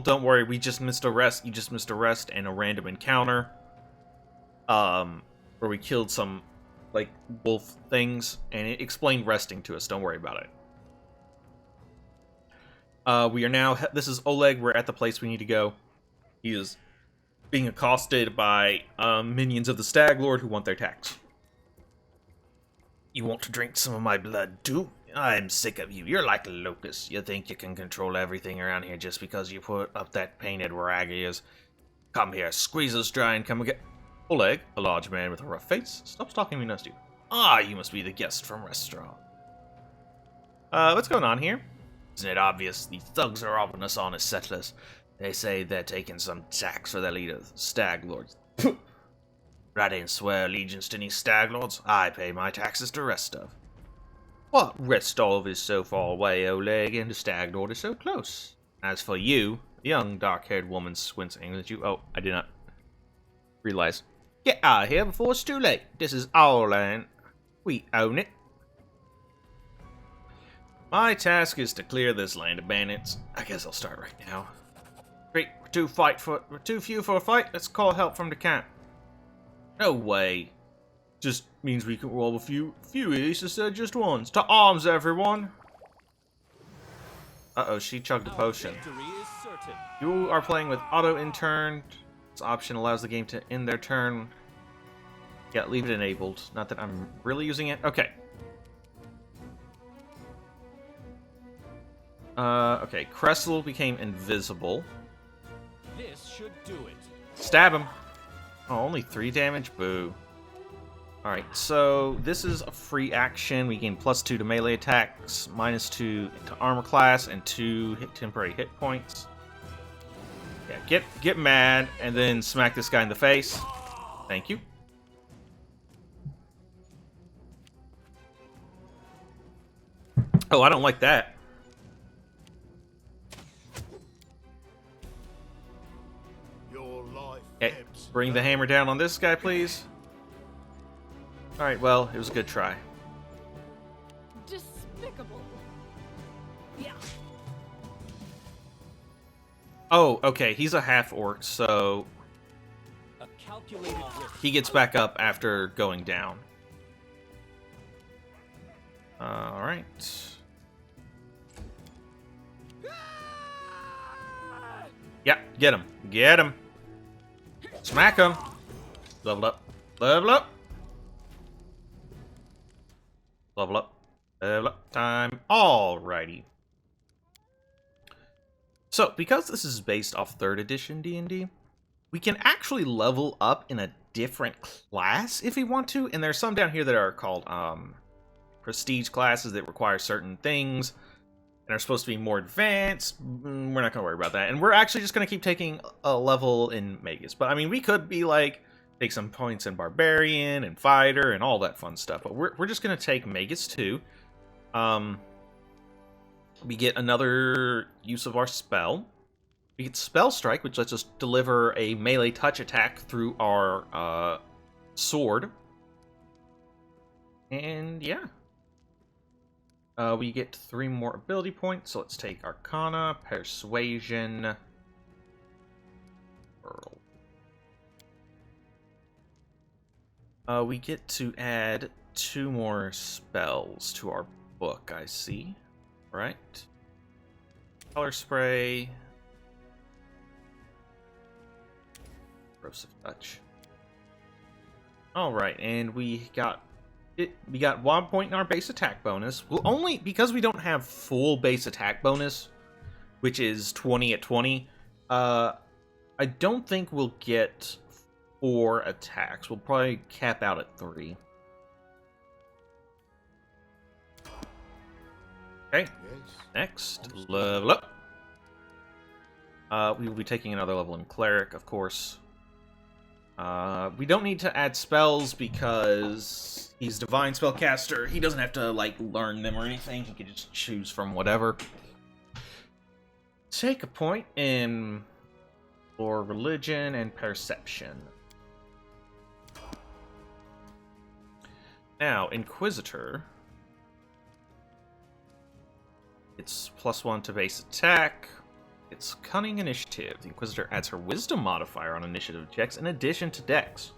don't worry, we just missed a rest. You just missed a rest and a random encounter. Where we killed some, like, wolf things, and it explained resting to us. Don't worry about it. We are now, this is Oleg, we're at the place we need to go. He is being accosted by minions of the Stag Lord who want their tax. You want to drink some of my blood too? I'm sick of you. You're like a locust. You think you can control everything around here just because you put up that painted rag of yours. Come here, squeeze us dry and come and get... Oleg, a large man with a rough face, stops talking to me next to you. Ah, you must be the guest from restaurant. What's going on here? Isn't it obvious? The thugs are robbing us on as settlers. They say they're taking some tax for their leader, the Stag Lords. But I didn't swear allegiance to any Stag Lords. I pay my taxes to Restov. What? Restov is so far away, Oleg, and the Stag Lord is so close. As for you, the young dark-haired woman squinting at you. Oh, I did not realize. Get out of here before it's too late. This is our land. We own it. My task is to clear this land of bandits. I guess I'll start right now. Great, we're too few for a fight. Let's call help from the camp. No way. Just means we can roll a few idiots instead of just ones. To arms, everyone. Uh-oh, she chugged a potion. You are playing with auto-intern. This option allows the game to end their turn. Yeah, leave it enabled. Not that I'm really using it. Okay. Okay, Cressel became invisible. This should do it. Stab him. Oh, only 3 damage? Boo. Alright, so this is a free action. We gain +2 to melee attacks, -2 to armor class, and 2 temporary hit points. Yeah, get mad, and then smack this guy in the face. Thank you. Oh, I don't like that. Okay, bring the hammer down on this guy, please. Alright, well, it was a good try. Despicable. Yeah. Oh, okay, he's a half-orc, so A calculated risk. he gets back up after going down. Alright. Yeah, get him. Get him. Smack him. Level up. Level up. Level up. Level up. Time. Alrighty. So, because this is based off 3rd edition D&D, we can actually level up in a different class if we want to, and there's some down here that are called prestige classes that require certain things and are supposed to be more advanced. We're not going to worry about that. And we're actually just going to keep taking a level in Magus. But, I mean, we could be, like, take some points in Barbarian and Fighter and all that fun stuff. But we're just going to take Magus 2. We get another use of our spell. We get Spell Strike, which lets us deliver a melee touch attack through our sword. And, yeah. We get 3 more ability points, so let's take Arcana, Persuasion, Pearl. We get to add 2 more spells to our book, I see. Right? Color Spray. Corrosive Touch. Alright, and we got 1 point in our base attack bonus. Well, only because we don't have full base attack bonus, which is 20 at 20. I don't think we'll get 4 attacks. We'll probably cap out at 3. Okay. Next, level up. We will be taking another level in Cleric, of course. We don't need to add spells because he's Divine Spellcaster. He doesn't have to, like, learn them or anything. He can just choose from whatever. Take a point in for Religion and Perception. Now, Inquisitor. It's +1 to base attack. It's Cunning Initiative. The Inquisitor adds her Wisdom modifier on initiative checks in addition to Dex.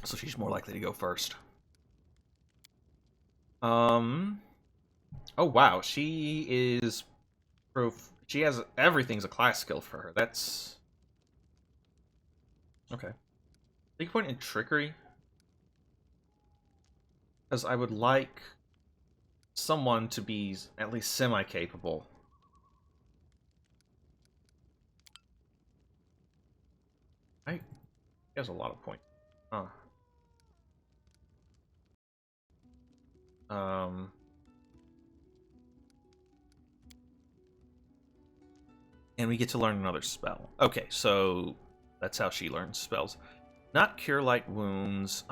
So she's more likely to go first. Oh wow, she is proof. She has everything's a class skill for her. That's okay. Take a point in trickery, because I would like someone to be at least semi-capable. He has a lot of points. Huh. And we get to learn another spell. Okay, so that's how she learns spells. Not Cure Light Wounds.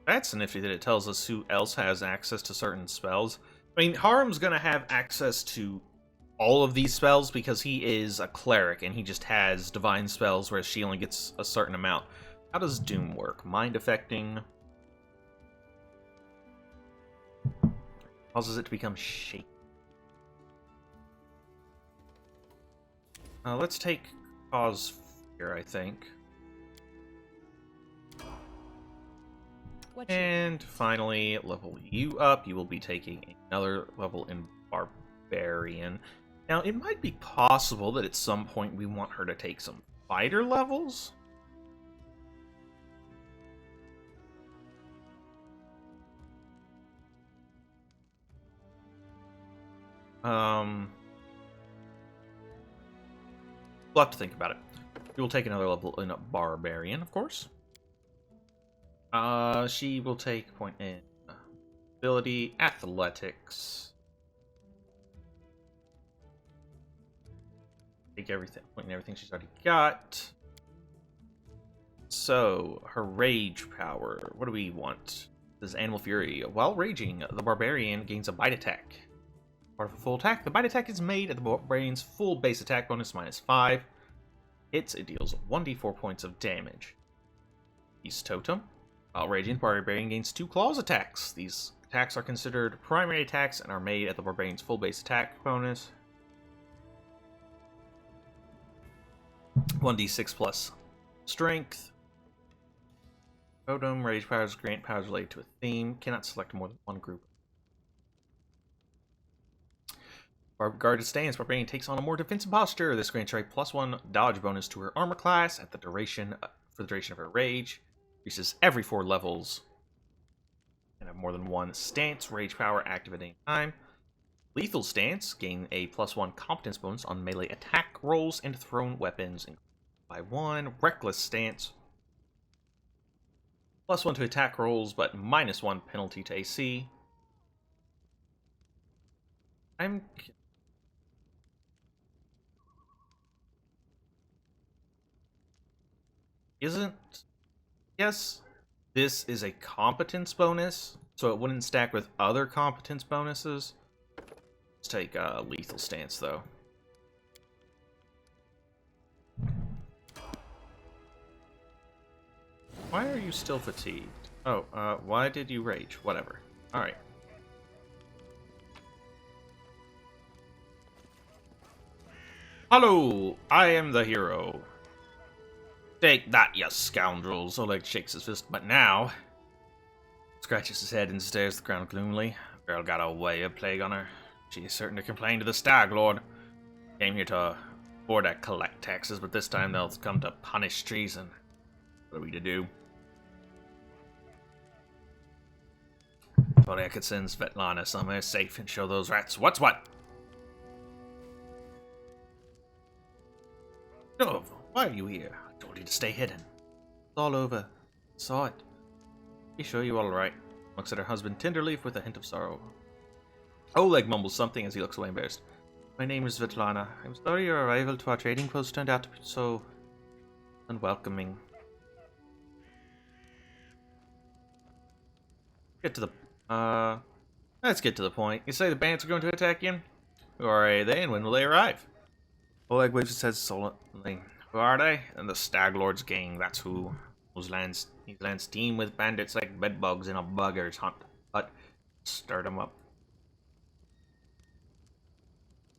That's nifty that it tells us who else has access to certain spells. I mean, Harum's gonna have access to all of these spells because he is a cleric and he just has divine spells, whereas she only gets a certain amount. How does Doom work? Mind affecting. Causes it to become shaky. Let's take Cause Fear, I think. And finally, level you up. You will be taking another level in Barbarian. Now, it might be possible that at some point we want her to take some fighter levels. We'll have to think about it. We will take another level in a Barbarian, of course. She will take a point in ability, athletics. Take everything, point in everything she's already got. So, her rage power. What do we want? This is Animal Fury. While raging, the Barbarian gains a bite attack. Part of a full attack. The bite attack is made at the Barbarian's full base attack bonus -5. Hits, it deals 1d4 points of damage. Beast Totem. While raging, the Barbarian gains 2 claws attacks. These attacks are considered primary attacks and are made at the Barbarian's full base attack bonus. 1d6 plus strength. Totem, rage powers grant powers related to a theme. Cannot select more than one group. Guarded stance. Barbarian takes on a more defensive posture. This grants her a +1 dodge bonus to her armor class at the duration for the duration of her rage. Increases every 4 levels. And have more than one stance. Rage power active at any time. Lethal stance. Gain a +1 competence bonus on melee attack rolls and thrown weapons by 1. Reckless stance. +1 to attack rolls, but -1 penalty to AC. Yes, this is a competence bonus, so it wouldn't stack with other competence bonuses. Let's take a lethal stance, though. Why are you still fatigued? Oh, why did you rage? Whatever. Alright. Hello, I am the hero. Take that, you scoundrels. Oleg shakes his fist, but now... Scratches his head and stares at the ground gloomily. The girl got a way of plague on her. She is certain to complain to the Stag Lord. Came here to afford to collect taxes, but this time they'll come to punish treason. What are we to do? If only I could send Svetlana somewhere safe and show those rats what's what. Oh, why are you here? I told you to stay hidden. It's all over. Saw it. Be sure you're all right. Looks at her husband tenderly with a hint of sorrow. Oleg mumbles something as he looks away embarrassed. My name is Svetlana. I'm sorry your arrival to our trading post turned out to be so unwelcoming. Let's get to the point. You say the bandits are going to attack you? Who are they and when will they arrive? Oleg waves his head sullenly. Who are they? And the Stag Lord's gang, that's who. These lands teem with bandits like bedbugs in a bugger's hunt. But start them up.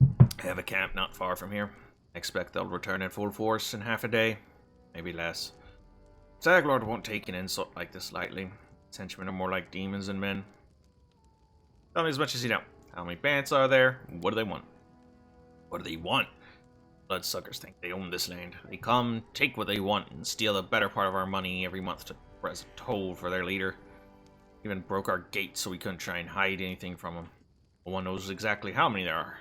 I have a camp not far from here. I expect they'll return in full force in half a day, maybe less. Zaglord won't take an insult like this lightly. Henchmen are more like demons than men. Tell me as much as you know. How many bandits are there? What do they want? What do they want? Bloodsuckers think they own this land. They come, take what they want, and steal the better part of our money every month to press a toll for their leader. Even broke our gates so we couldn't try and hide anything from them. No one knows exactly how many there are.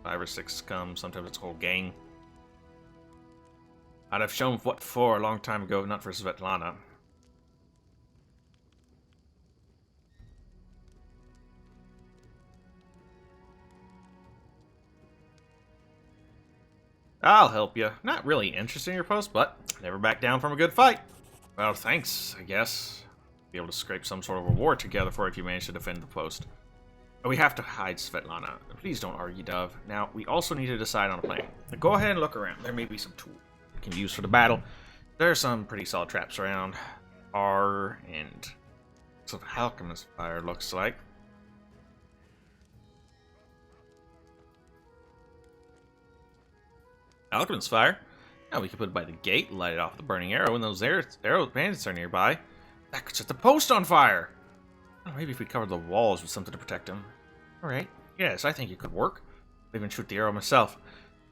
5 or 6 come, sometimes it's a whole gang. I'd have shown what for a long time ago, not for Svetlana. I'll help you. Not really interested in your post, but never back down from a good fight. Well, thanks, I guess. Be able to scrape some sort of reward together for it if you manage to defend the post. But we have to hide Svetlana. Please don't argue, Dove. Now, we also need to decide on a plan. Now, go ahead and look around. There may be some tools we can use for the battle. There are some pretty solid traps around. And some Alchemist Fire looks like. Alchemist Fire? Now we can put it by the gate, light it off with a burning arrow, and those arrow bandits are nearby. That could set the post on fire! Oh, maybe if we covered the walls with something to protect them. Alright, yes, I think it could work. I'll even shoot the arrow myself.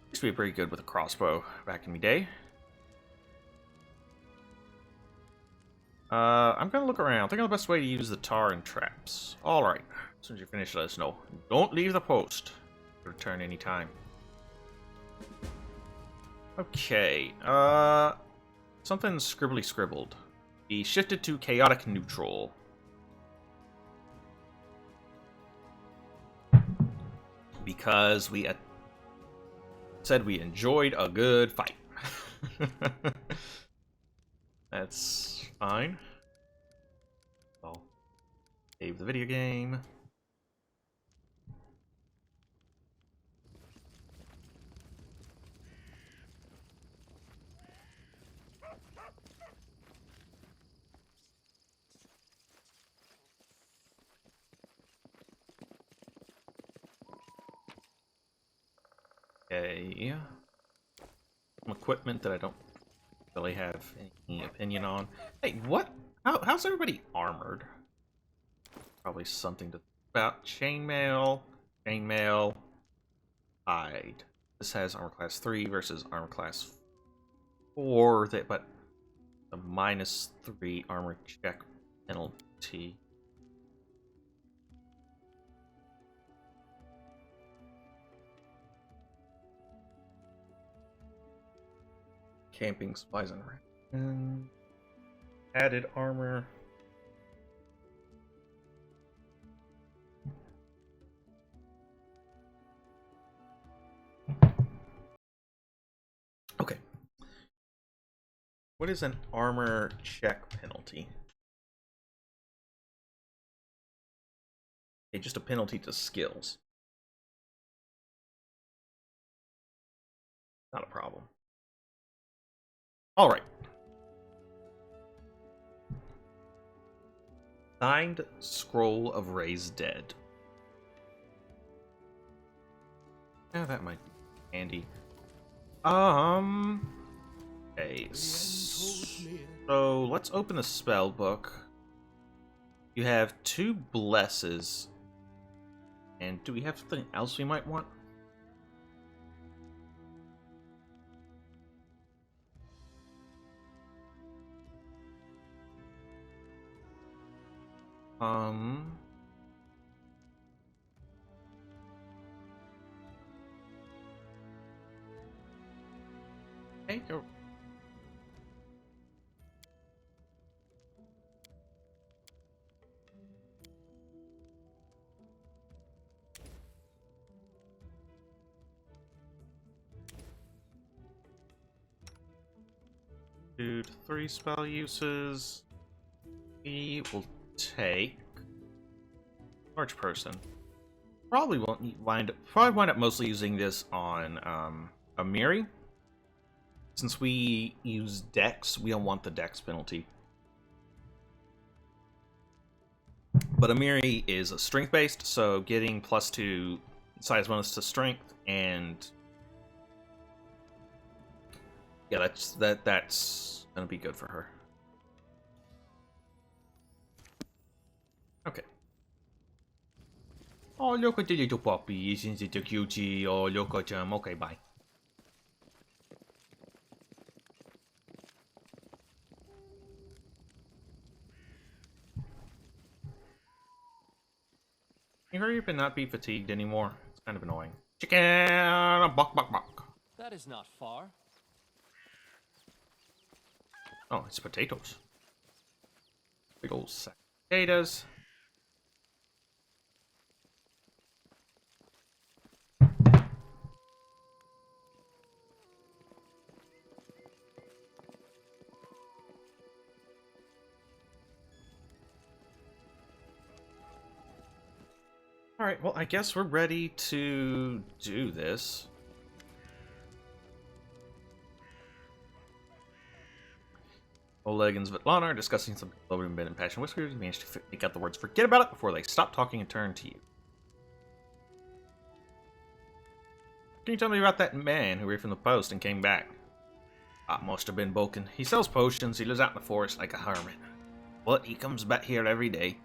Used to be pretty good with a crossbow back in my day. I'm gonna look around. Think of the best way to use the tar and traps. Alright, as soon as you finish, let us know. Don't leave the post. Return anytime. Okay, something scribbly scribbled. Be shifted to chaotic neutral. Because we said we enjoyed a good fight. That's fine. I'll save the video game. Okay. Some equipment that I don't really have any opinion on. Hey, what? How's everybody armored? Probably something to think about. Chainmail, hide. This has armor class 3 versus armor class 4, but a -3 armor check penalty. Camping supplies and added armor. Okay. What is an armor check penalty? Okay, just a penalty to skills. Not a problem. All right. Signed Scroll of Raised Dead. Yeah, that might be handy. Okay. So let's open the spell book. You have 2 blesses. And do we have something else we might want? Okay, go. Dude, 3 spell uses. We will take large person. Probably won't wind up mostly using this on Amiri. Since we use dex, we don't want the dex penalty. But Amiri is a strength-based, so getting +2 size bonus to strength, and yeah, that's gonna be good for her. Okay. Oh, look at the little puppy, isn't it a cutie? Oh, look at him. Okay, bye. Can you hurry up and not be fatigued anymore? It's kind of annoying. Chicken! Buck, buck, buck. That is not far. Oh, it's potatoes. Big old sack of potatoes. Alright, well, I guess we're ready to do this. Oleg and Svetlana are discussing something a little bit in Passion Whispers and managed to make out the words "forget about it" before they stop talking and turn to you. Can you tell me about that man who read from the post and came back? Must have been Vulcan. He sells potions, he lives out in the forest like a hermit. But he comes back here every day.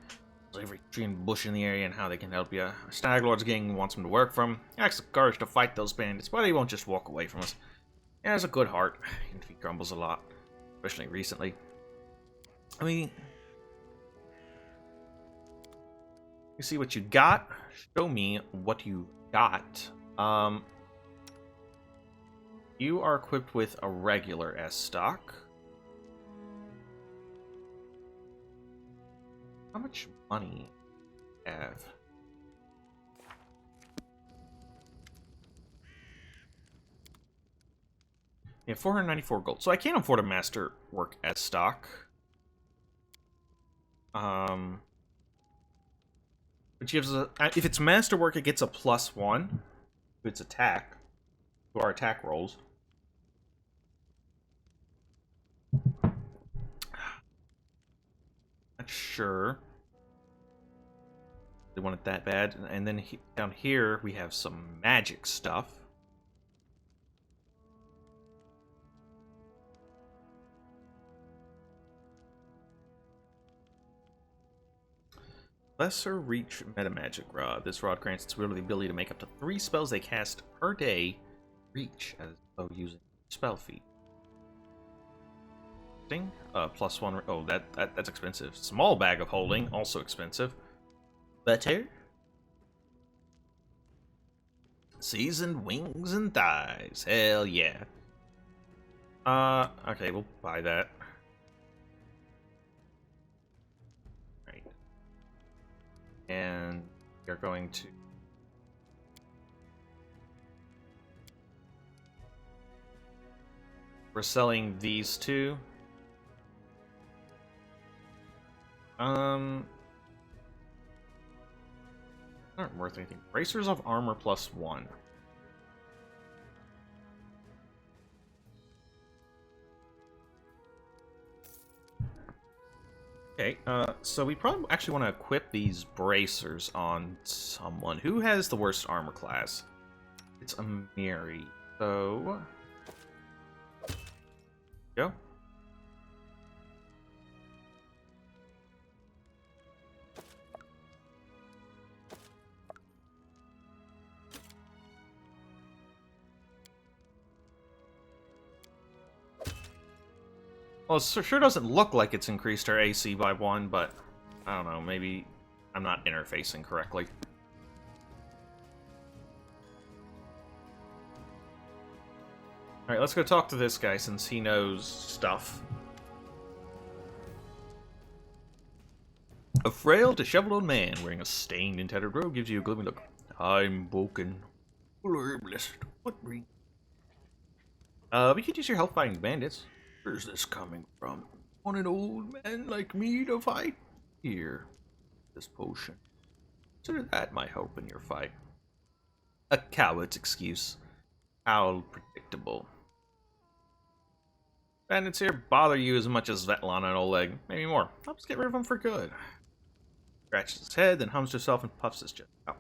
Every tree and bush in the area and how they can help you. A Stag Lord's gang wants him to work for him. He lacks the courage to fight those bandits, but he won't just walk away from us. He has a good heart, and he grumbles a lot, especially recently. I mean, you see what you got? Show me what you got. You are equipped with a regular S stock. How much money do you have? Yeah, 494 gold. So I can't afford a master work as stock. Which gives a, if it's masterwork, it gets a +1 to its attack, to our attack rolls. Not sure they want it that bad. And then down here we have some magic stuff. Lesser Reach Metamagic Rod. This rod grants its wielder the ability to make up to 3 spells they cast per day reach as though using spell feat. +1. Oh, that's expensive. Small bag of holding, also expensive. Better. Seasoned wings and thighs. Hell yeah. Okay, we'll buy that. Right. And we're going to we're selling these two. Aren't worth anything. Bracers of armor +1. Okay, so we probably actually want to equip these bracers on someone. Who has the worst armor class? It's Amiri. So go. Well, it sure doesn't look like it's increased our AC by 1, but I don't know, maybe I'm not interfacing correctly. Alright, let's go talk to this guy since he knows stuff. A frail, disheveled old man wearing a stained and tattered robe gives you a gloomy look. I'm Vulcan. Lord blessed. What breed? We could use your help fighting bandits. Where's this coming from? Want an old man like me to fight? Here, this potion. Consider that my hope in your fight. A coward's excuse. How predictable. Bandits here bother you as much as Svetlana and Oleg, maybe more. I'll just get rid of them for good. Scratches his head, then hums to himself and puffs his chest out.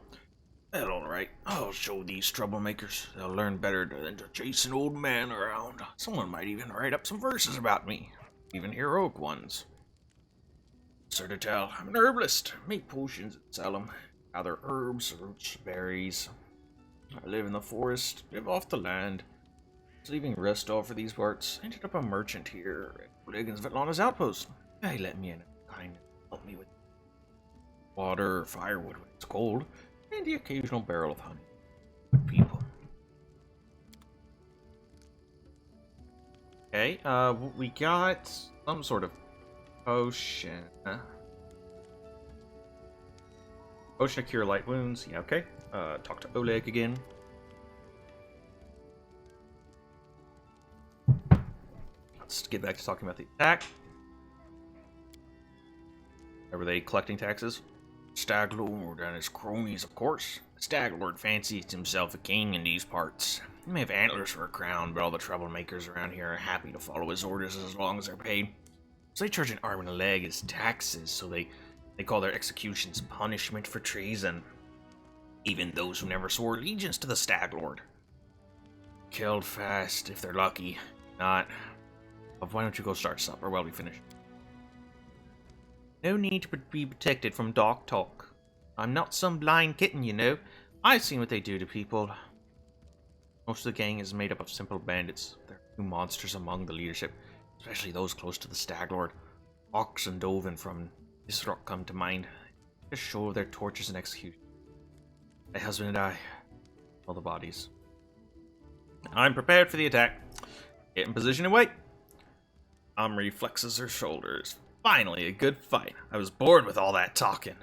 Well, alright. I'll show these troublemakers. They'll learn better than to chase an old man around. Someone might even write up some verses about me. Even heroic ones. Sir to tell, I'm an herbalist. Make potions and sell them. Gather herbs, roots, berries. I live in the forest, live off the land. Was leaving Rostov for these parts. Ended up a merchant here at Oleg and Svetlana's outpost. They let me in kind and help me with water or firewood when it's cold, and the occasional barrel of honey. Good people. Okay, we got some sort of potion. Potion to cure light wounds. Yeah, okay. Talk to Oleg again. Let's get back to talking about the attack. Were they collecting taxes? Staglord and his cronies, of course. Staglord fancies himself a king in these parts. He may have antlers for a crown, but all the troublemakers around here are happy to follow his orders as long as they're paid. So they charge an arm and a leg as taxes, so they call their executions punishment for treason. Even those who never swore allegiance to the Staglord. Killed fast, if they're lucky. Not. But why don't you go start supper while we finish? No need to be protected from dark talk. I'm not some blind kitten, you know. I've seen what they do to people. Most of the gang is made up of simple bandits. There are few monsters among the leadership, especially those close to the Staglord. Ox and Dovin from Isrock come to mind. Just show their tortures and execution. My husband and I, all the bodies. I'm prepared for the attack. Get in position and wait. Omri flexes her shoulders. Finally, a good fight. I was bored with all that talking.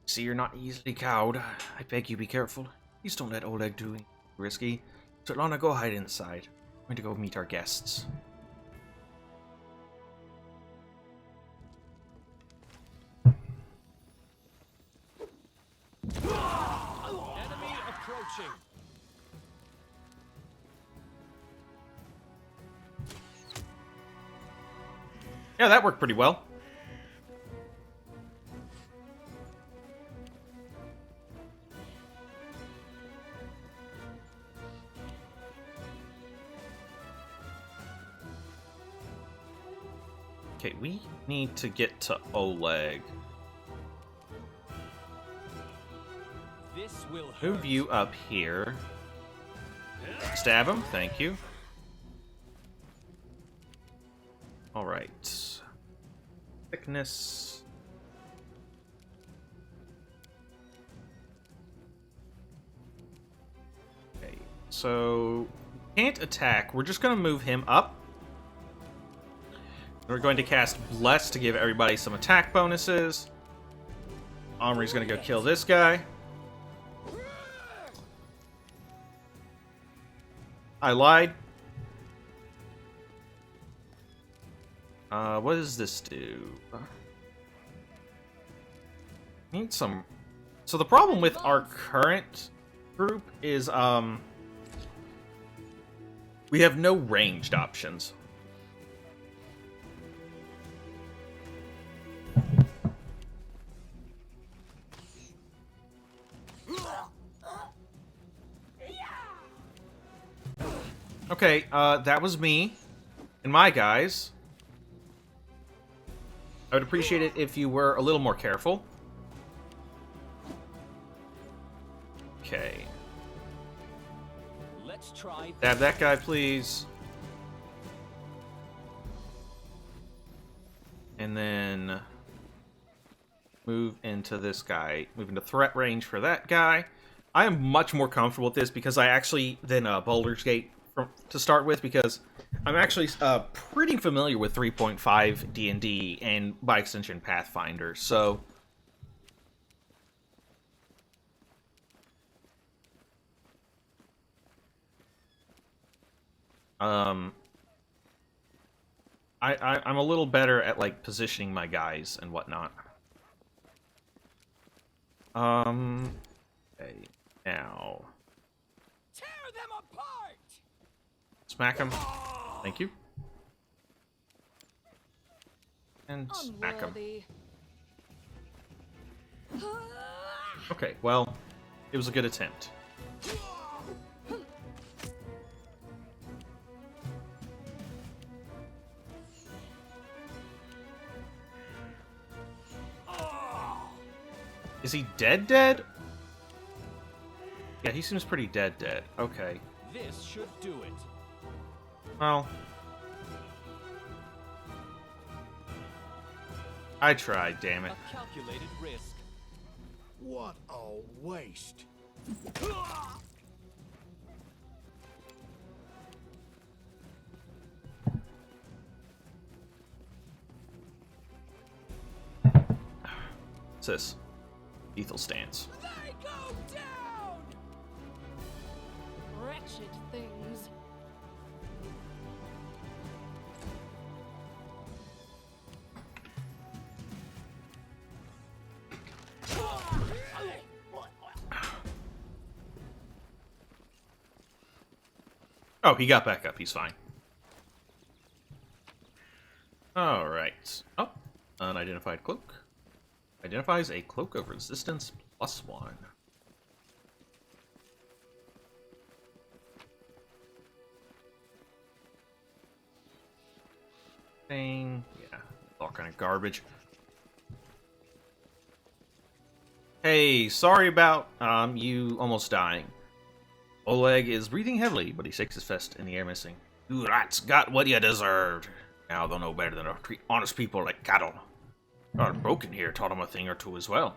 See, you're not easily cowed. I beg you be careful. Please don't let Oleg do anything risky. Svetlana, go hide inside. I'm going to go meet our guests. Enemy approaching. Yeah, that worked pretty well. Okay, we need to get to Oleg. This will hurt. Move you up here. Stab him, thank you. Alright. Thickness. Okay, so can't attack. We're just gonna move him up. We're going to cast Bless to give everybody some attack bonuses. Omri's gonna go kill this guy. I lied. What does this do? Need some... So the problem with our current group is, we have no ranged options. Okay, that was me and my guys. I would appreciate it if you were a little more careful. Okay. Let's try. Stab that guy, please. And then move into this guy. Move into threat range for that guy. I am much more comfortable with this because I actually than Baldur's Gate to start with, because I'm actually pretty familiar with 3.5 D&D and by extension Pathfinder. So I'm a little better at like positioning my guys and whatnot. Okay, now Tear them apart. let's Smack him. Thank you. And smack him. Unworthy. Okay, well, it was a good attempt. Is he dead? Yeah, he seems pretty dead. Okay. This should do it. Well, I tried, damn it. A calculated risk. What a waste. What's this? Lethal stance. They go down! Wretched things. Oh, he got back up. He's fine. Alright. Oh, unidentified cloak. Identifies a cloak of resistance +1. Thing. Yeah, all kind of garbage. Hey, sorry about you almost dying. Oleg is breathing heavily, but he shakes his fist in the air, missing. You rats got what you deserved. Now they'll know better than to treat honest people like cattle. Got broken here, taught him a thing or two as well.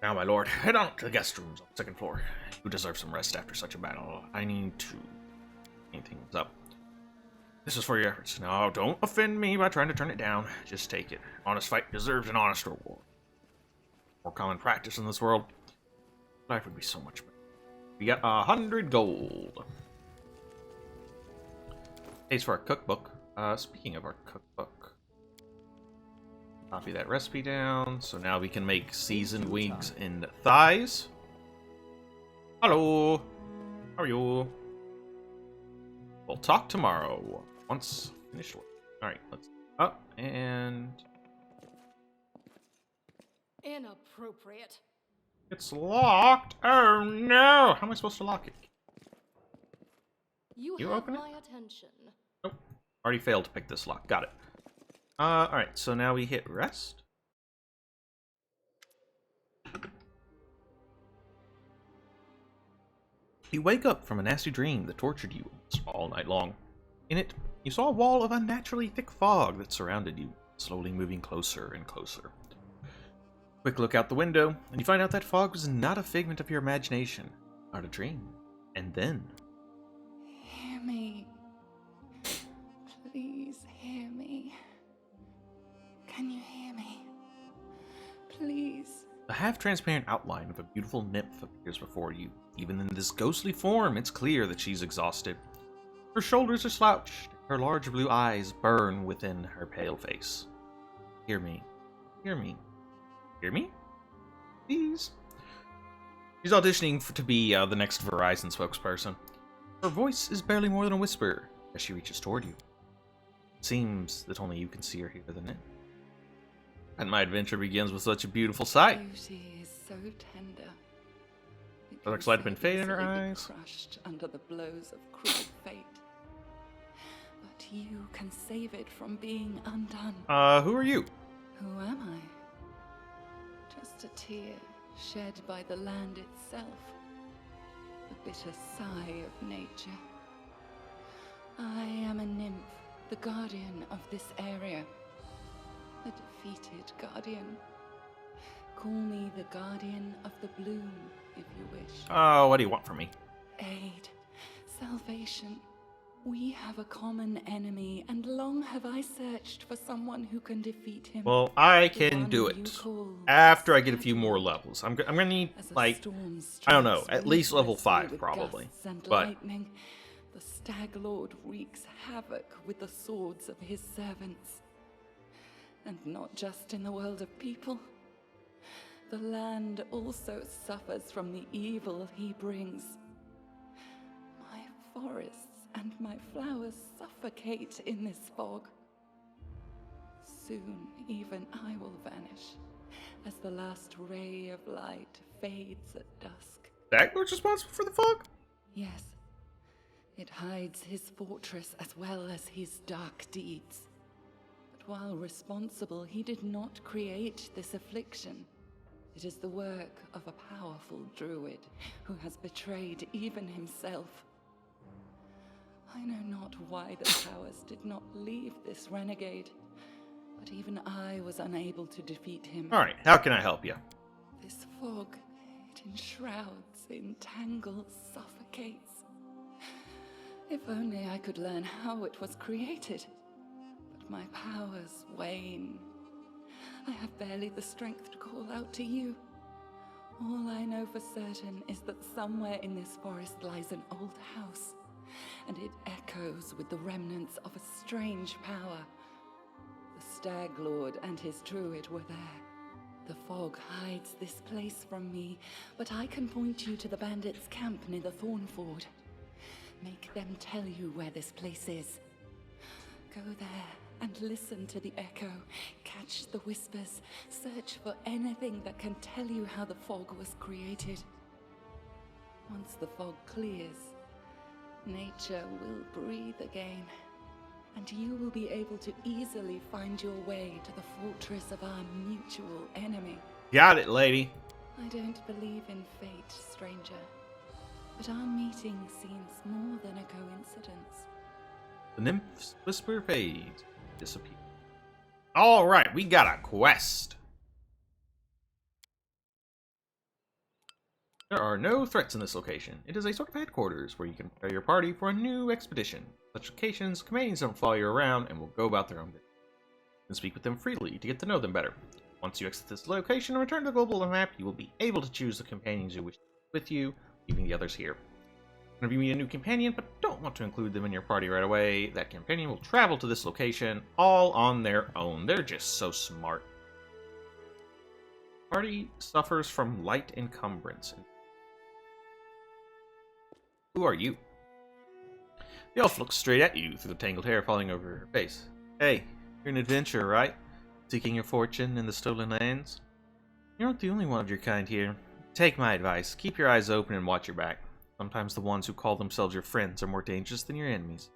Now, my lord, head on to the guest rooms on the second floor. You deserve some rest after such a battle. I need to clean things up. This is for your efforts. Now, don't offend me by trying to turn it down. Just take it. Honest fight deserves an honest reward. More common practice in this world. Life would be so much better. We got 100 gold. Pays for our cookbook. Speaking of our cookbook, copy that recipe down. So now we can make seasoned wings and thighs. Hello. How are you? We'll talk tomorrow. Once finished work. Alright, let's up and Inappropriate. it's locked. Oh no! How am I supposed to lock it? You You have open it? my attention. Nope. Already failed to pick this lock. Got it. Alright, so now we hit rest. You wake up from a nasty dream that tortured you all night long. In it, you saw a wall of unnaturally thick fog that surrounded you, slowly moving closer and closer. Quick look out the window, and you find out that fog was not a figment of your imagination, not a dream. And then... Hear me. Please hear me. Can you hear me? Please. a half-transparent outline of a beautiful nymph appears before you. Even in this ghostly form, it's clear that she's exhausted. Her shoulders are slouched, her large blue eyes burn within her pale face. Hear me. Hear me. Hear me? Please? She's auditioning to be the next Verizon spokesperson. Her voice is barely more than a whisper as she reaches toward you. It seems that only you can see or hear the nymph. And my adventure begins with such a beautiful sight. Beauty is so tender. The dark light had been fading in her easily be eyes. crushed under the blows of cruel fate. But you can save it from being undone. Who are you? Who am I? Just a tear shed by the land itself. The bitter sigh of nature. I am a nymph, the guardian of this area. A defeated guardian. Call me the guardian of the bloom, if you wish. Oh, what do you want from me? Aid, salvation. We have a common enemy, and long have I searched for someone who can defeat him. Well, I The can one do you it. call After I get a few more levels. I'm gonna need, As a like, storm I don't know, strikes at least level ruthlessly 5 with probably. gusts and But lightning, the Stag Lord wreaks havoc with the swords of his servants. And not just in the world of people. The land also suffers from the evil he brings. My forests and my flowers suffocate in this fog. Soon, even I will vanish, as the last ray of light fades at dusk. Daglor's responsible for the fog? Yes, it hides his fortress as well as his dark deeds. But while responsible, he did not create this affliction. It is the work of a powerful druid who has betrayed even himself. I know not why the powers did not leave this renegade, but even I was unable to defeat him. Alright, how can I help you? This fog, it enshrouds, entangles, suffocates. If only I could learn how it was created. But my powers wane. I have barely the strength to call out to you. All I know for certain is that somewhere in this forest lies an old house, and it echoes with the remnants of a strange power. The Stag Lord and his druid were there. The fog hides this place from me, but I can point you to the Bandit's Camp near the Thornford. Make them tell you where this place is. Go there and listen to the echo, catch the whispers, search for anything that can tell you how the fog was created. Once the fog clears, nature will breathe again, and you will be able to easily find your way to the fortress of our mutual enemy. Got it, lady. I don't believe in fate, stranger, but our meeting seems more than a coincidence. The nymph's whisper fades, disappear. Alright, we got a quest. There are no threats in this location. It is a sort of headquarters where you can prepare your party for a new expedition. Such occasions, companions don't follow you around and will go about their own business. You can speak with them freely to get to know them better. Once you exit this location and return to the global map, you will be able to choose the companions you wish to take with you, leaving the others here. Whenever you meet a new companion but don't want to include them in your party right away, that companion will travel to this location all on their own. They're just so smart. Party suffers from light encumbrance. Who are you? The elf looks straight at you through the tangled hair falling over her face. Hey, you're an adventurer, right? Seeking your fortune in the stolen lands? You aren't the only one of your kind here. Take my advice. Keep your eyes open and watch your back. Sometimes the ones who call themselves your friends are more dangerous than your enemies.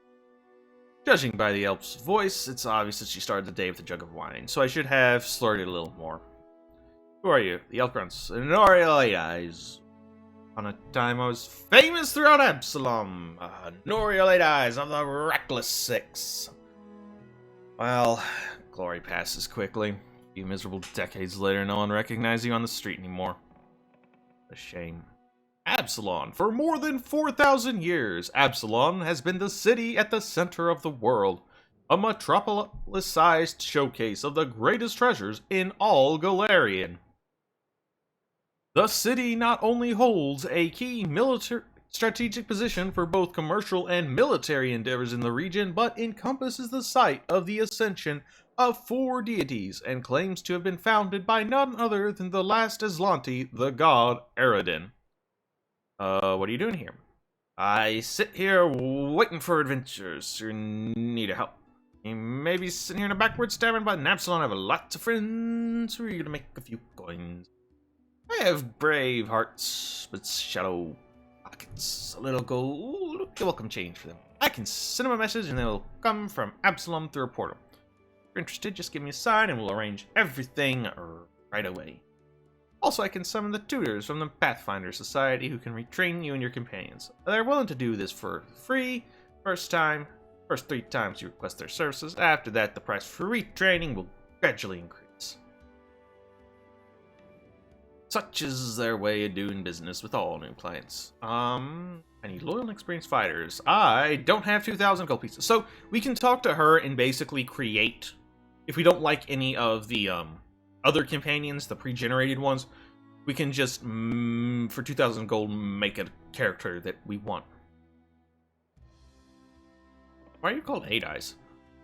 Judging by the elf's voice, it's obvious that she started the day with a jug of wine, so I should have slurred it a little more. Who are you? The elf grunts. Honoria Light Eyes. On a time I was famous throughout Absalon. Honoria Light Eyes of the Reckless Six. Well, glory passes quickly. A few miserable decades later, no one recognizes you on the street anymore. A shame. Absalon. For more than 4,000 years, Absalon has been the city at the center of the world. A metropolis-sized showcase of the greatest treasures in all Galarian. The city not only holds a key strategic position for both commercial and military endeavors in the region, but encompasses the site of the ascension of 4 deities and claims to have been founded by none other than the last Aslanti, the god Aradin. What are you doing here? I sit here waiting for adventures who need help. You may be sitting here in a backwoods tavern, but in Absalon I have lots of friends who are eager to make a few coins. I have brave hearts, but shallow pockets. A little gold, a welcome change for them. I can send them a message and they'll come from Absalom through a portal. If you're interested, just give me a sign and we'll arrange everything right away. Also, I can summon the tutors from the Pathfinder Society who can retrain you and your companions. They're willing to do this for free. First 3 times you request their services. After that, the price for retraining will gradually increase. Such is their way of doing business with all new clients. I need loyal and experienced fighters. I don't have 2,000 gold pieces. So we can talk to her and basically create, if we don't like any of the other companions, the pre-generated ones, we can just, for 2,000 gold, make a character that we want. Why are you called 8 Eyes?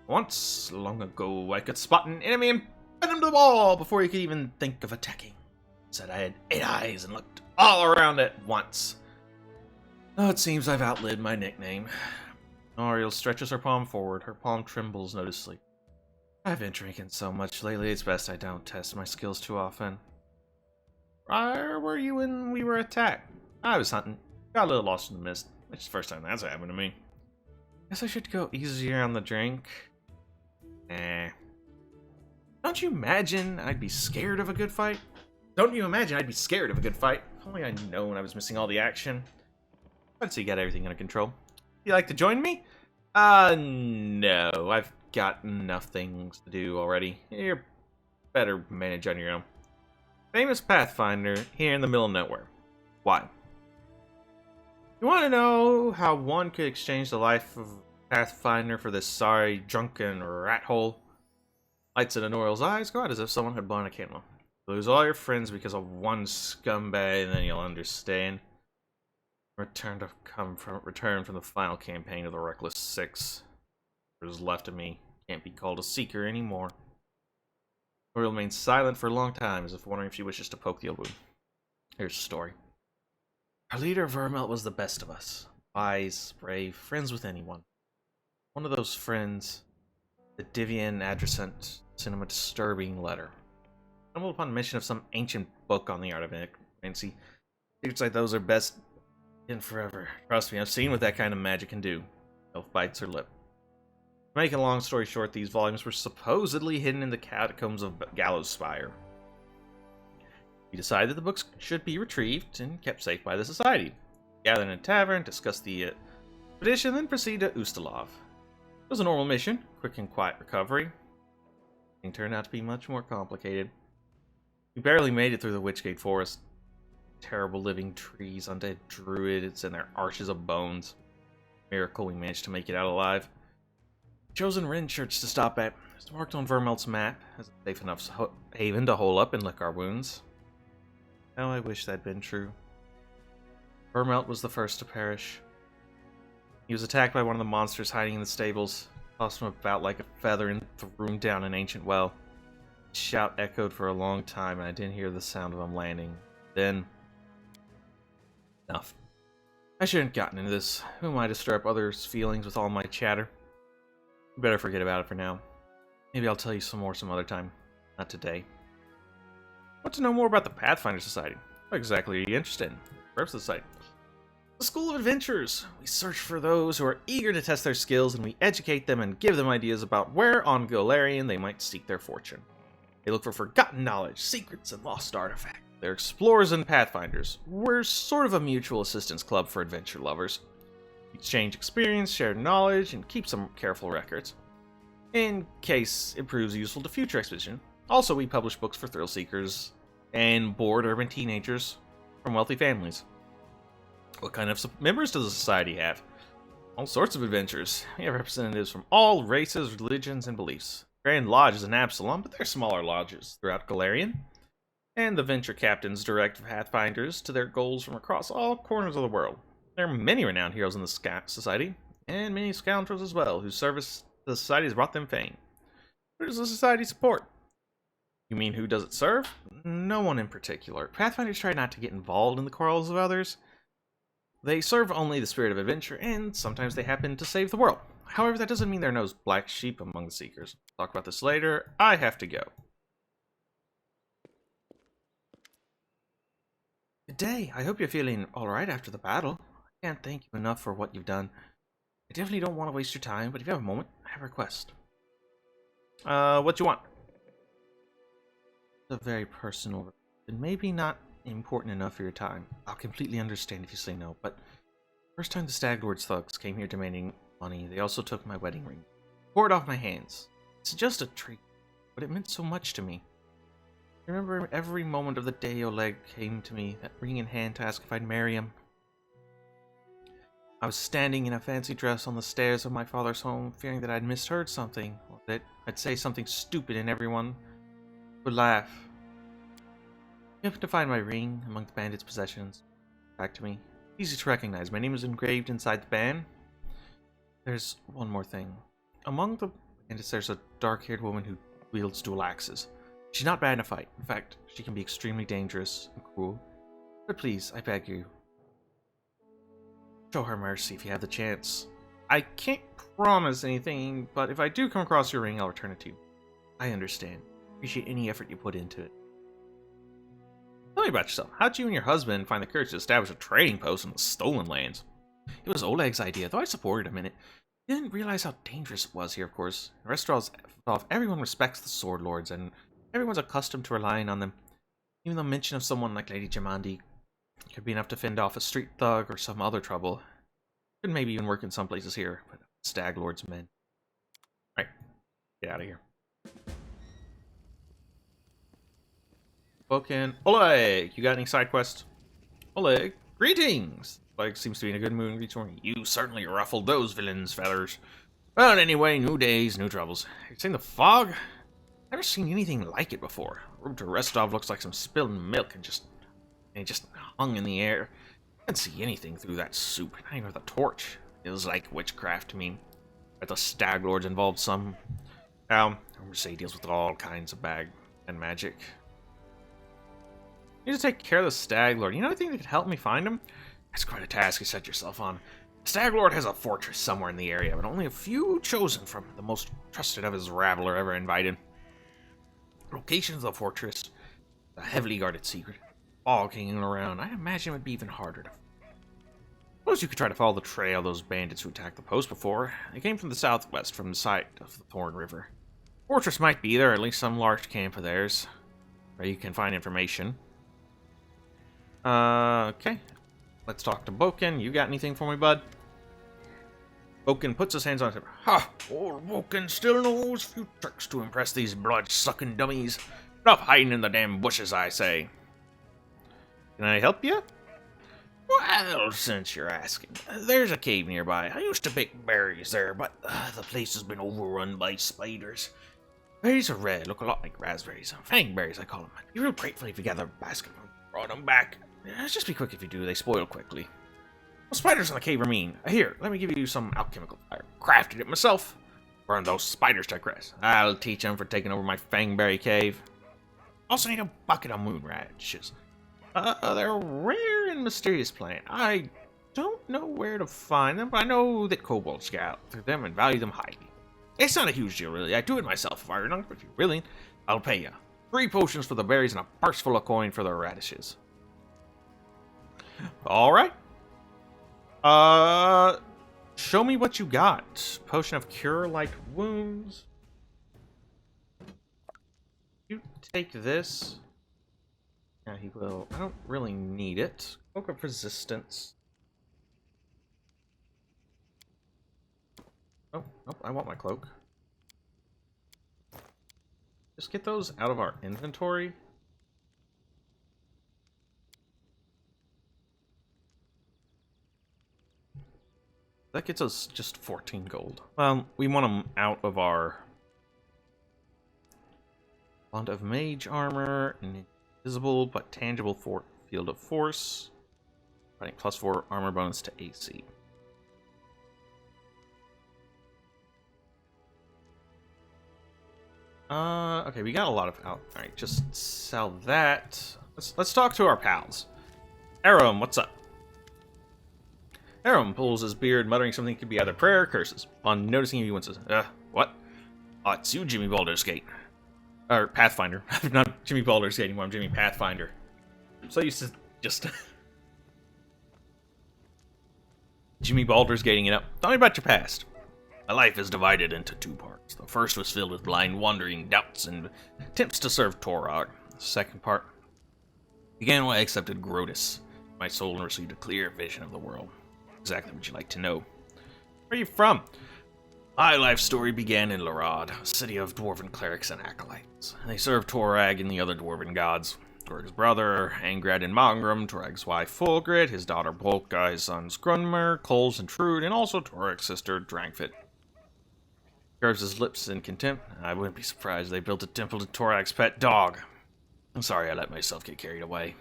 Once, long ago, I could spot an enemy and pin him to the wall before he could even think of attacking. Said I had 8 eyes and looked all around at once. Oh, it seems I've outlived my nickname. Ariel stretches her palm forward. Her palm trembles noticeably. I've been drinking so much lately, it's best I don't test my skills too often. Where were you when we were attacked? I was hunting. Got a little lost in the mist. It's the first time that's happened to me. Guess I should go easier on the drink. Don't you imagine I'd be scared of a good fight? Don't you imagine I'd be scared of a good fight? If only I'd known I was missing all the action. I'd say you got everything under control. You like to join me? No. I've got enough things to do already. You're better manage on your own. Famous Pathfinder here in the middle of nowhere. Why? You want to know how one could exchange the life of Pathfinder for this sorry, drunken rat hole? Lights in Honoriel's eyes go out as if someone had blown a candle. Lose all your friends because of one scumbag, and then you'll understand. Return from the final campaign of the Reckless Six. What is left of me can't be called a seeker anymore. Honoriel remains silent for a long time, as if wondering if she wishes to poke the old wound. Here's the story. Our leader, Vermelt, was the best of us. Wise, brave, friends with anyone. One of those friends, the Divian Adjacent, sent him a disturbing letter. Stumbled upon mention of some ancient book on the art of necromancy. Secrets like those are best in forever. Trust me, I've seen what that kind of magic can do. Elf bites her lip. To make a long story short, these volumes were supposedly hidden in the catacombs of Gallows Spire. We decided the books should be retrieved and kept safe by the Society. Gather in a tavern, discuss the expedition, then proceed to Ustalov. It was a normal mission, quick and quiet recovery. It turned out to be much more complicated. We barely made it through the Witchgate Forest. Terrible living trees, undead druids, and their arches of bones. Miracle we managed to make it out alive. Chosen Ren Church to stop at. It's marked on Vermelt's map as a safe enough haven to hole up and lick our wounds. Oh, I wish that'd been true. Vermelt was the first to perish. He was attacked by one of the monsters hiding in the stables, tossed him about like a feather and threw him down an ancient well. His shout echoed for a long time, and I didn't hear the sound of him landing. Then, enough. I shouldn't have gotten into this. Who am I to stir up others' feelings with all my chatter? You better forget about it for now. Maybe I'll tell you some more some other time. Not today. Want to know more about the Pathfinder Society? What exactly are you interested in? Purpose of the Society? The School of Adventurers. We search for those who are eager to test their skills, and we educate them and give them ideas about where on Golarion they might seek their fortune. They look for forgotten knowledge, secrets, and lost artifacts. They're explorers and pathfinders. We're sort of a mutual assistance club for adventure lovers. We exchange experience, share knowledge, and keep some careful records, in case it proves useful to future expedition. Also, we publish books for thrill seekers and bored urban teenagers from wealthy families. What kind of members does the society have? All sorts of adventurers. We have representatives from all races, religions, and beliefs. Grand Lodge is in Absalon, but there are smaller lodges throughout Golarion. And the venture captains direct pathfinders to their goals from across all corners of the world. There are many renowned heroes in the society, and many scoundrels as well, whose service to the society has brought them fame. Who does the society support? You mean who does it serve? No one in particular. Pathfinders try not to get involved in the quarrels of others. They serve only the spirit of adventure, and sometimes they happen to save the world. However, that doesn't mean there are no black sheep among the Seekers. We'll talk about this later. I have to go. Good day. I hope you're feeling alright after the battle. I can't thank you enough for what you've done. I definitely don't want to waste your time, but if you have a moment, I have a request. What you want? It's a very personal, and maybe not important enough for your time. I'll completely understand if you say no, but first time the Stag Lord's thugs came here demanding money, they also took my wedding ring. Tore it off my hands. It's just a treat, but it meant so much to me. I remember every moment of the day Oleg came to me, that ring in hand, to ask if I'd marry him. I was standing in a fancy dress on the stairs of my father's home, fearing that I'd misheard something, or that I'd say something stupid and everyone would laugh. I happened to find my ring among the bandits' possessions. Back to me. Easy to recognize. My name is engraved inside the band. There's one more thing. Among the bandits, there's a dark-haired woman who wields dual axes. She's not bad in a fight. In fact, she can be extremely dangerous and cruel. But please, I beg you. Show her mercy if you have the chance. I can't promise anything, but if I do come across your ring, I'll return it to you. I understand. Appreciate any effort you put into it. Tell me about yourself. How'd you and your husband find the courage to establish a trading post in the stolen lands? It was Oleg's idea, though I supported him in it. He didn't realize how dangerous it was here, of course. The rest of all, everyone respects the sword lords, and everyone's accustomed to relying on them. Even the mention of someone like Lady Jamandi could be enough to fend off a street thug or some other trouble. Could maybe even work in some places here, but Stag Lord's men. Alright, get out of here. Spoken. Oleg, you got any side quests? Oleg, greetings! Oleg seems to be in a good mood and greets me. You certainly ruffled those villains' feathers. But anyway, new days, new troubles. You're saying the fog? Never seen anything like it before. Room to Restov looks like some spilled milk and just hung in the air. I can't see anything through that soup, not even with a torch. It was like witchcraft to me. But the Stag Lords involved some. Mercedes deals with all kinds of bag and magic. You need to take care of the Stag Lord. You know anything that could help me find him? That's quite a task you set yourself on. The Stag Lord has a fortress somewhere in the area, but only a few chosen from the most trusted of his rabble are ever invited. The location of the fortress, a heavily guarded secret, fog hanging around. I imagine it would be even harder to. Suppose you could try to follow the trail of those bandits who attacked the post before. They came from the southwest, from the site of the Thorn River. Fortress might be there, at least some large camp of theirs, where you can find information. Okay. Let's talk to Boken. You got anything for me, bud? Boken puts his hands on him. Ha! Old Boken still knows few tricks to impress these blood-sucking dummies. Stop hiding in the damn bushes, I say. Can I help you? Well, since you're asking, there's a cave nearby. I used to pick berries there, but the place has been overrun by spiders. Berries are red, look a lot like raspberries. Fangberries, I call them. I'd be real grateful if you gather a basket and brought them back. Just be quick if you do, they spoil quickly. Well, spiders in the cave are mean. Here, let me give you some alchemical fire. Crafted it myself. Burn those spiders to grass. I'll teach them for taking over my Fangberry cave. Also need a bucket of moon radishes. They're a rare and mysterious plant. I don't know where to find them, but I know that kobolds scout through them and value them highly. It's not a huge deal, really. I do it myself if I earn, but if you're willing, I'll pay you. 3 potions for the berries and a purse full of coin for the radishes. Alright. Show me what you got. Potion of Cure Light Wounds. You take this. Yeah, he will. I don't really need it. Cloak of Resistance. Oh, nope, I want my cloak. Just get those out of our inventory. That gets us just 14 gold. Well, we want them out of our Bond of Mage Armor, invisible but tangible for Field of Force, providing +4 armor bonus to AC. Okay, we got a lot of alright, just sell that. Let's talk to our pals. Aram, what's up? Aram pulls his beard, muttering something could be either prayer or curses. On noticing you, he says, what? Oh, it's you, Jimmy Baldur's Gate. Or Pathfinder. I'm not Jimmy Baldur's Gate anymore, I'm Jimmy Pathfinder. So used to just... Jimmy Baldur's Gating it up. Tell me about your past. My life is divided into 2 parts. The first was filled with blind wandering, doubts, and attempts to serve Torog. The second part began when I accepted Grotus, my soul, and received a clear vision of the world. Exactly what you'd like to know. Where are you from? My life story began in Larad, a city of dwarven clerics and acolytes. They served Torag and the other dwarven gods. Torag's brother, Angrad and Mongram, Torag's wife, Fulgrid, his daughter, Bolka, his sons, Grunmer, Coles, and Trude, and also Torag's sister, Drankfit. Curves his lips in contempt. I wouldn't be surprised they built a temple to Torag's pet dog. I'm sorry I let myself get carried away.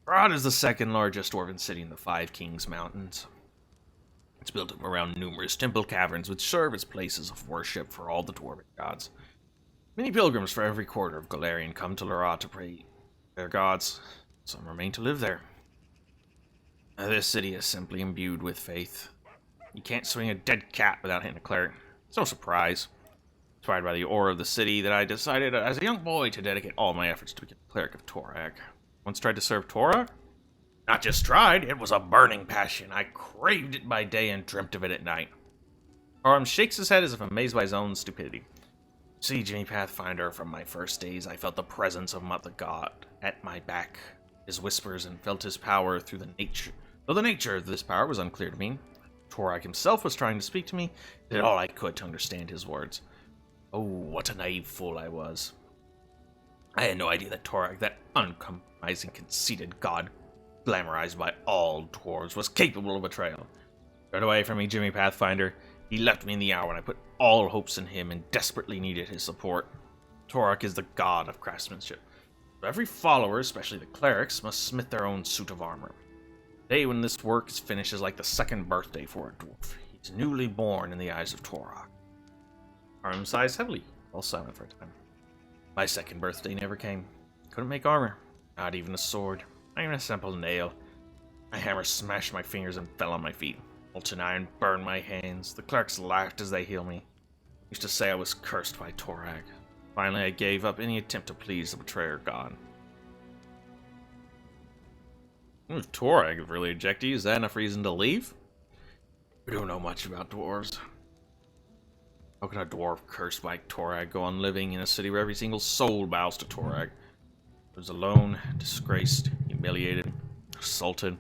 Larad is the 2nd largest dwarven city in the 5 Kings Mountains. It's built up around numerous temple caverns which serve as places of worship for all the dwarven gods. Many pilgrims for every quarter of Golarion come to Larad to pray to their gods. Some remain to live there. This city is simply imbued with faith. You can't swing a dead cat without hitting a cleric. It's no surprise. Inspired by the aura of the city that I decided as a young boy to dedicate all my efforts to become a cleric of Torag. Once tried to serve Torag? Not just tried, it was a burning passion. I craved it by day and dreamt of it at night. Aram shakes his head as if amazed by his own stupidity. See, Jimmy Pathfinder, from my first days, I felt the presence of the god at my back, his whispers, and felt his power through the nature. Though the nature of this power was unclear to me, Torag himself was trying to speak to me. I did all I could to understand his words. Oh, what a naive fool I was. I had no idea that Torag, that uncompromising, conceited god, glamorized by all dwarves, was capable of betrayal. Turn away from me, Jimmy Pathfinder. He left me in the hour when I put all hopes in him and desperately needed his support. Torag is the god of craftsmanship. So every follower, especially the clerics, must smith their own suit of armor. The day when this work is finished is like the second birthday for a dwarf. He's newly born in the eyes of Torag. Arm sighs heavily, while silent for a time. My second birthday never came. Couldn't make armor. Not even a sword. Not even a simple nail. My hammer smashed my fingers and fell on my feet. Molten iron burned my hands. The clerics laughed as they healed me. Used to say I was cursed by Torag. Finally, I gave up any attempt to please the betrayer god. If Torag really ejected you, is that enough reason to leave? We don't know much about dwarves. How can a dwarf cursed by Torag go on living in a city where every single soul bows to Torag? He was alone, disgraced, humiliated, assaulted.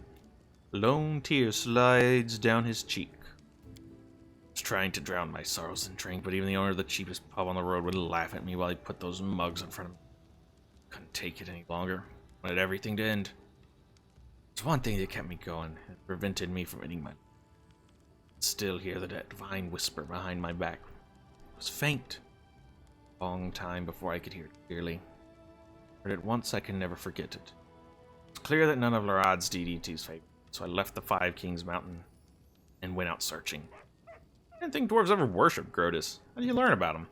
A lone tear slides down his cheek. I was trying to drown my sorrows in drink, but even the owner of the cheapest pub on the road would laugh at me while he put those mugs in front of me. Couldn't take it any longer. Wanted everything to end. There's one thing that kept me going. It prevented me from ending my life. Still hear that divine whisper behind my back. It was faint. A long time before I could hear it clearly. Heard it once, I can never forget it. It's clear that none of Larad's DDT's favorite, so I left the Five Kings Mountain and went out searching. I didn't think dwarves ever worshipped Grotus. How did you learn about him?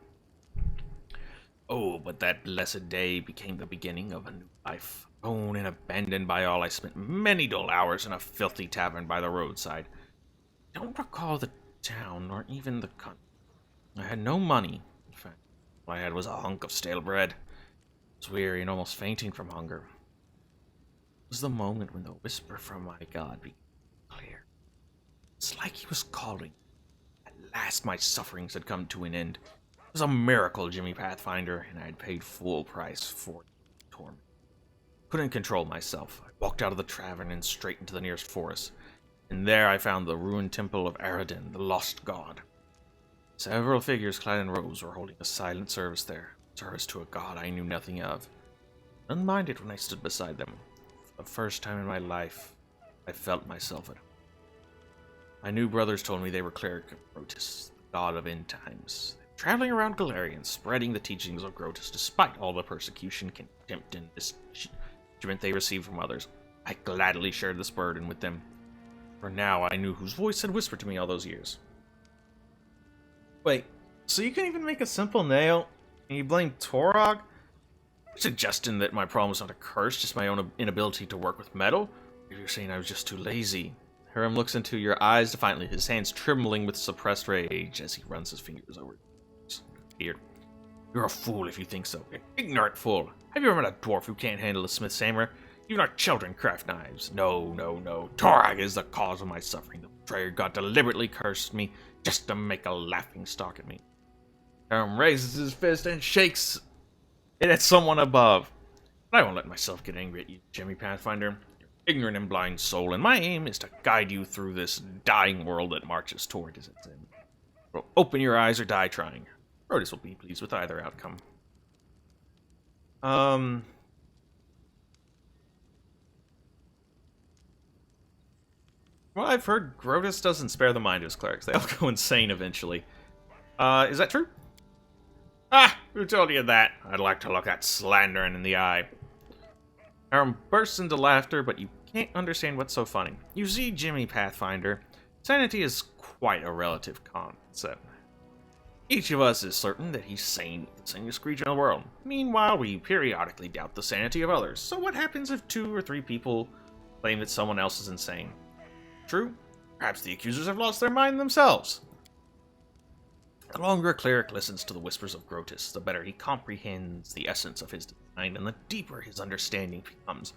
Oh, but that blessed day became the beginning of a new life. Alone and abandoned by all, I spent many dull hours in a filthy tavern by the roadside. I don't recall the town, nor even the country. I had no money. In fact, all I had was a hunk of stale bread. I was weary and almost fainting from hunger. It was the moment when the whisper from my god became clear. It's like he was calling. At last my sufferings had come to an end. It was a miracle, Jimmy Pathfinder, and I had paid full price for torment. Couldn't control myself. I walked out of the tavern and straight into the nearest forest. And there I found the ruined temple of Aradin, the lost god. Several figures clad in robes were holding a silent service there, service to a god I knew nothing of. Unminded when I stood beside them. For the first time in my life, I felt myself at home. My new brothers told me they were cleric of Grotus, the god of end times, traveling around Galarian, spreading the teachings of Grotus despite all the persecution, contempt, and disjudgment they received from others. I gladly shared this burden with them. For now, I knew whose voice had whispered to me all those years. Wait, so you can even make a simple nail, and you blame Torag? You're suggesting that my problem was not a curse, just my own inability to work with metal? Or you're saying I was just too lazy? Hiram looks into your eyes defiantly, his hands trembling with suppressed rage as he runs his fingers over his beard. You're a fool if you think so. An ignorant fool. Have you ever met a dwarf who can't handle a smith's hammer? Even our children craft knives. No. Torag is the cause of my suffering. The betrayer god deliberately cursed me just to make a laughing stock at me. Hiram raises his fist and shakes it at someone above. But I won't let myself get angry at you, Jimmy Pathfinder. You're an ignorant and blind soul, and my aim is to guide you through this dying world that marches toward its end. So open your eyes or die trying. Rhodus will be pleased with either outcome. Well, I've heard Grotus doesn't spare the mind of his clerics. They all go insane eventually. Is that true? Ah, who told you that? I'd like to look that slandering in the eye. Aaron bursts into laughter, but you can't understand what's so funny. You see, Jimmy Pathfinder, sanity is quite a relative concept. Each of us is certain that he's sane with the sanest creature in the world. Meanwhile, we periodically doubt the sanity of others. So what happens if 2 or 3 people claim that someone else is insane? True, perhaps the accusers have lost their mind themselves. The longer a cleric listens to the whispers of Grotus, the better he comprehends the essence of his design, and the deeper his understanding becomes.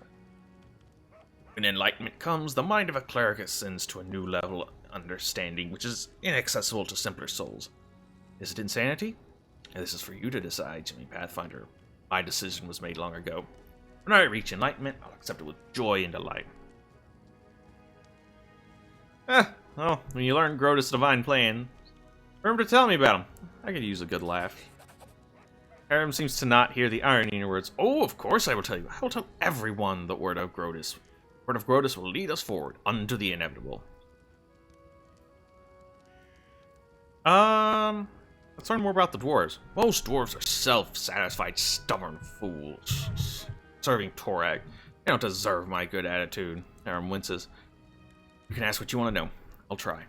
When enlightenment comes, the mind of a cleric ascends to a new level of understanding, which is inaccessible to simpler souls. Is it insanity? This is for you to decide, Jimmy Pathfinder. My decision was made long ago. When I reach enlightenment, I'll accept it with joy and delight. Well, when you learn Grotus' divine plan, remember to tell me about him. I could use a good laugh. Aram seems to not hear the irony in your words. Oh, of course I will tell you. I will tell everyone the word of Grotus. The word of Grotus will lead us forward unto the inevitable. Let's learn more about the dwarves. Most dwarves are self-satisfied, stubborn fools. Serving Torag. They don't deserve my good attitude. Aram winces. You can ask what you want to know. I'll try.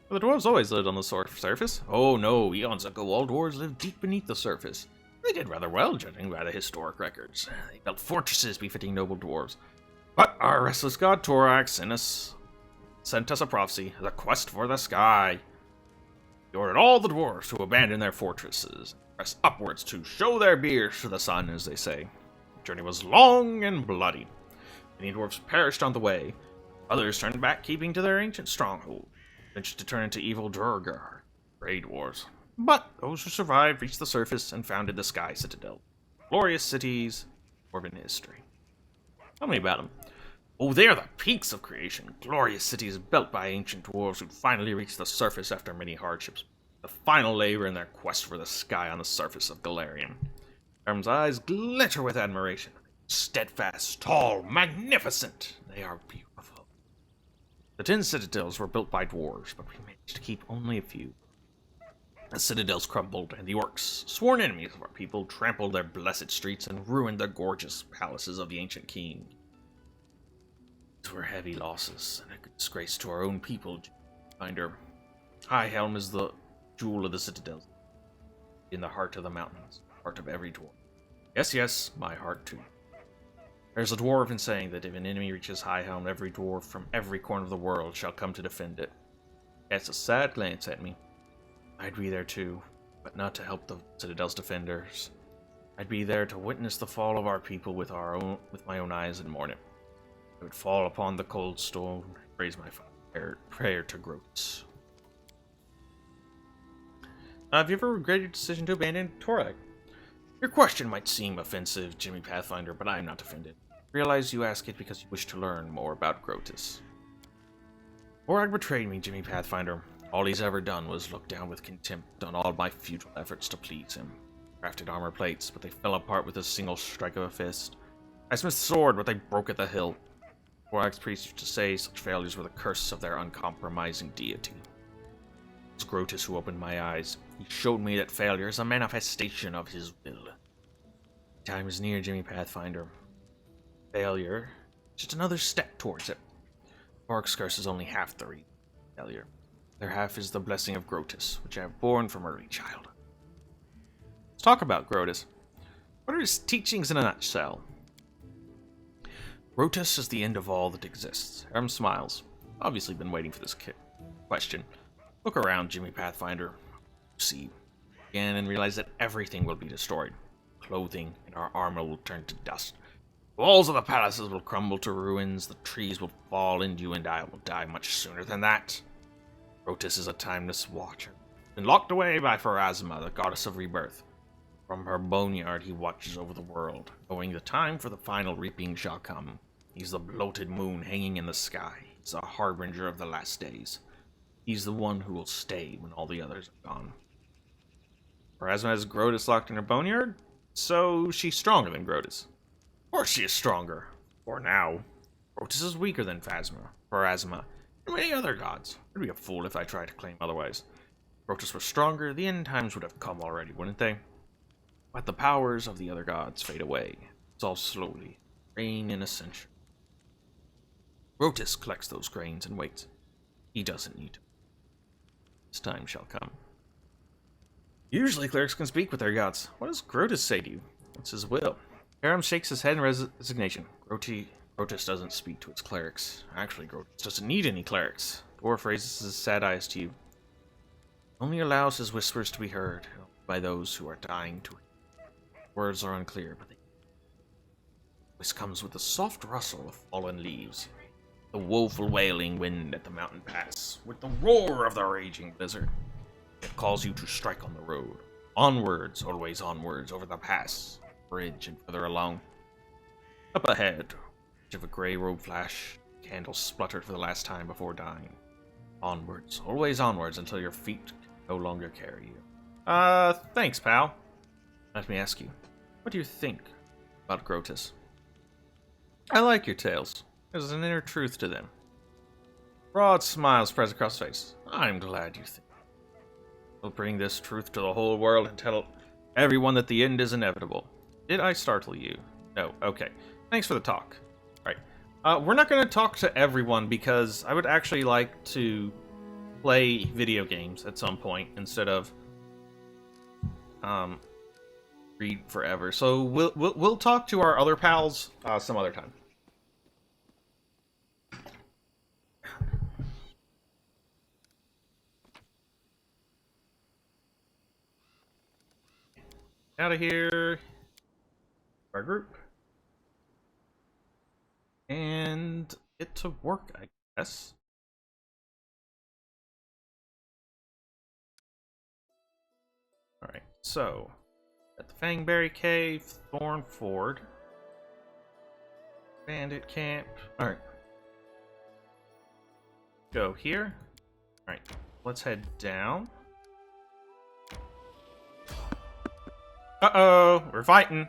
Well, the dwarves always lived on the surface. Oh no, eons ago all dwarves lived deep beneath the surface. They did rather well, judging by the historic records. They built fortresses befitting noble dwarves. But our restless god Torag sent us a prophecy, the quest for the sky. He ordered all the dwarves to abandon their fortresses, press upwards to show their beards to the sun, as they say. The journey was long and bloody. Many dwarves perished on the way. Others turned back, keeping to their ancient stronghold, ventured to turn into evil Durgar, grey dwarves. But those who survived reached the surface and founded the Sky Citadel. Glorious cities, dwarven history. Tell me about them. Oh, they are the peaks of creation. Glorious cities built by ancient dwarves who finally reached the surface after many hardships. The final labor in their quest for the sky on the surface of Galarian. Aram's eyes glitter with admiration. Steadfast, tall, magnificent. They are beautiful. The 10 citadels were built by dwarves, but we managed to keep only a few. The citadels crumbled, and the orcs, sworn enemies of our people, trampled their blessed streets and ruined the gorgeous palaces of the ancient king. These were heavy losses, and a disgrace to our own people. Finder, High Helm is the jewel of the citadels, in the heart of the mountains, heart of every dwarf. Yes, yes, my heart too. There's a dwarven saying that if an enemy reaches High Helm, every dwarf from every corner of the world shall come to defend it. That's a sad glance at me. I'd be there too, but not to help the Citadel's defenders. I'd be there to witness the fall of our people with my own eyes and mourn it. I would fall upon the cold stone, raise my prayer to Grotus. Have you ever regretted your decision to abandon Torag? Your question might seem offensive, Jimmy Pathfinder, but I am not offended. Realize you ask it because you wish to learn more about Grotus. Torag betrayed me, Jimmy Pathfinder. All he's ever done was look down with contempt on all my futile efforts to please him. Crafted armor plates, but they fell apart with a single strike of a fist. I smithed sword, but they broke at the hilt. Torag's priests used to say such failures were the curse of their uncompromising deity. It was Grotus who opened my eyes. He showed me that failure is a manifestation of his will. Time is near, Jimmy Pathfinder. Failure, just another step towards it. Orc's curse is only half the reason. Failure. Their half is the blessing of Grotus, which I have borne from early childhood. Let's talk about Grotus. What are his teachings in a nutshell? Grotus is the end of all that exists. Aram smiles. Obviously been waiting for this question. Look around, Jimmy Pathfinder. See again and realize that everything will be destroyed. Clothing and our armor will turn to dust. The walls of the palaces will crumble to ruins. The trees will fall, and you and I will die much sooner than that. Grotus is a timeless watcher, been locked away by Pharasma, the goddess of rebirth. From her boneyard he watches over the world, knowing the time for the final reaping shall come. He's the bloated moon hanging in the sky. He's a harbinger of the last days. He's the one who will stay when all the others are gone. Pharasma has Grotus locked in her boneyard, so she's stronger than Grotus. Of course she is stronger. For now. Grotus is weaker than Pharasma, and many other gods. I'd be a fool if I tried to claim otherwise. If Grotus were stronger, the end times would have come already, wouldn't they? But the powers of the other gods fade away. It's all slowly. Grain in ascension. Grotus collects those grains and waits. He doesn't need to. His time shall come. Usually clerics can speak with their gods. What does Grotus say to you? What's his will? Aram shakes his head in resignation. Grotus doesn't speak to its clerics. Actually, Grotus doesn't need any clerics. Dwarf raises his sad eyes to you. Only allows his whispers to be heard by those who are dying to hear. Words are unclear, but this comes with the soft rustle of fallen leaves, the woeful wailing wind at the mountain pass, with the roar of the raging blizzard. It calls you to strike on the road. Onwards, always onwards, over the pass, bridge, and further along. Up ahead, edge of a grey robe flash, candles spluttered for the last time before dying. Onwards, always onwards, until your feet can no longer carry you. Thanks, pal. Let me ask you, what do you think about Grotus? I like your tales. There's an inner truth to them. Broad smile spreads across his face. I'm glad you think. We'll bring this truth to the whole world and tell everyone that the end is inevitable. Did I startle you? No. Okay. Thanks for the talk. Alright. We're not going to talk to everyone because I would actually like to play video games at some point instead of read forever. So we'll talk to our other pals some other time. Out of here. Our group. And get to work, I guess. Alright, so at the Fangberry Cave, Thorn Ford, Bandit Camp. Alright. Go here. Alright, let's head down. Uh-oh, we're fighting.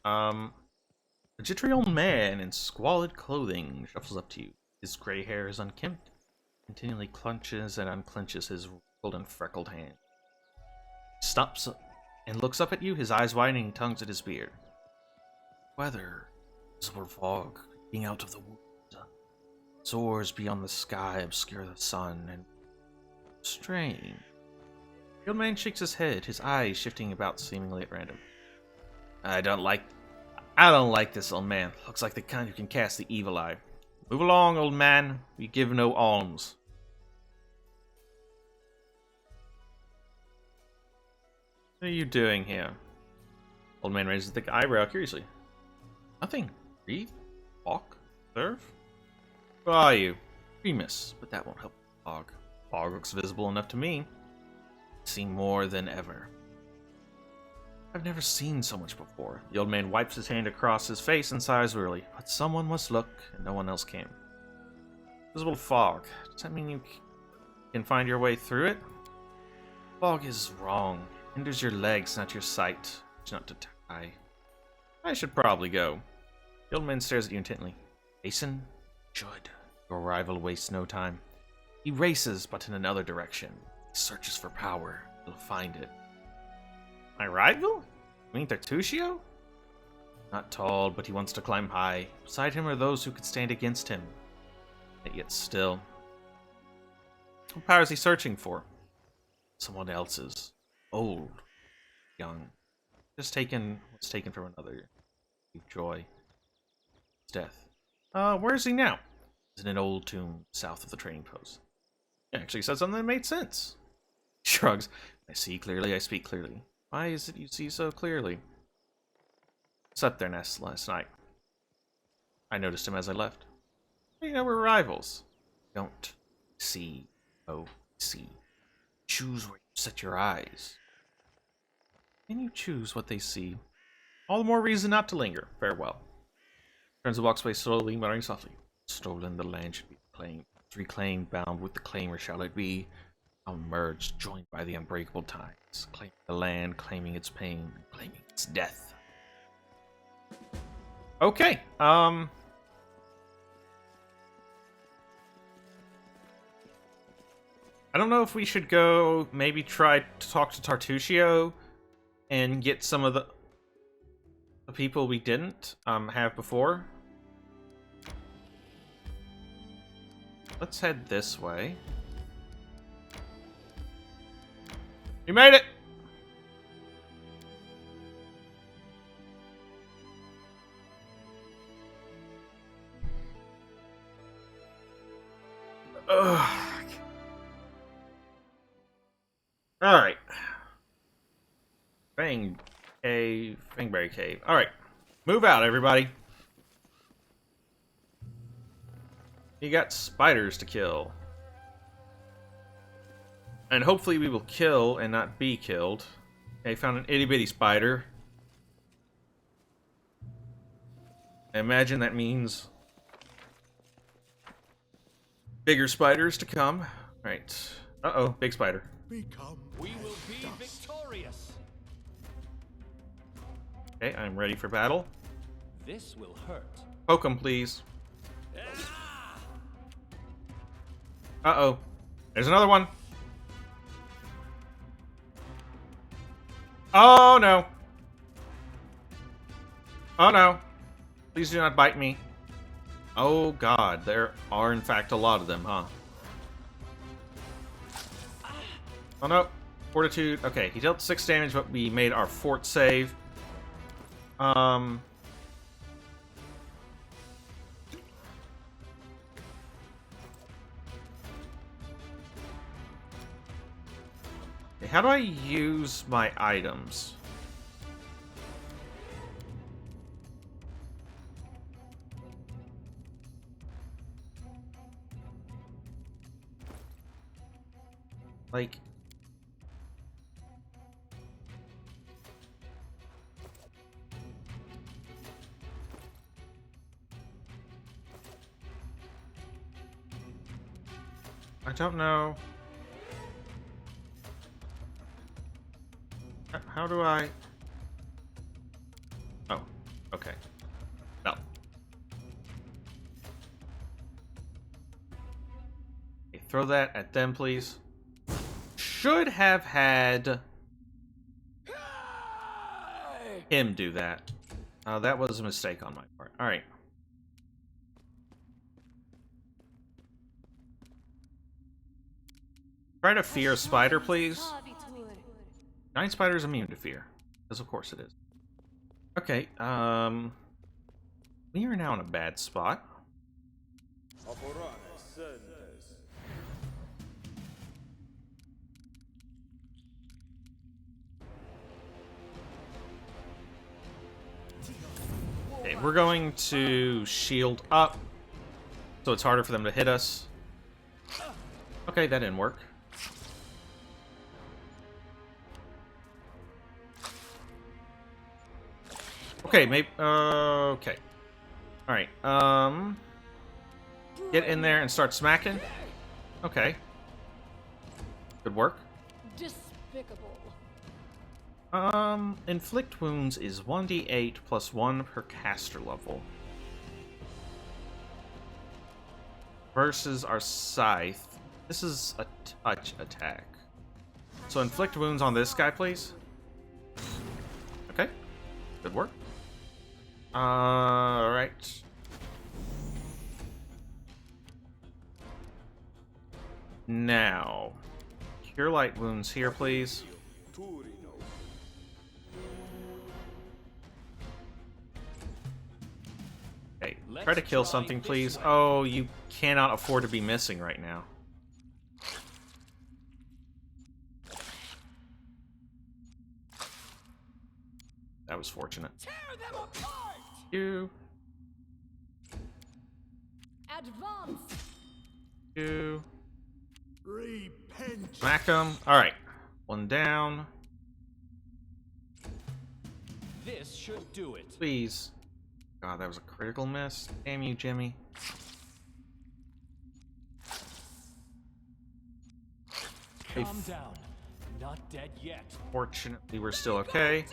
A jittery old man in squalid clothing shuffles up to you. His gray hair is unkempt, continually clenches and unclenches his wrinkled and freckled hand. He stops and looks up at you, his eyes widening, tugs at his beard. Weather, visible fog, creeping out of the woods. Soars beyond the sky, obscure the sun, and strange. The old man shakes his head, his eyes shifting about seemingly at random. I don't like this old man. Looks like the kind who can cast the evil eye. Move along, old man. We give no alms. What are you doing here? Old man raises the eyebrow curiously. Nothing. Breathe? Walk? Serve? Who are you? Remus, but that won't help the fog. Fog looks visible enough to me. I see more than ever. I've never seen so much before. The old man wipes his hand across his face and sighs wearily. But someone must look, and no one else came. Visible fog. Does that mean you can find your way through it? Fog is wrong. It hinders your legs, not your sight. It's not to die. I should probably go. The old man stares at you intently. Hasten? Should. Your rival wastes no time. He races, but in another direction. He searches for power. He'll find it. My rival? You mean Tartusio? Not tall, but he wants to climb high. Beside him are those who could stand against him. Yet still. What power is he searching for? Someone else's. Old. Young. What's taken from another. Joy. His death. Where is he now? He's in an old tomb south of the trading post. He actually said something that made sense. He shrugs. I see clearly, I speak clearly. Why is it you see so clearly? Slept their nest last night. I noticed him as I left. You know we're rivals. Don't see. Oh, see. Choose where you set your eyes. Can you choose what they see? All the more reason not to linger. Farewell. Turns and walks away slowly, muttering softly. Stolen, the land should be reclaimed. Reclaimed, bound with the claimer shall it be. I'll merge, joined by the unbreakable ties. Claiming the land, claiming its pain, claiming its death. Okay, I don't know if we should go maybe try to talk to Tartusio and get some of the people we didn't have before. Let's head this way. You made it! Alright. Fang Cave. Fangberry Cave. Alright. Move out, everybody. You got spiders to kill. And hopefully we will kill and not be killed. I found an itty-bitty spider. I imagine that means bigger spiders to come. Right. Uh-oh, big spider. Become We will be dust. victorious. Okay, I'm ready for battle. This will hurt. Poke him, please. Uh-oh. There's another one. Oh, no. Oh, no. Please do not bite me. Oh, God. There are, in fact, a lot of them, huh? Oh, no. Fortitude. Okay, he dealt 6 damage, but we made our fort save. How do I use my items? Like... I don't know. How do I... Oh, okay. No. Okay, throw that at them, please. Should have had him do that. That was a mistake on my part. Alright. Try to fear a spider, please. Giant spider is immune to fear. Because of course it is. Okay, we are now in a bad spot. Okay, we're going to shield up, so it's harder for them to hit us. Okay, that didn't work. Okay, maybe, okay. Alright, get in there and start smacking. Okay. Good work. Despicable. Inflict wounds is 1d8 plus 1 per caster level. Versus our scythe. This is a touch attack. So inflict wounds on this guy, please. Okay. Good work. Alright. Now, cure light wounds here, please. Okay, try to kill something, please. Oh, you cannot afford to be missing right now. That was fortunate. Tear them apart! You. Advance! You. Repent. Smack him. Alright. One down. This should do it. Please. God, that was a critical miss. Damn you, Jimmy. Calm down. Not dead yet. Fortunately, we're still okay.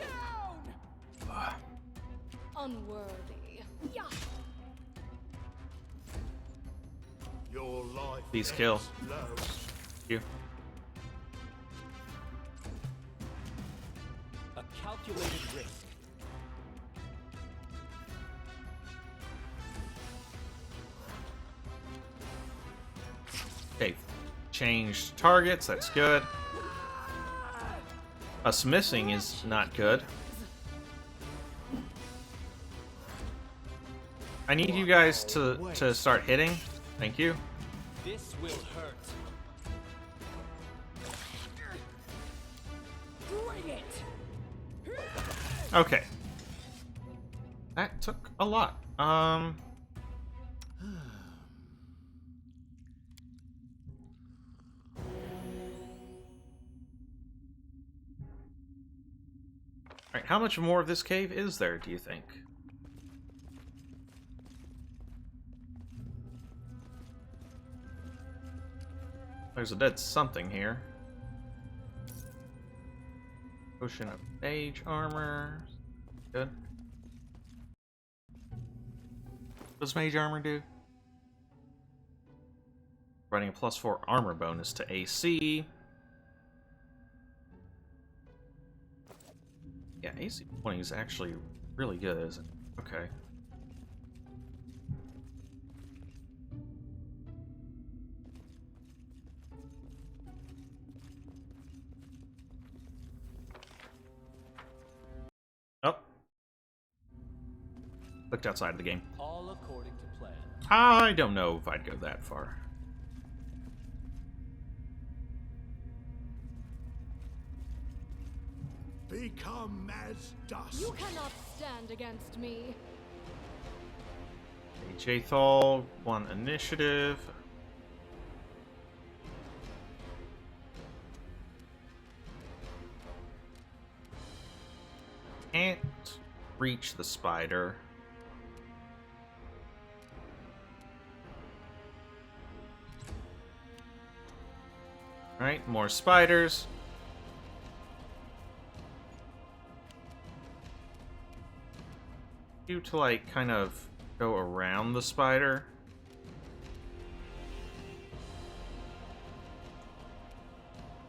Down! Unworthy. Yeah. Your life. Please kill. ends low. You. A calculated risk. Okay. Changed targets. That's good. Us missing is not good. I need you guys to start hitting. Thank you. This will hurt. it! Okay. That took a lot. Alright, how much more of this cave is there, do you think? There's a dead something here. Potion of Mage Armor. Good. What does Mage Armor do? Providing a +4 armor bonus to AC. Yeah, AC 20 is actually really good, isn't it? Okay. Oh. Looked outside of the game. All according to plan. I don't know if I'd go that far. Become as dust. You cannot stand against me. Mage Athol, 1 initiative. Can't reach the spider. Alright, more spiders. You to like kind of go around the spider.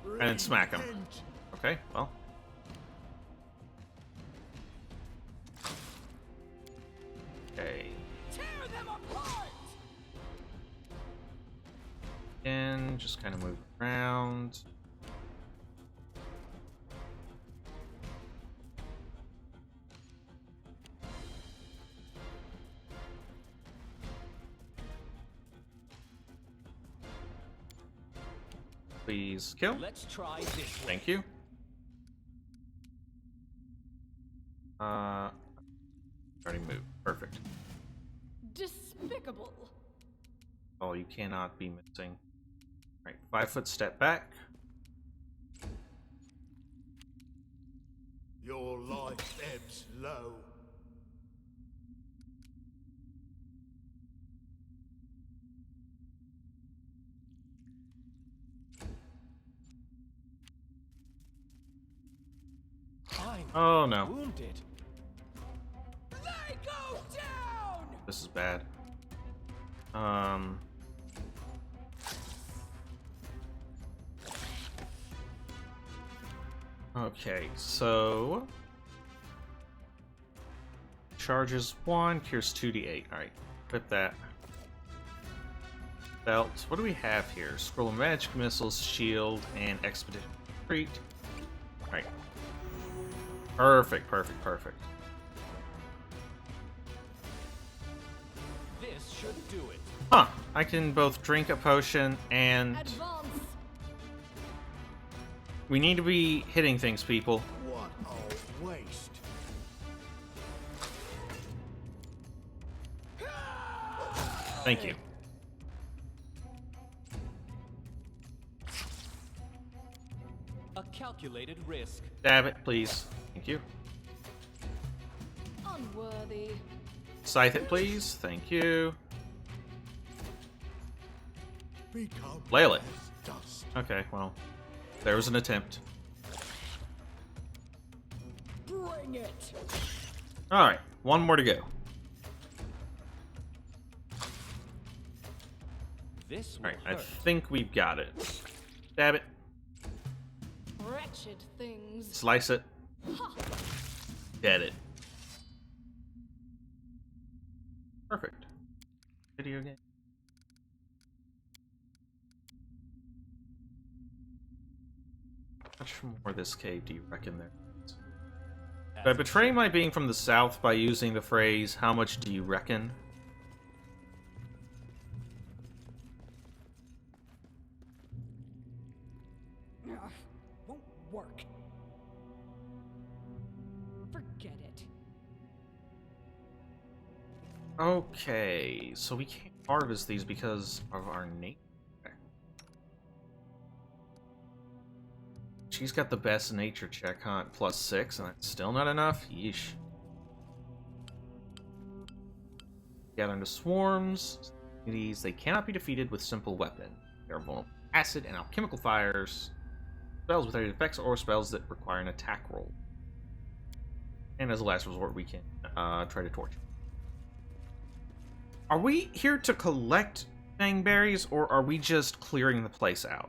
And then smack him. Repent. Okay, well. Okay. Tear them apart! And just kind of move around. Please kill. Let's try this way. Thank you. Already moved. Perfect. Despicable. Oh, you cannot be missing. Right, 5-foot step back. Your life ebbs low. I'm Oh no, wounded. They go down! this is bad. Okay, so charges 1, cures 2d8. All right, equip that. Belt. What do we have here? Scroll of magic missiles, shield, and expedition retreat. All right. Perfect, perfect, perfect. This should do it. Huh. I can both drink a potion and... Advance! We need to be hitting things, people. What a waste. Thank you. A calculated risk. Dab it, please. Thank you. Unworthy. Scythe it, please. Thank you. Become Flail it. as dust. Okay, well, there was an attempt. Bring it! Alright, one more to go. This will Alright, I hurt. think we've got it. Dab it. Wretched things. Slice it. Ha! Dead it. Perfect. Video game. How much more of this cave do you reckon there is? Did I betray my being from the south by using the phrase, "How much do you reckon"? Ugh, won't work. Okay, so we can't harvest these because of our nature. She's got the best nature check, huh? +6, and that's still not enough? Yeesh. Get into swarms. These, they cannot be defeated with simple weapon. They are vulnerable to acid and alchemical fires, spells with area effects, or spells that require an attack roll. And as a last resort, we can try to torch. Are we here to collect fangberries, or are we just clearing the place out?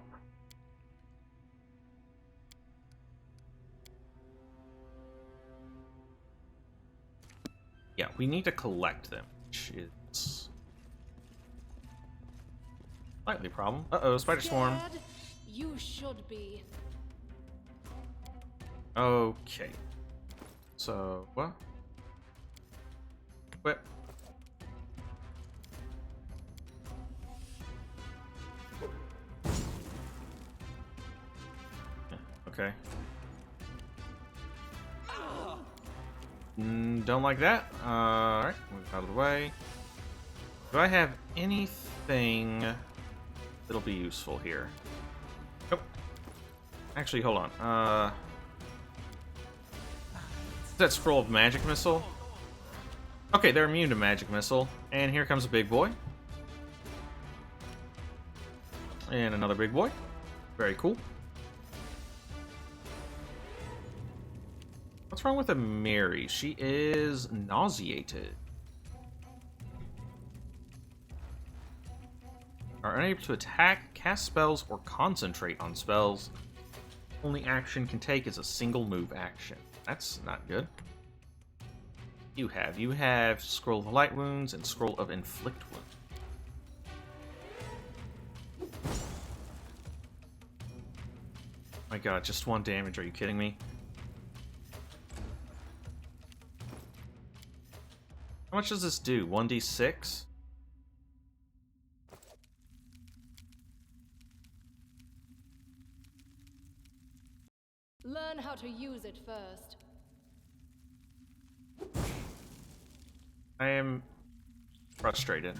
Yeah, we need to collect them, which is slightly a problem. Uh-oh, spider swarm. Scared? You should be. Okay. So, what? What? Okay. Don't like that. Alright, move out of the way. Do I have anything that'll be useful here? Nope. Actually, hold on. Is that scroll of magic missile? Okay, they're immune to magic missile. And here comes a big boy. And another big boy. Very cool. What's wrong with Amiri? She is nauseated. Are unable to attack, cast spells, or concentrate on spells. Only action can take is a single move action. That's not good. You have Scroll of Light Wounds and Scroll of Inflict Wounds. My god, just 1 damage, are you kidding me? How much does this do? 1d6? Learn how to use it first. I am frustrated.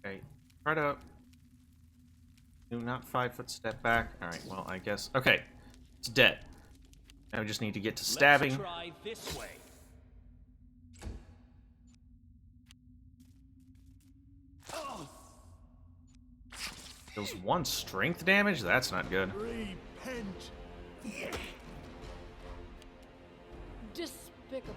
Okay, try to do not 5-foot step back. Alright, well, I guess. Okay, it's dead. Now we just need to get to stabbing. Let's try this way. Deals 1 strength damage? That's not good. Repent. Despicable.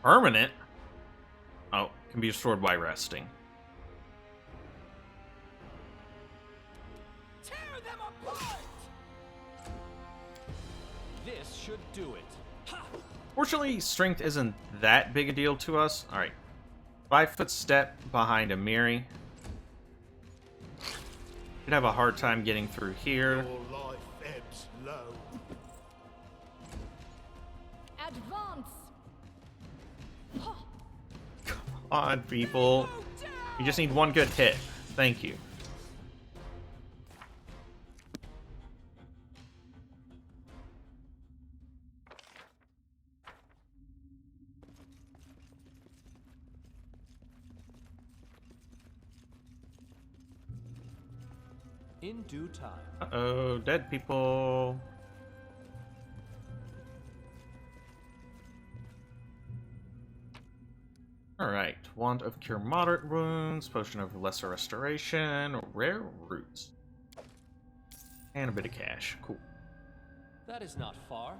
Permanent? Oh, can be restored by resting. Tear them apart. This should do it. Ha! Fortunately, strength isn't that big a deal to us. Alright. 5-foot step behind Amiri. Should have a hard time getting through here. Your life ebbs low. Advance. Ha! Come on, people. You just need 1 good hit. Thank you. In due time. Uh-oh, dead people. Alright, Wand of Cure Moderate Wounds, Potion of Lesser Restoration, Rare Roots. And a bit of cash. Cool. That is not far.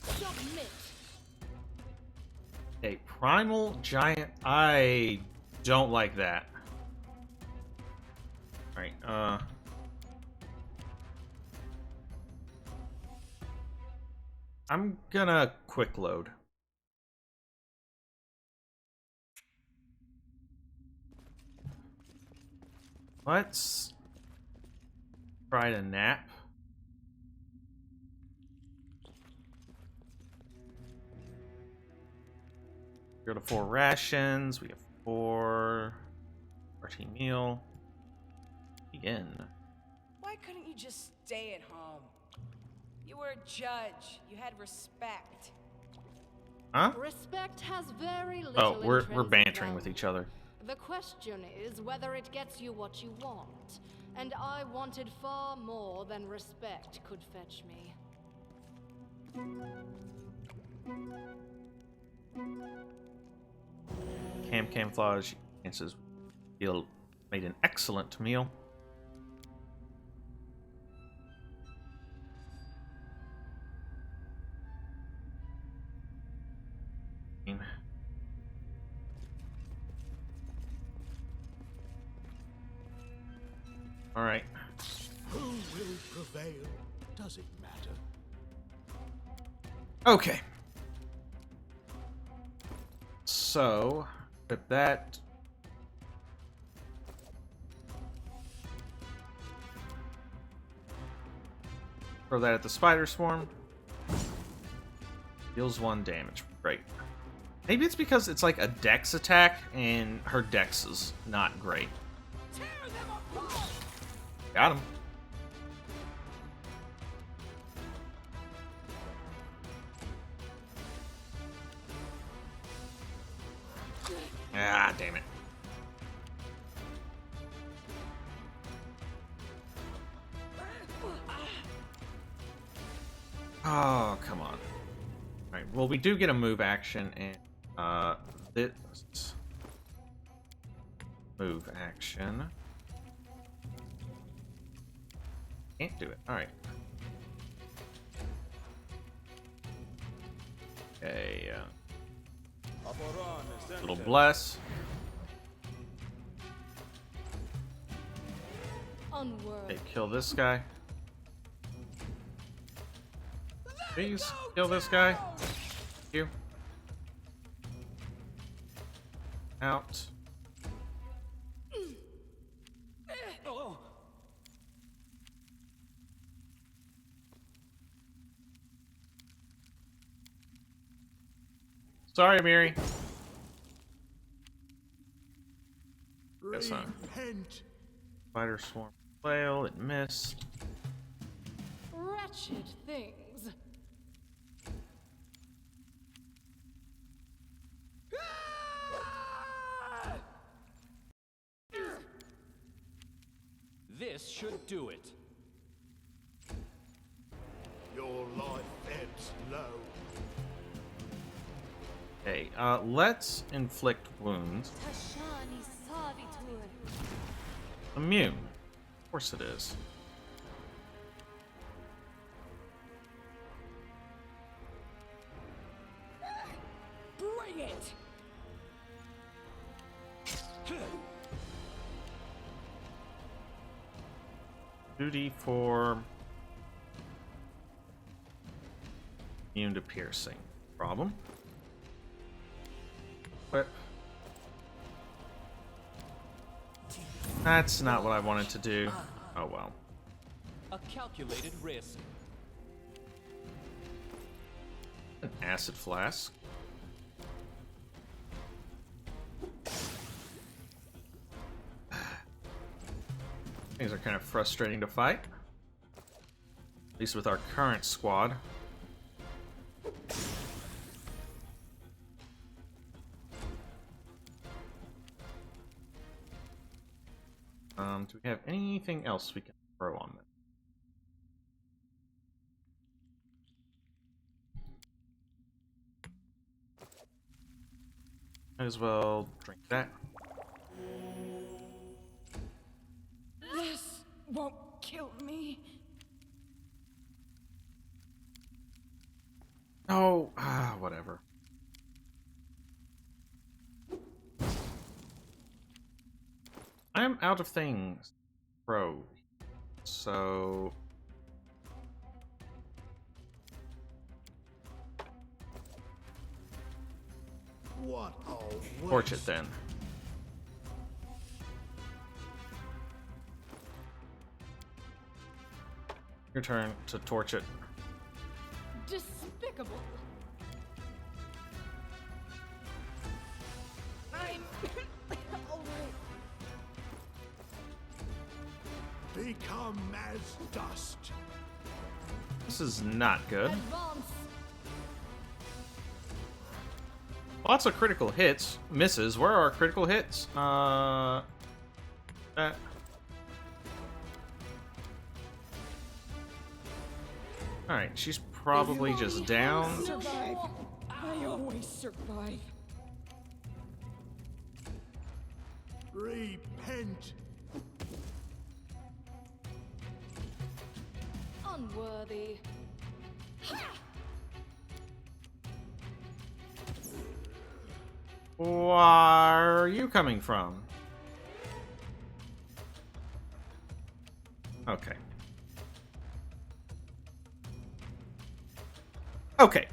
Submit. A Primal Giant. I don't like that. Alright, I'm gonna quick load. Let's try to nap. go to 4 rations. We have 4 RT meal. Begin. Why couldn't you just stay at home? You were a judge. You had respect. Huh? Respect has very little Oh, we're intrinsic bantering with value. each other. The question is whether it gets you what you want. And I wanted far more than respect could fetch me. Camouflage enhances feel made an excellent meal. All right. Who will prevail? Does it matter? Okay. So, with that. Throw that at the spider swarm. Deals 1 damage. Great. Maybe it's because it's like a dex attack and her dex is not great. Tear them apart! Got him. Ah, damn it. Oh, come on. Alright, well, we do get a move action, and, this move action. Can't do it. Alright. Okay, little bless. Unworthy. Okay, kill this guy. Please kill this guy. Thank you. Out. Sorry, Miri. Guess not. Repent. Spider swarm flail. It missed. Wretched things. This should do it. Your life ebbs low. Okay, let's inflict wounds. Tashani Savitur. Immune. Of course it is. Bring it! Duty for immune to piercing. Problem. But that's not what I wanted to do. Oh well. A calculated risk. An acid flask. Things are kind of frustrating to fight. At least with our current squad. Do we have anything else we can throw on them? Might as well drink that. This won't kill me. Oh, whatever. I'm out of things. Bro. So... What a torch it waste. then. Your turn to torch it. Despicable. Become as dust. This is not good. Advance. Lots of critical hits. Misses. Where are our critical hits? Alright, she's probably just down. Survive. I always survive. Repent. Unworthy. Where are you coming from? Okay. Okay,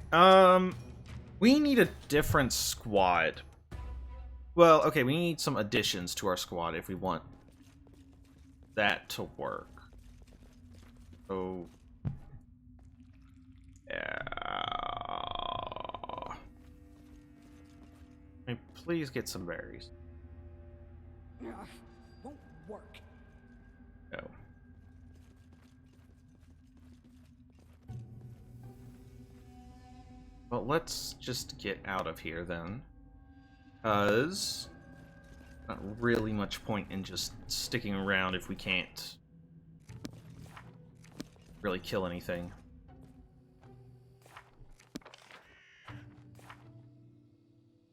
we need a different squad. Well, okay, we need some additions to our squad if we want that to work. Oh. Yeah. Can we please get some berries? Won't work. No. Well, let's just get out of here then. Because not really much point in just sticking around if we can't really kill anything.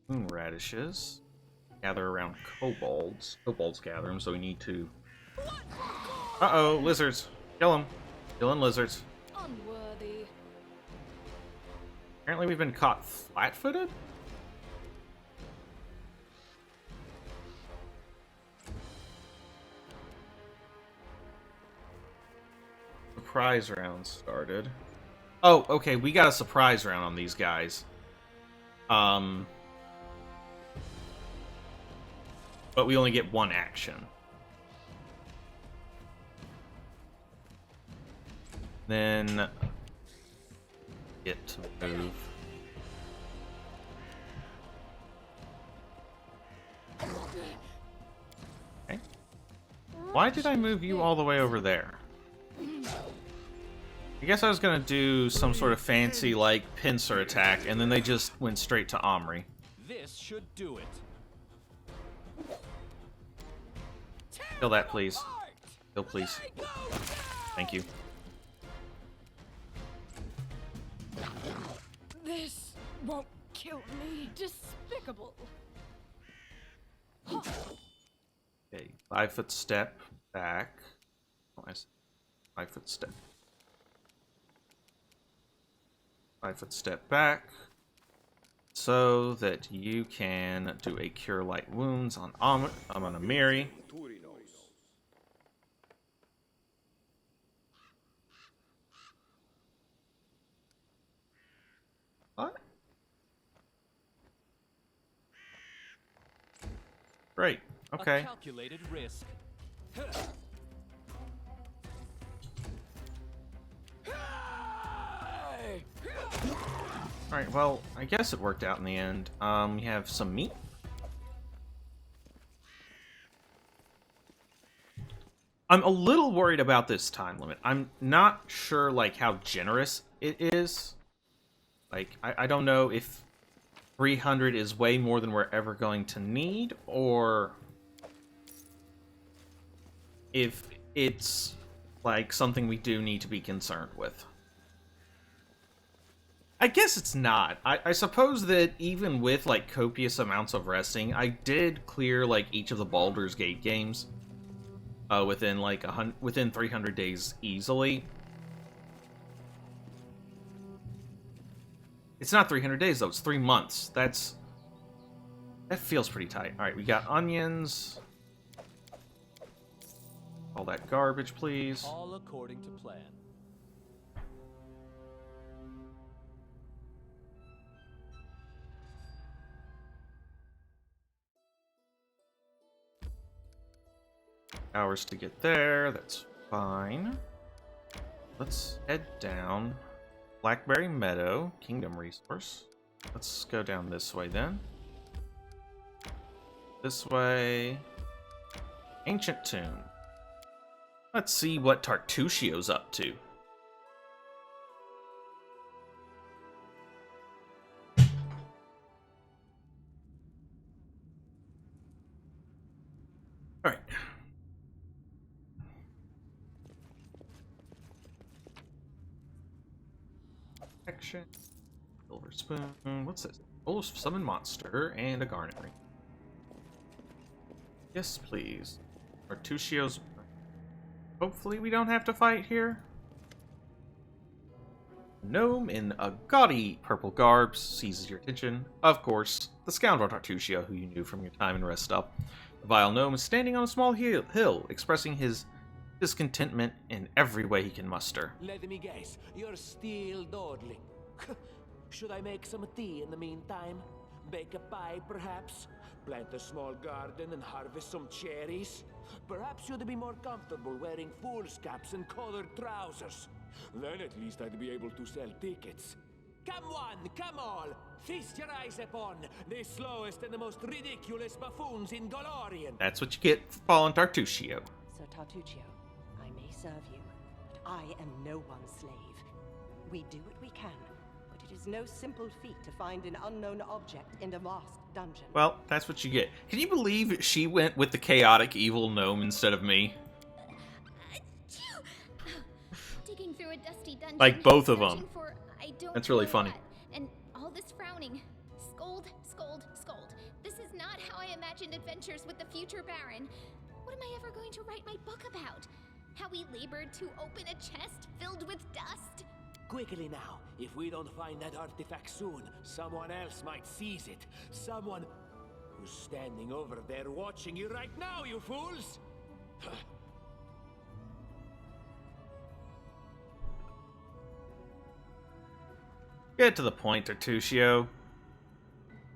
Moon radishes. Gather around kobolds. Kobolds gather them, so we need to... Uh-oh, lizards. Kill them. Killing lizards. Unworthy. Apparently we've been caught flat-footed? Surprise round started. Oh, okay, we got a surprise round on these guys. But we only get one action. Then get to move. Okay. Why did I move you all the way over there? I guess I was gonna do some sort of fancy, like, pincer attack, and then they just went straight to Omri. This should do it. Kill that, please. Kill, please. Thank you. This won't kill me. Despicable. Okay, 5-foot step back. Oh, I see. 5-foot step. 5-foot step back. So that you can do a Cure Light Wounds on Amiri. What? Great. Okay. A calculated risk. Alright, well, I guess it worked out in the end. We have some meat. I'm a little worried about this time limit. I'm not sure, like, how generous it is. Like, I don't know if 300 is way more than we're ever going to need, or if it's, like, something we do need to be concerned with. I guess it's not. I suppose that even with, like, copious amounts of resting, I did clear, like, each of the Baldur's Gate games within, like, within 300 days easily. It's not 300 days, though. It's 3 months. That feels pretty tight. Alright, we got onions. All that garbage, please. All according to plan. Hours to get there. That's fine. Let's head down. Blackberry Meadow, Kingdom Resource. Let's go down this way then. This way. Ancient tomb. Let's see what Tartuccio's up to. Alright. Action. Silver spoon. What's this? Oh, summon monster and a garnet ring. Yes, please. Tartuccio's. Hopefully we don't have to fight here. Gnome in a gaudy purple garb seizes your attention. Of course, the scoundrel Tartuccio, who you knew from your time in Rest Up. The vile gnome is standing on a small hill, expressing his discontentment in every way he can muster. Let me guess, you're still dawdling. Should I make some tea in the meantime? Bake a pie, perhaps? Plant a small garden and harvest some cherries? Perhaps you'd be more comfortable wearing fool's caps and colored trousers. Then at least I'd be able to sell tickets. Come one, come all! Feast your eyes upon the slowest and the most ridiculous buffoons in Golorian. That's what you get for falling Tartuccio. Sir Tartuccio, I may serve you, but I am no one's slave. We do what we can, but it is no simple feat to find an unknown object in a vast dungeon. Well, that's what you get. Can you believe she went with the chaotic evil gnome instead of me? Digging through a dusty dungeon, Like both of them. searching for I don't That's really know funny. what, and all this frowning. Scold, scold, scold. This is not how I imagined adventures with the future Baron. What am I ever going to write my book about? How we labored to open a chest filled with dust? Quickly now, if we don't find that artifact soon, someone else might seize it. Someone who's standing over there watching you right now, you fools! Get to the point, Tartuccio.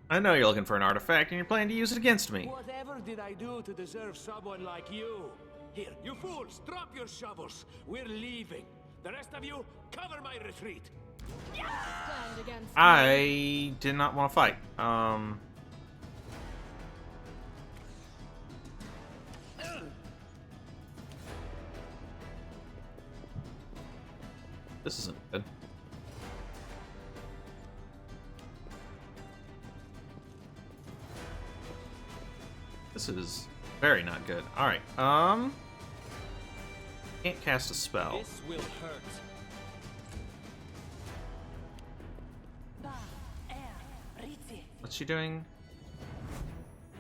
I know you're looking for an artifact and you're planning to use it against me. Whatever did I do to deserve someone like you? Here, you fools, drop your shovels. We're leaving. The rest of you, cover my retreat. Stand against I did not want to fight. This isn't good. This is very not good. Alright, can't cast a spell. This will hurt. What's she doing?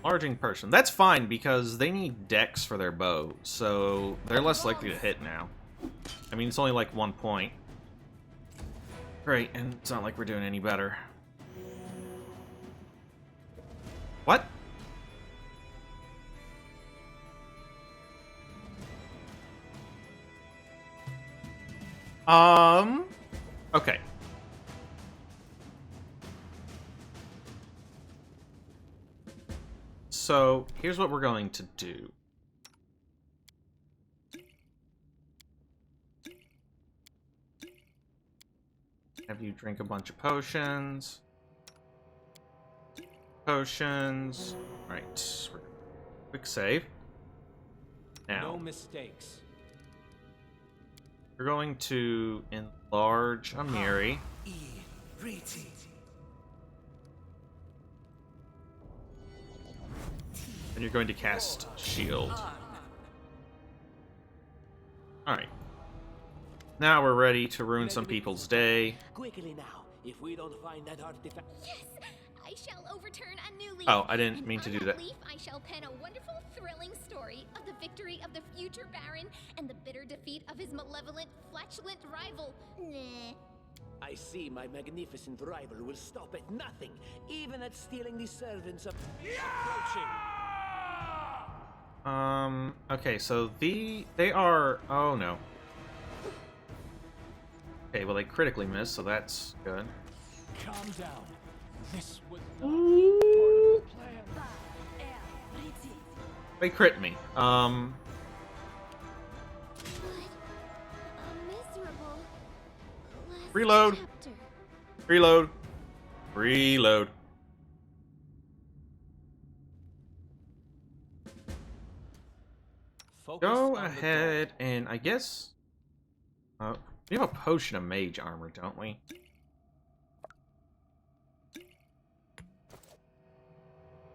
Enlarging person. That's fine because they need dex for their bow, so they're less likely to hit now. I mean, it's only like 1 point. Great, and it's not like we're doing any better. What? Okay. So, here's what we're going to do. Have you drink a bunch of potions. Potions. Right. Quick save. Now. No mistakes. We're going to enlarge Amiri. And you're going to cast Shield. Alright. Now we're ready to ruin some people's day. Quickly now, if we don't find that artifact. Yes! I shall overturn a new leaf. Oh, I didn't And mean to on do that. Leaf, I shall pen a wonderful, thrilling story of the victory of the future Baron and the bitter defeat of his malevolent, flatulent rival. Nah. I see my magnificent rival will stop at nothing, even at stealing the servants of approaching. Okay, so they are, oh no. Okay, well they critically missed, so that's good. Calm down. This was not part of the plan. They crit me. What a miserable last Reload. chapter. Reload. Reload. go ahead and I guess we have a potion of Mage Armor, don't we?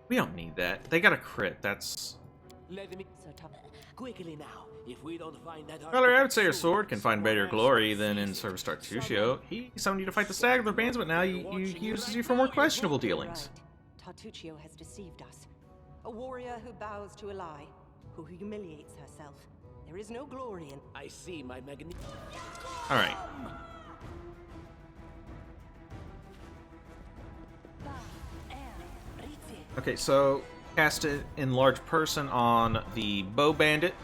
We don't need that. They got a crit. That's. Let me quickly now. If we don't find that Well, I would say your sword can find better glory than in Service Tartuccio. He summoned you to fight the stag with their bands, but now he uses you for more questionable dealings. Right. Tartuccio has deceived us. A warrior who bows to a lie, who humiliates herself. There is no glory in. I see my magnificent. All right. Okay, so cast it enlarge person on the bow bandit.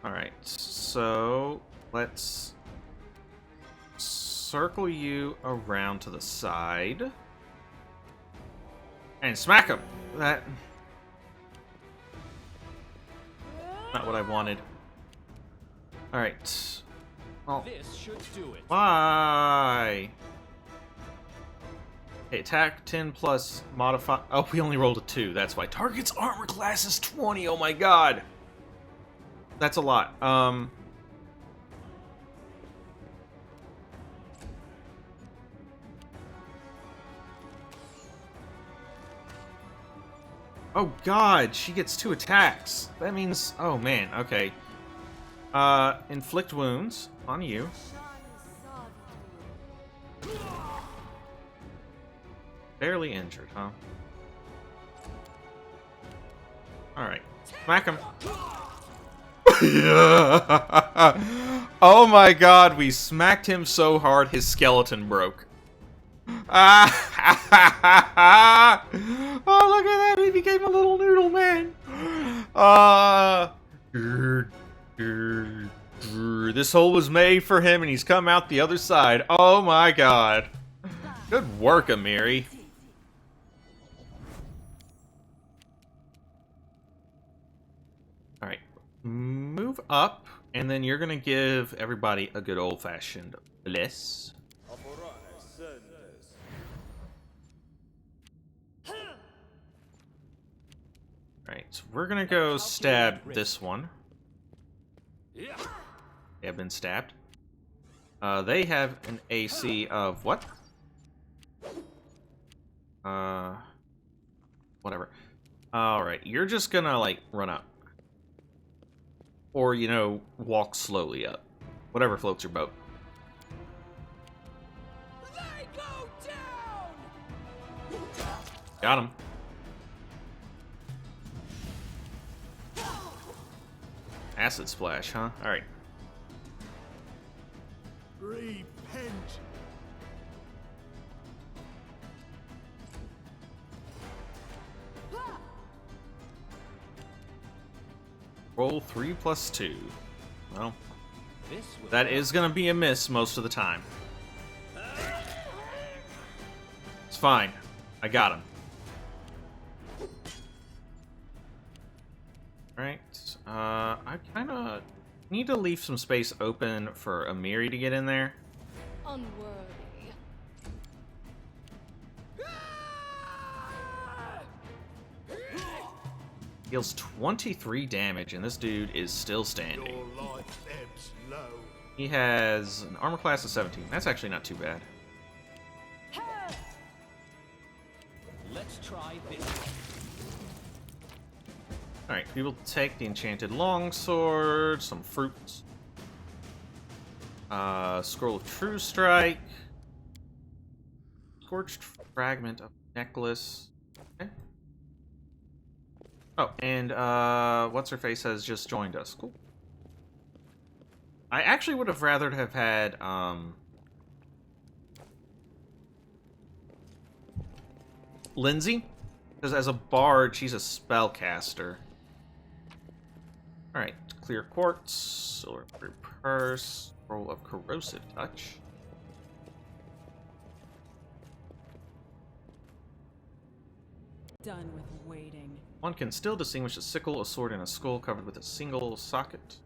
Alright, so let's circle you around to the side and smack him. That not what I wanted. Alright. Oh. This should do it. Why? Okay, attack 10 plus modify. Oh, we only rolled a 2. That's why. Target's armor class is 20. Oh my god. That's a lot. Oh god, she gets 2 attacks. That means, oh man, okay. Inflict wounds on you. Barely injured, huh? Alright. Smack him. Oh my god, we smacked him so hard his skeleton broke. Oh, look at that, he became a little noodle man. This hole was made for him and he's come out the other side. Oh my god. Good work, Amiri. Alright. Move up, and then you're gonna give everybody a good old-fashioned bless. Alright, so we're gonna go stab this one. They have been stabbed. They have an AC of what? Whatever. Alright, you're just gonna, like, run up. Or, you know, walk slowly up. Whatever floats your boat. They go down! Got him. Acid splash, huh? Alright. Repent. Roll 3 plus 2. Well, that is gonna be a miss most of the time. It's fine. I got him. Right. I kind of need to leave some space open for Amiri to get in there. Unworthy. Deals 23 damage, and this dude is still standing. Your life ebbs low. He has an armor class of 17. That's actually not too bad. Let's try this. Alright, we will take the enchanted longsword, some fruits. Scroll of True Strike. Scorched fragment of necklace. Okay. Oh, and what's-her-face has just joined us. Cool. I actually would have rather have had, Lindsay, because as a bard, she's a spellcaster. Alright, clear quartz, silver purse, scroll of corrosive touch. Done with waiting. One can still distinguish a sickle, a sword, and a skull covered with a single socket.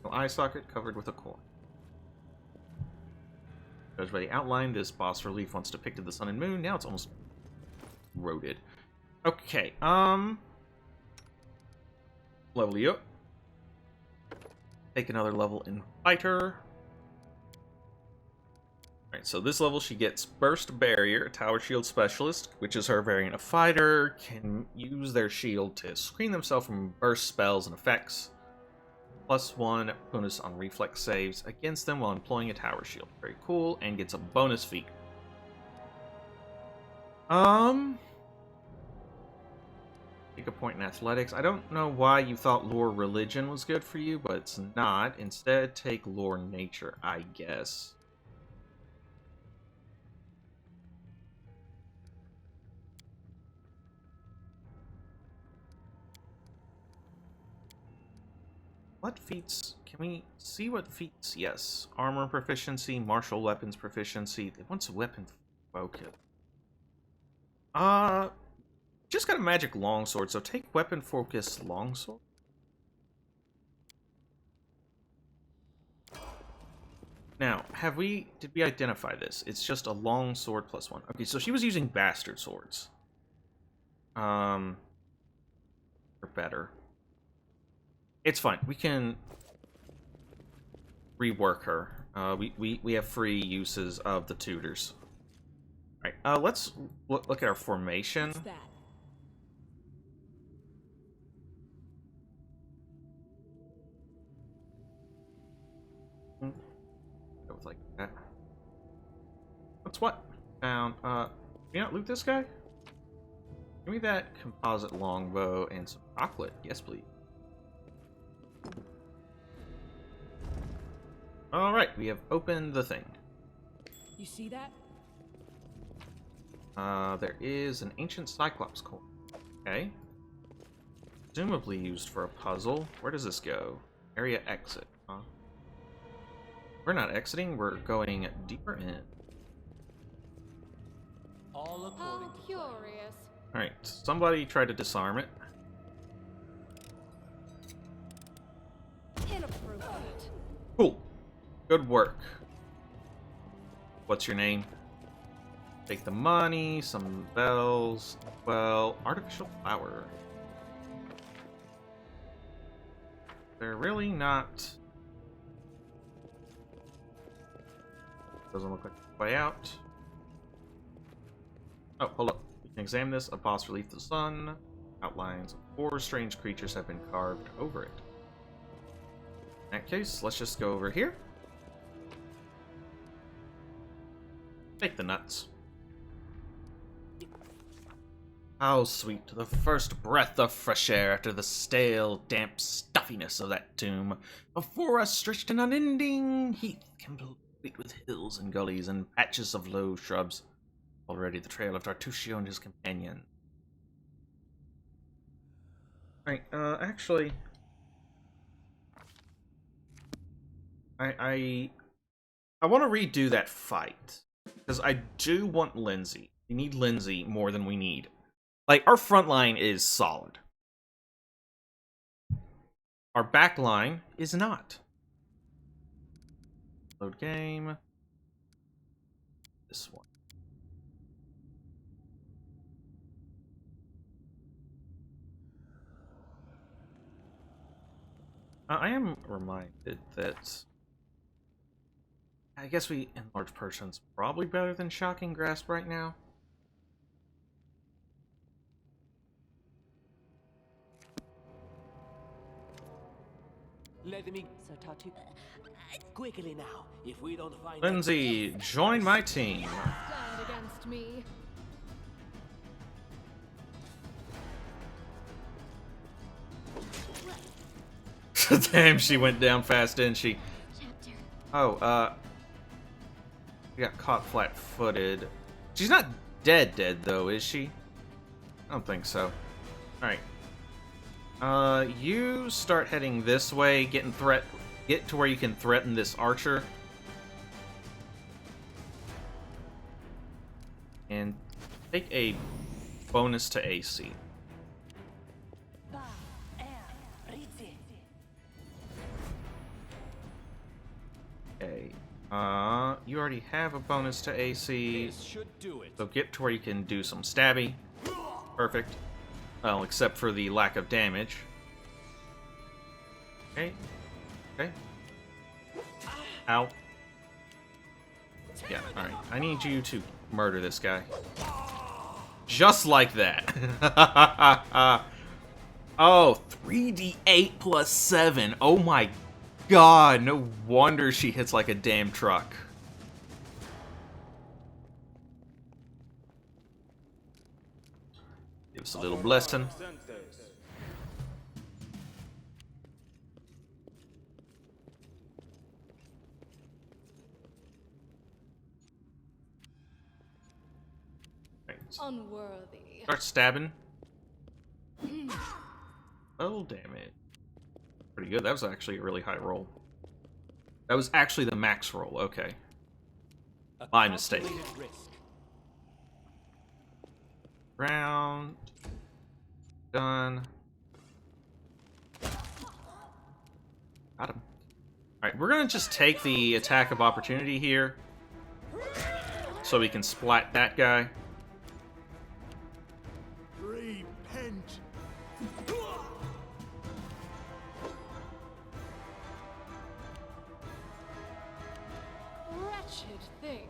No eye socket covered with a coin. Judged by the outline, this boss relief once depicted the sun and moon. Now it's almost... corroded. Okay, level you up. Take another level in Fighter. Alright, so this level she gets Burst Barrier, a Tower Shield Specialist, which is her variant of Fighter, can use their shield to screen themselves from burst spells and effects. +1 bonus on reflex saves against them while employing a Tower Shield. Very cool, and gets a bonus feat. Take a point in athletics. I don't know why you thought lore religion was good for you, but it's not. Instead, take lore nature, I guess. What feats? Can we see what feats? Yes. Armor proficiency, martial weapons proficiency. It wants a weapon focus. Just got a magic longsword, so take weapon focus longsword. Now, did we identify this? It's just a longsword +1. Okay, so she was using bastard swords. Or better. It's fine. We can rework her. We have free uses of the tutors. All right. Let's look at our formation. What's that? Go with like that. What's what? Down. Can you not loot this guy? Give me that composite longbow and some chocolate. Yes, please. Alright, we have opened the thing. You see that? There is an ancient Cyclops coin. Okay. Presumably used for a puzzle. Where does this go? Area exit, huh? We're not exiting, we're going deeper in. All according How to curious. Alright, somebody try to disarm it. Inappropriate. Cool. Good work. What's your name? Take the money, some bells. Well, artificial flower. They're really not... Doesn't look like a way out. Oh, hold up. We can examine this. A boss relief of the sun. Outlines of 4 strange creatures have been carved over it. In that case, let's just go over here. Take the nuts. How sweet, the first breath of fresh air after the stale, damp stuffiness of that tomb. Before us stretched an unending heath, complete with hills and gullies and patches of low shrubs. Already the trail of Tartusio and his companion. Alright, actually... I want to redo that fight. Because I do want Lindsay. We need Lindsay more than we need. Like, our front line is solid. Our back line is not. Load game. This one. I am reminded that... I guess we enlarge person's probably better than Shocking Grasp right now. Let me... So Tatu... Quickly now, if we don't find... Lindsay, join my team. Stand against me. Damn, she went down fast, didn't she? Chapter. Oh, we got caught flat-footed. She's not dead, though, is she? I don't think so. Alright. You start heading this way, get to where you can threaten this archer. And take a bonus to AC. Okay. You already have a bonus to AC. This should do it. So get to where you can do some stabby. Perfect. Well, except for the lack of damage. Okay. Okay. Ow. Yeah, alright. I need you to murder this guy. Just like that. Oh, 3d8 plus 7. Oh my god, no wonder she hits like a damn truck. Give us a little blessing. Unworthy. Start stabbing. Oh, damn it. Pretty good. That was actually a really high roll. That was actually the max roll. Okay. My mistake. Round. Done. Got him. Alright, we're gonna just take the attack of opportunity here. So we can splat that guy. Repent. Wretched things.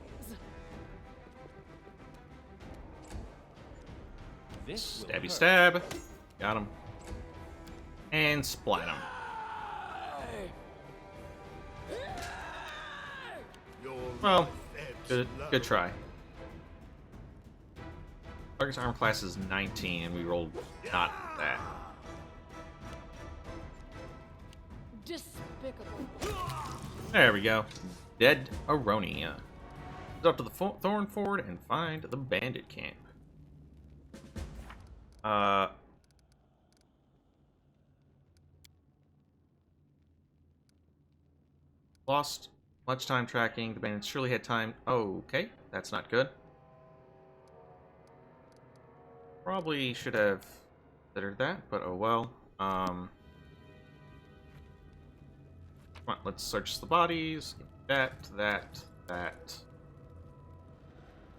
Stabby stab. Got him. And splat him. Well, good try. Target's armor class is 19, and we rolled not that. Despicable. There we go. Dead Aronia. Go up to the Thorn Ford and find the Bandit Camp. Lost much time tracking. The bandits surely had time. Okay, that's not good. Probably should have considered that, but oh well. Come on, let's search the bodies. That.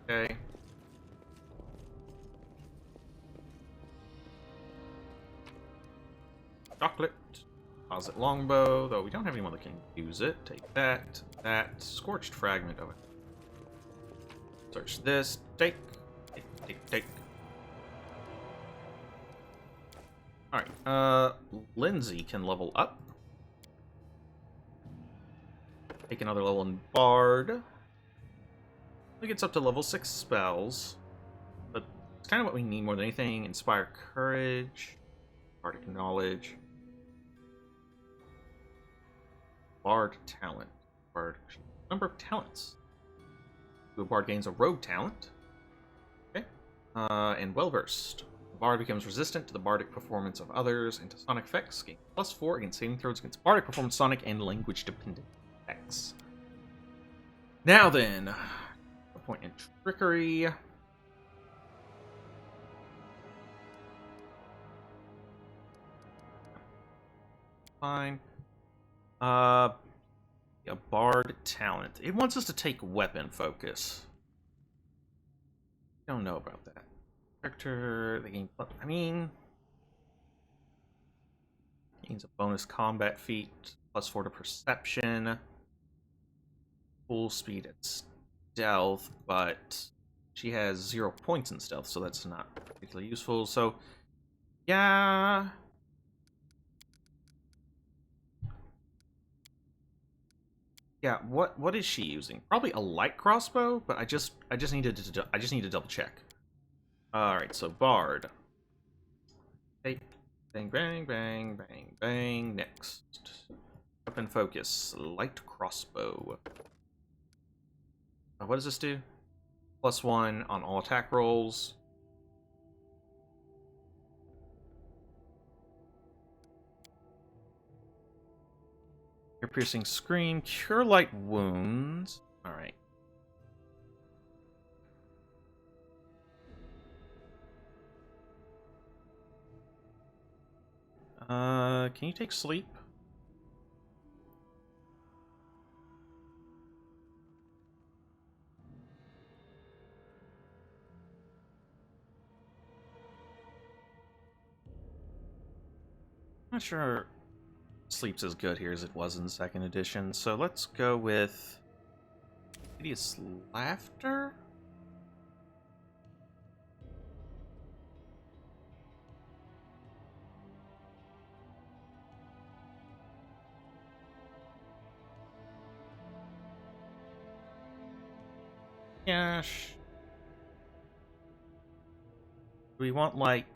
Okay. Chocolate. Deposit longbow, though we don't have anyone that can use it. Take that. Scorched fragment of it. Search this. Take. Alright, Lindsay can level up. Take another level in Bard. It gets up to level 6 spells. But it's kind of what we need more than anything. Inspire Courage. Bardic Knowledge. Bard Talent. Bard. Number of talents. A Bard gains a Rogue Talent. Okay. And Well-Versed. The Bard becomes resistant to the bardic performance of others and to sonic effects. Gains +4 against saving throws against bardic performance, sonic, and language-dependent effects. Now then, a point in Trickery. Fine. A Bard Talent. It wants us to take Weapon Focus. Don't know about that. Character, the game. I mean, gains a bonus combat feat, +4 to Perception, full speed at Stealth, but she has 0 points in Stealth, so that's not particularly useful. So, yeah. Yeah, what is she using? Probably a light crossbow, but I just need to double check. All right, so Bard. Hey, bang, bang, bang, bang, bang. Next, weapon focus, light crossbow. What does this do? +1 on all attack rolls. Ear piercing scream, cure light wounds. All right. Can you take sleep? Not sure sleep's as good here as it was in the second edition, so let's go with hideous laughter. Gosh. Do we want, like,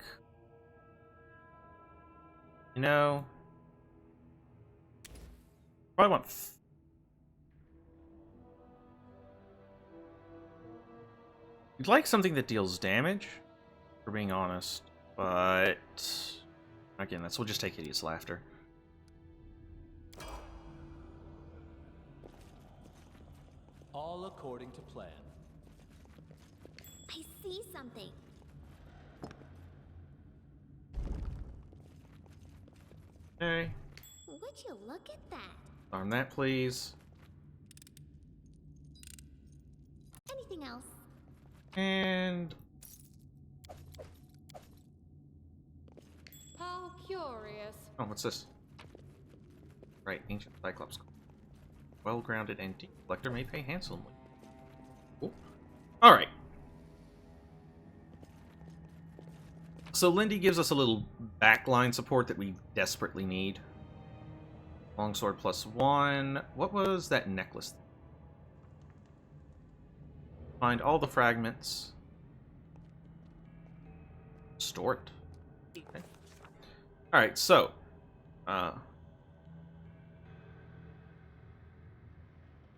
you know, probably want you'd like something that deals damage, for being honest, but again, we'll just take hideous laughter. All according to plan. I see something. Okay. Would you look at that? Arm that, please. Anything else? And How curious. oh, what's this? Right, ancient Cyclops. Well-grounded antique collector may pay handsomely. Cool. All right. So Lindy gives us a little backline support that we desperately need. Longsword +1. What was that necklace? Find all the fragments. Store it. Okay. All right, so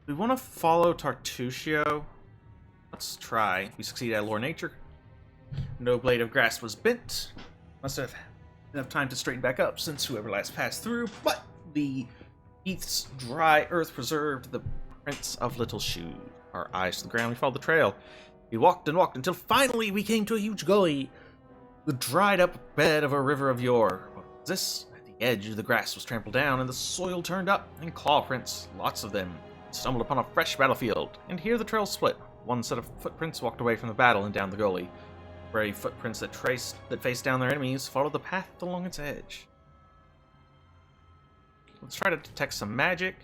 we want to follow Tartusio. Let's try. We succeeded at Lore Nature. No blade of grass was bent. Must have enough time to straighten back up since whoever last passed through, but the Heath's dry earth preserved the prints of little shoes. Our eyes to the ground, we followed the trail. We walked and walked until finally we came to a huge gully. The dried up bed of a river of yore. What was this? At the edge, the grass was trampled down and the soil turned up, and claw prints, lots of them. Stumbled upon a fresh battlefield, and here the trail split. One set of footprints walked away from the battle and down the gully. Brave footprints that faced down their enemies followed the path along its edge. Let's try to detect some magic.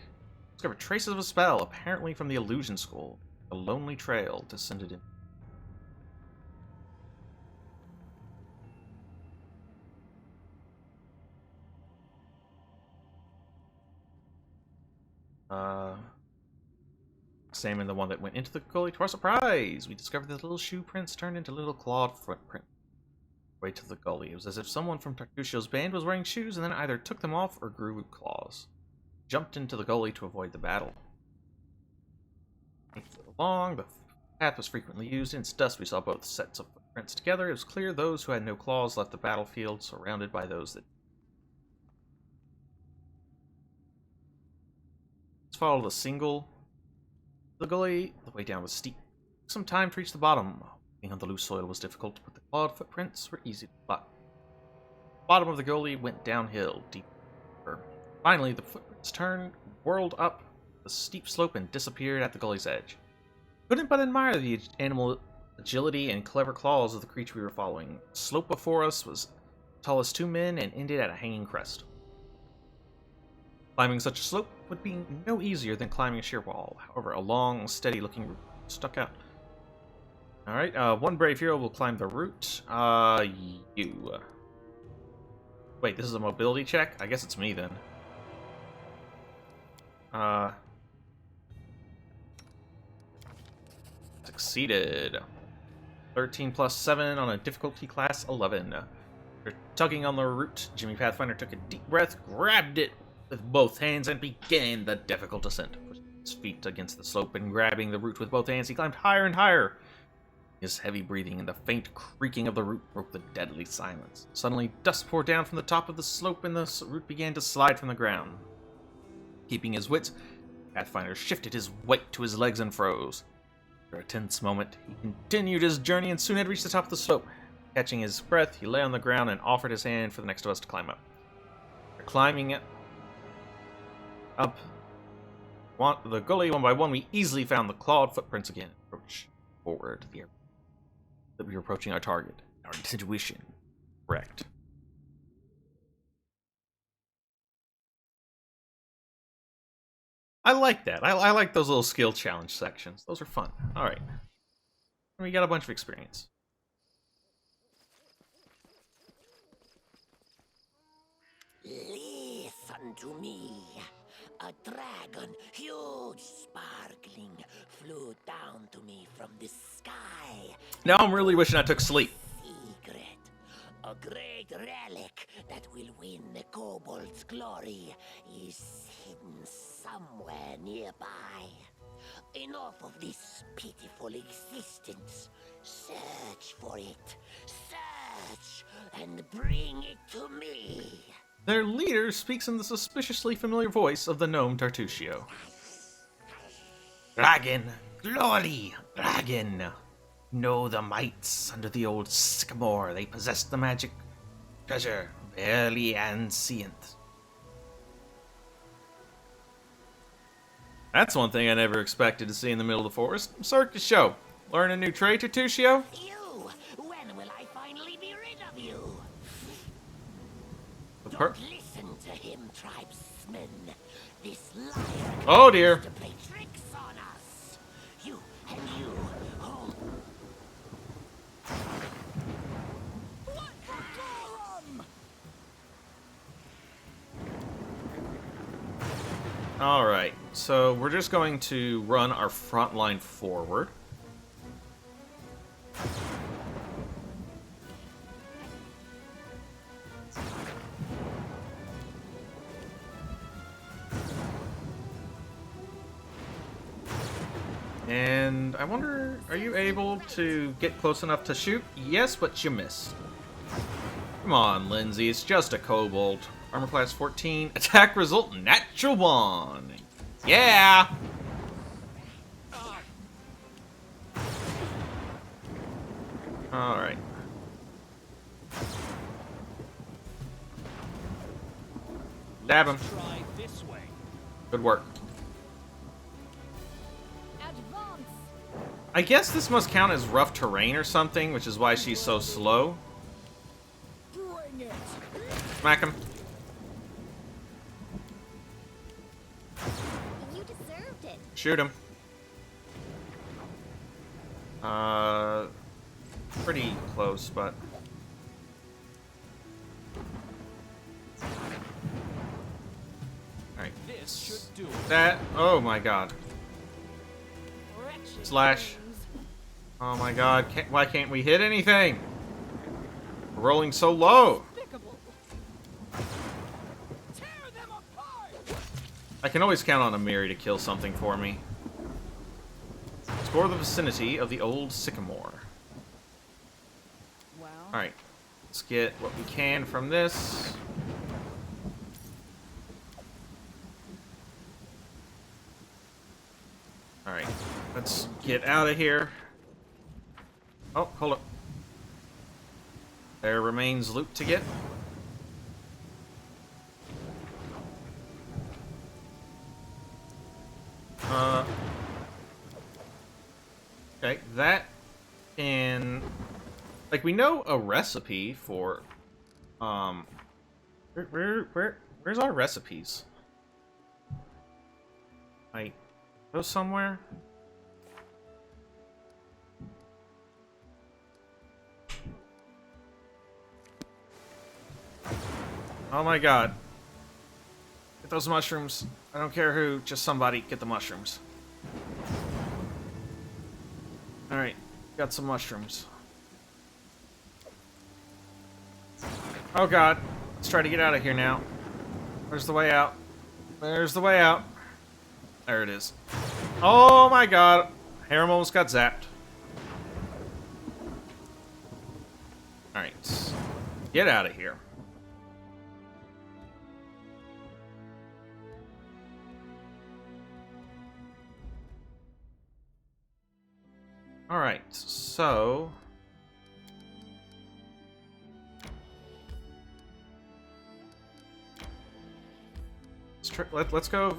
Discover traces of a spell, apparently from the Illusion School. A lonely trail descended in. Examine the one that went into the gully. To our surprise, we discovered that little shoe prints turned into little clawed footprints. Way to the gully. It was as if someone from Tartusio's band was wearing shoes and then either took them off or grew claws. Jumped into the gully to avoid the battle. Along, the path was frequently used. In its dust, we saw both sets of footprints together. It was clear those who had no claws left the battlefield, surrounded by those that. Let's follow the single. The gully, the way down was steep. It took some time to reach the bottom. Being on the loose soil was difficult, but the clawed footprints were easy to spot. The bottom of the gully went downhill, deeper. Finally, the footprints turned, whirled up the steep slope, and disappeared at the gully's edge. Couldn't but admire the animal agility and clever claws of the creature we were following. The slope before us was tall as 2 men and ended at a hanging crest. Climbing such a slope would be no easier than climbing a sheer wall. However, a long, steady-looking route stuck out. Alright, one brave hero will climb the route. You. Wait, this is a mobility check? I guess it's me then. Succeeded. 13 plus 7 on a difficulty class 11. After tugging on the root, Jimmy Pathfinder took a deep breath, grabbed it with both hands, and began the difficult ascent. Pushing his feet against the slope and grabbing the root with both hands, he climbed higher and higher. His heavy breathing and the faint creaking of the root broke the deadly silence. Suddenly, dust poured down from the top of the slope, and the root began to slide from the ground. Keeping his wits, Pathfinder shifted his weight to his legs and froze. For a tense moment, he continued his journey and soon had reached the top of the slope. Catching his breath, he lay on the ground and offered his hand for the next of us to climb up. After climbing up the gully one by one, we easily found the clawed footprints again. Approach forward that we were approaching our target. Our intuition correct. I like that. I like those little skill challenge sections. Those are fun. All right. We got a bunch of experience. Listen to me. A dragon, huge, sparkling, flew down to me from the sky. Now I'm really wishing I took sleep. Secret. A great relic that will win the kobold's glory is hidden somewhere nearby. Enough of this pitiful existence. Search for it. Search and bring it to me. Their leader speaks in the suspiciously familiar voice of the gnome Tartusio. Dragon, glory, dragon. Know the mites under the old sycamore. They possess the magic treasure, barely ancient. That's one thing I never expected to see in the middle of the forest. Circus show. Learn a new trait, Tartusio? You! When will I finally be rid of you? Of Don't listen to him, tribesmen. This liar Oh dear. to play tricks on us. You and you. Oh. Alright, so we're just going to run our front line forward. And I wonder, are you able to get close enough to shoot? Yes, but you missed. Come on, Lindsay, it's just a kobold. Armor class 14, attack result natural 1. Yeah! Alright. Stab him. Try this way. Good work. Advance. I guess this must count as rough terrain or something, which is why she's so slow. Bring it. Smack him. You deserved it. Shoot him. Pretty close, but... Alright. This should do it. That... Oh my god. Slash. Oh my god. Why can't we hit anything? We're rolling so low. I can always count on Amiri to kill something for me. Explore the vicinity of the old sycamore. Well, Alright. Let's get what we can from this. Alright. Let's get out of here. Oh, hold up. There remains loot to get. Okay, that can... Like, we know a recipe for... Where's our recipes? Like, go somewhere? Oh my god. Get those mushrooms. I don't care who, just somebody get the mushrooms. Alright, got some mushrooms. Oh god, let's try to get out of here now. Where's the way out? There's the way out. There it is. Oh my god, Harem almost got zapped. Alright, get out of here. Alright, so... Let's go...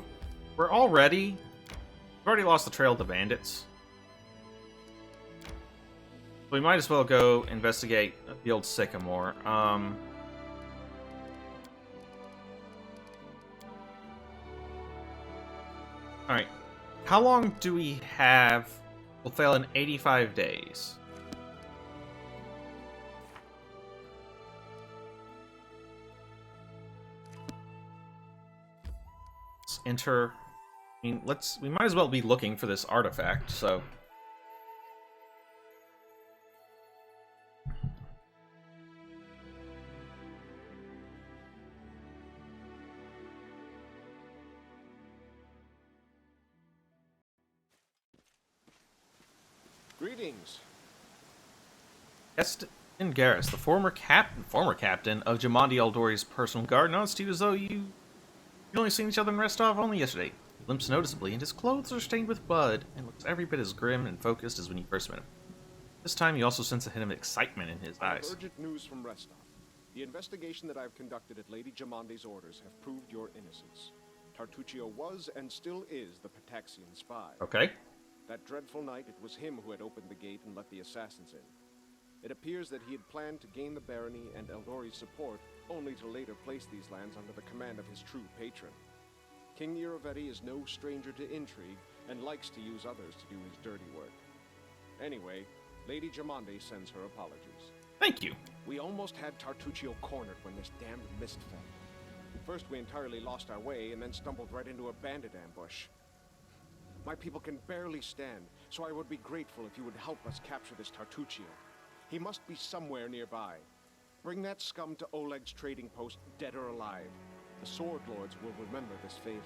We're already... We've already lost the trail of the bandits. We might as well go investigate the old sycamore. Alright. How long do we have? We'll fail in 85 days. Let's enter. I mean, we might as well be looking for this artifact, so. Greetings. Estin Garrus, the former captain of Jamandi Eldori's personal guard, noticed to you as though you only seen each other in Restov only yesterday. He limps noticeably, and his clothes are stained with blood, and looks every bit as grim and focused as when you first met him. This time, you also sense a hint of excitement in his eyes. Urgent news from Restov. The investigation that I've conducted at Lady Jamandi's orders have proved your innocence. Tartuccio was and still is the Pataxian spy. Okay. That dreadful night, it was him who had opened the gate and let the assassins in. It appears that he had planned to gain the barony and Eldori's support, only to later place these lands under the command of his true patron. King Iravetti is no stranger to intrigue, and likes to use others to do his dirty work. Anyway, Lady Jamandi sends her apologies. Thank you. We almost had Tartuccio cornered when this damned mist fell. First we entirely lost our way, and then stumbled right into a bandit ambush. My people can barely stand, so I would be grateful if you would help us capture this Tartuccio. He must be somewhere nearby. Bring that scum to Oleg's trading post, dead or alive. The Sword Lords will remember this favor.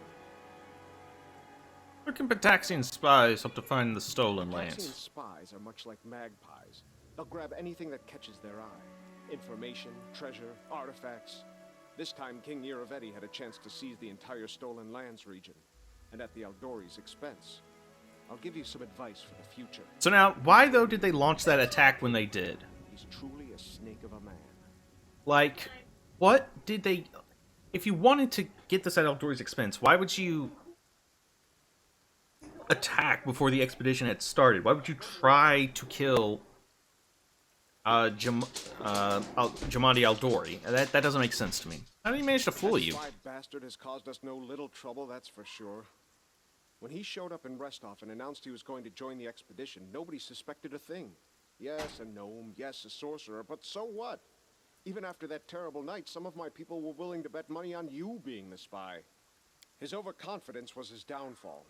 Where can Pataxian spies hope to find the stolen lands? Pataxian spies are much like magpies. They'll grab anything that catches their eye. Information, treasure, artifacts. This time King Iravetti had a chance to seize the entire Stolen Lands region, and at the Eldori's expense. I'll give you some advice for the future. So now, why though did they launch that attack when they did? He's truly a snake of a man. Like, what did they... If you wanted to get this at Eldori's expense, why would you attack before the expedition had started? Why would you try to kill Jamandi Eldori? That doesn't make sense to me. How did he manage to fool you? That spy bastard has caused us no little trouble, that's for sure. When he showed up in Restov and announced he was going to join the expedition, nobody suspected a thing. Yes, a gnome, yes, a sorcerer, but so what? Even after that terrible night, some of my people were willing to bet money on you being the spy. His overconfidence was his downfall.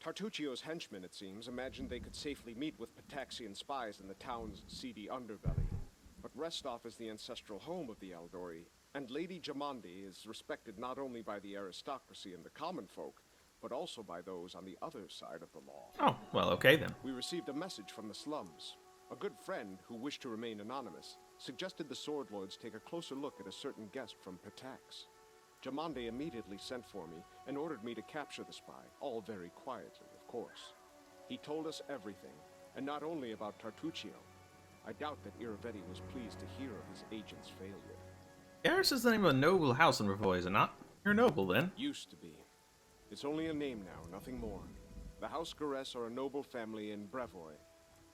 Tartuccio's henchmen, it seems, imagined they could safely meet with Pataxian spies in the town's seedy underbelly. But Restov is the ancestral home of the Eldori, and Lady Jamandi is respected not only by the aristocracy and the common folk, but also by those on the other side of the law. Oh, well, okay then. We received a message from the slums. A good friend, who wished to remain anonymous, suggested the Sword Lords take a closer look at a certain guest from Patax. Jamandi immediately sent for me and ordered me to capture the spy, all very quietly, of course. He told us everything, and not only about Tartuccio. I doubt that Iravetti was pleased to hear of his agent's failure. Garrus is the name of a noble house in Ravoy, is it not? You're noble, then. Used to be. It's only a name now, nothing more. The House Garess are a noble family in Brevoy.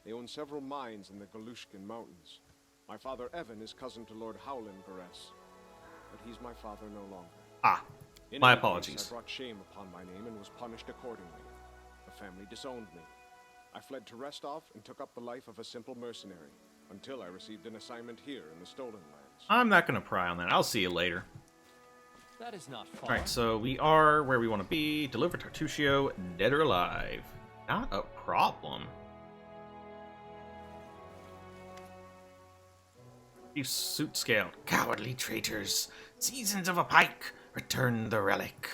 They own several mines in the Galushkin Mountains. My father Evan is cousin to Lord Howland Garess, but he's my father no longer. Ah, my apologies. I brought shame upon my name and was punished accordingly. The family disowned me. I fled to Restov and took up the life of a simple mercenary, until I received an assignment here in the Stolen Lands. I'm not going to pry on that. I'll see you later. That is not far. Alright, so we are where we want to be. Deliver Tartuccio, dead or alive. Not a problem. You suit scale. Cowardly traitors. Seasons of a pike. Return the relic.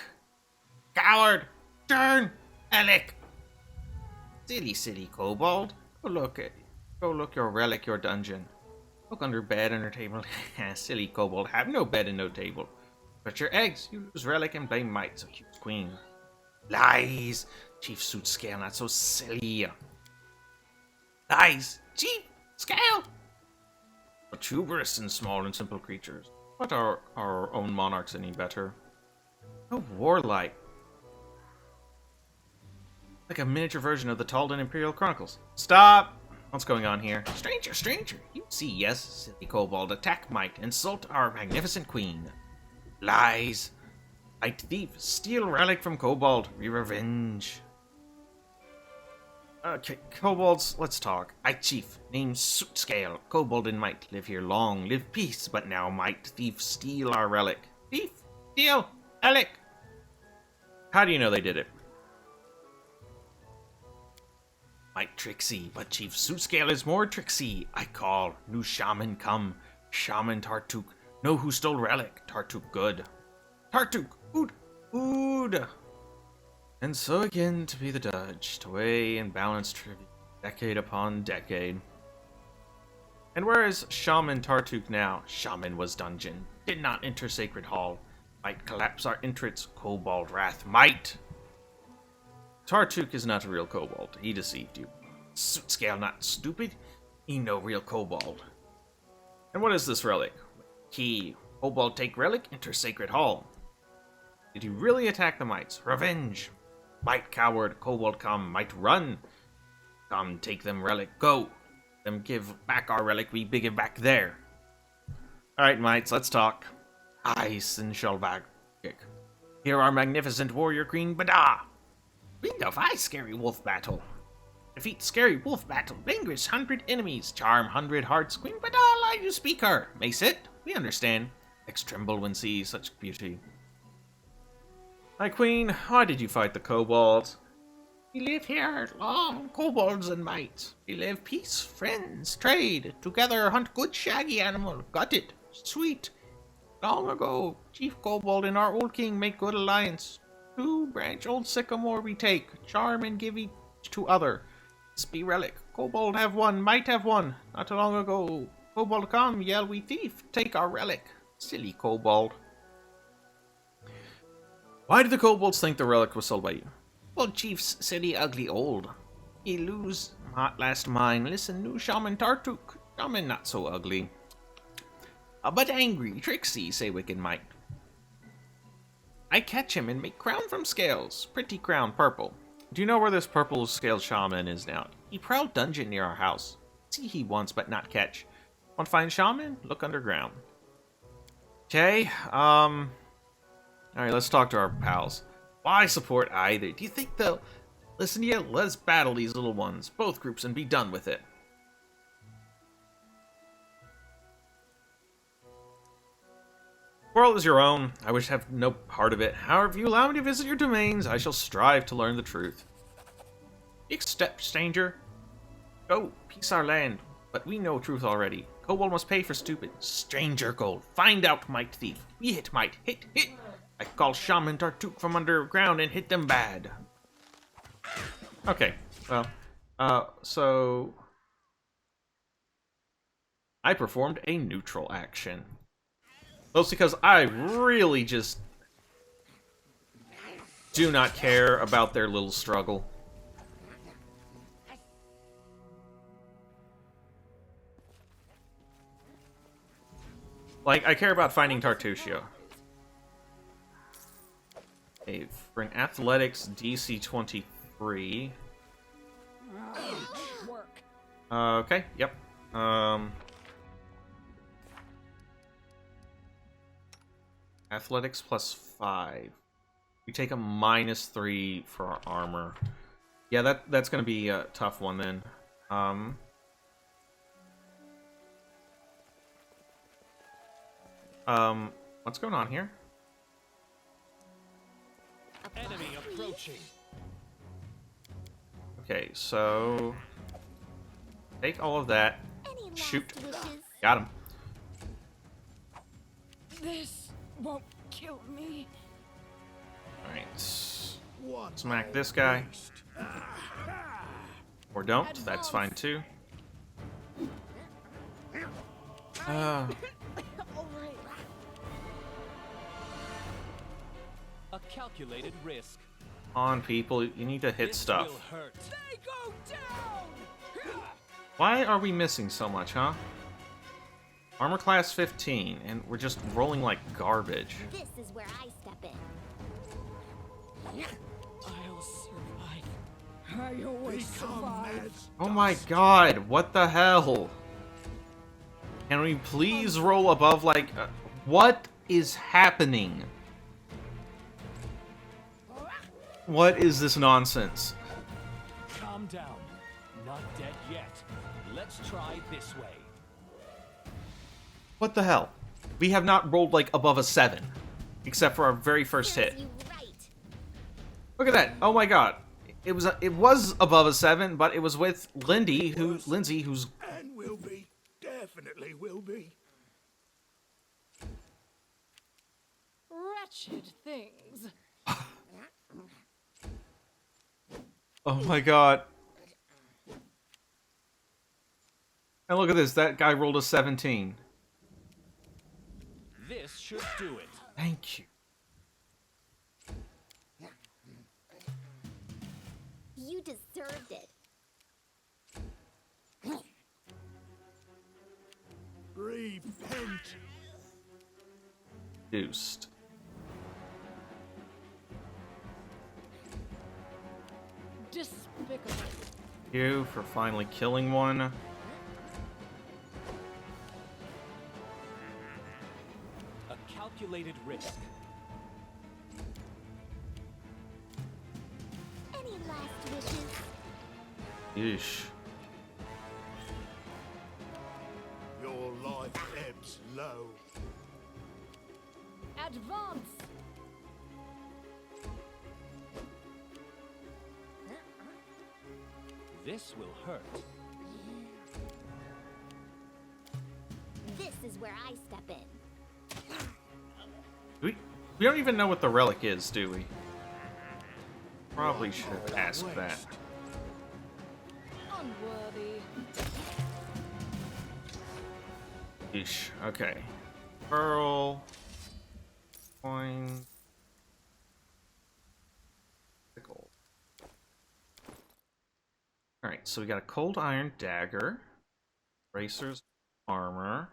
Coward! Turn! Relic! Silly kobold. Go look your relic, your dungeon. Look under bed, under table. Silly kobold. Have no bed and no table. But your eggs, you lose relic and blame might, so keep queen. Lies! Chief suit scale, not so silly. Lies! Chief scale! But hubris in small and simple creatures. What are our own monarchs any better? No warlike. Like a miniature version of the Taldan Imperial Chronicles. Stop! What's going on here? Stranger! You see, yes, silly kobold, attack might, insult our magnificent queen. Lies. Might thief, steal relic from kobold, revenge. Okay, kobolds, let's talk. I chief, name Sootscale. Kobold and might live here long, live peace, but now might thief steal our relic. Thief, steal, relic. How do you know they did it? Might tricksy, but Chief Sootscale is more tricksy. I call, new shaman come. Shaman Tartuk, know who stole relic. Tartuk good. Tartuk, ood. And so again to be the judge, to weigh and balance tribute, decade upon decade. And where is Shaman Tartuk now? Shaman was dungeon, did not enter sacred hall. Might collapse our entrance, kobold wrath might. Tartuk is not a real kobold, he deceived you. Sootscale not stupid, he no real kobold. And what is this relic? Key, kobold take relic, enter sacred hall. Did he really attack the mites? Revenge. Might coward, kobold come, might run. Come, take them relic, go. Them give back our relic, we give back there. Alright, mites, let's talk. I, Sinshulbag. Here our magnificent warrior Queen Bada. Wind of eye, scary wolf battle. Defeat scary wolf battle, vanquish 100 enemies, charm 100 hearts, Queen Bada, lie you speak her. May sit, we understand. Ex tremble when see such beauty. My queen, why did you fight the kobolds? We live here long, kobolds and mites. We live peace, friends, trade, together hunt good shaggy animal, got it, sweet. Long ago, Chief Kobold and our old king make good alliance. 2 branch old sycamore we take, charm and give each to other. Spee relic, Kobold have one, might have one. Not long ago, Kobold come, yell we thief, take our relic. Silly Kobold. Why did the kobolds think the relic was sold by you? Well, Chief's silly ugly old. He lose last mine, listen new Shaman Tartuk. Shaman not so ugly. But angry, tricksy, say wicked might. I catch him and make crown from scales. Pretty crown, purple. Do you know where this purple scaled shaman is now? He prowled dungeon near our house. See he once, but not catch. Want to find shaman? Look underground. Okay, alright, let's talk to our pals. Why support either? Do you think they'll listen to you? Let's battle these little ones, both groups, and be done with it. The world is your own. I wish to have no part of it. However, if you allow me to visit your domains, I shall strive to learn the truth. Big step, stranger. Go, peace our land. But we know truth already. Kobold must pay for stupid. Stranger gold. Find out, might thief. We hit might. Hit. I call Shaman Tartuk from underground and hit them bad. Okay, well, so... I performed a neutral action. Mostly because I really just do not care about their little struggle. Like, I care about finding Tartusio. Okay, for an athletics DC 23. Okay, yep. Athletics plus 5. We take a -3 for our armor. Yeah, that's gonna be a tough one then. What's going on here? Enemy approaching. Okay, so take all of that. Shoot. Got him. This won't kill me. Alright. Smack this guy. Or don't, that's fine too. A calculated risk. On people, you need to hit stuff. Will hurt. They go down. Why are we missing so much, huh? Armor class 15, and we're just rolling like garbage. This is where I step in. I'll survive. I always survive. Oh my god, what the hell? Can we please roll above, like, what is happening? What is this nonsense? Calm down. Not dead yet. Let's try this way. What the hell? We have not rolled like above a 7, except for our very first hit. Look at that! Oh my god! It was above a 7, but it was with Lindsay, who's And will be. Definitely will be. Wretched things. oh my god! And look at this. That guy rolled a 17. This should do it. Thank you. You deserved it. Repent. Deuced. Despicable. You for finally killing one. A calculated risk. Any last wishes? Yeesh. Your life ebbs low. Advance. This will hurt. This is where I step in. We don't even know what the relic is, do we? Probably should have asked that. Unworthy. Yeesh. Okay. Pearl. Coin. Pickle. Alright, so we got a cold iron dagger. Racer's armor.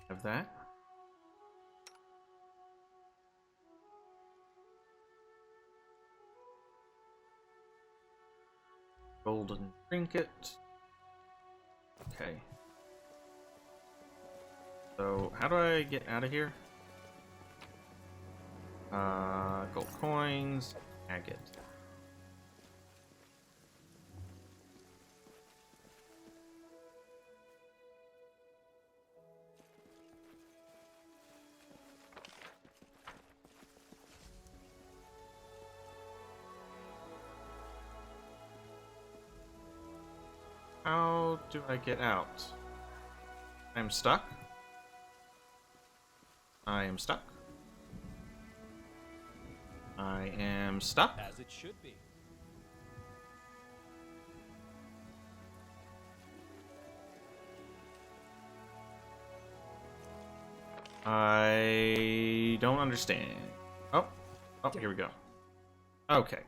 Have that. Golden trinket. Okay. So, how do I get out of here? Gold coins, agate. How do I get out? I'm stuck. I am stuck. I am stuck. As it should be. I don't understand. Oh, here we go. Okay.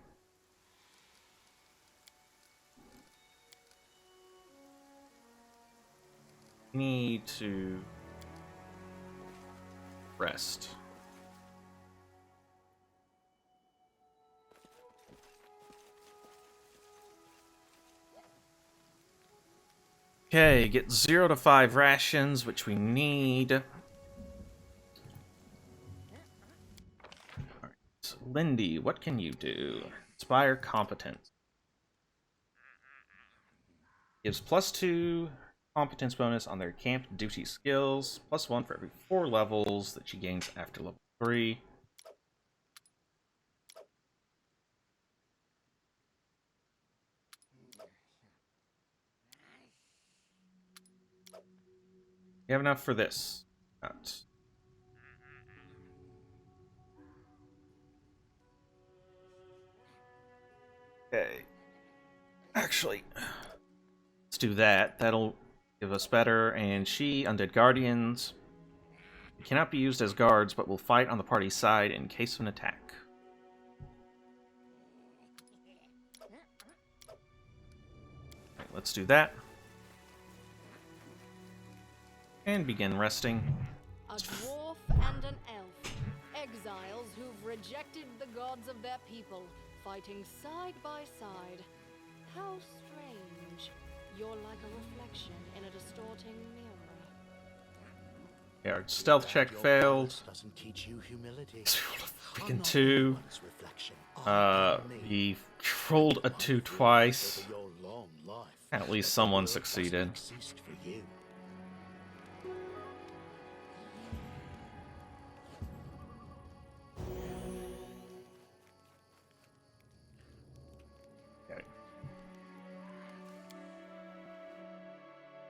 Need to rest. Okay, get 0 to 5 rations, which we need. Alright, so Lindy, what can you do? Inspire competence. Gives +2 competence bonus on their camp duty skills, +1 for every 4 levels that she gains after level 3. You have enough for this. Not. Okay. Actually, let's do that. That'll give us better. And she, Undead Guardians, cannot be used as guards, but will fight on the party's side in case of an attack. Right, let's do that. And begin resting. A dwarf and an elf. Exiles who've rejected the gods of their people, fighting side by side. How strange. You're like a reflection in a distorting mirror. Okay, our stealth check failed. Doesn't teach you humility. Freaking 2. We rolled a 2 twice. At least someone succeeded. Okay.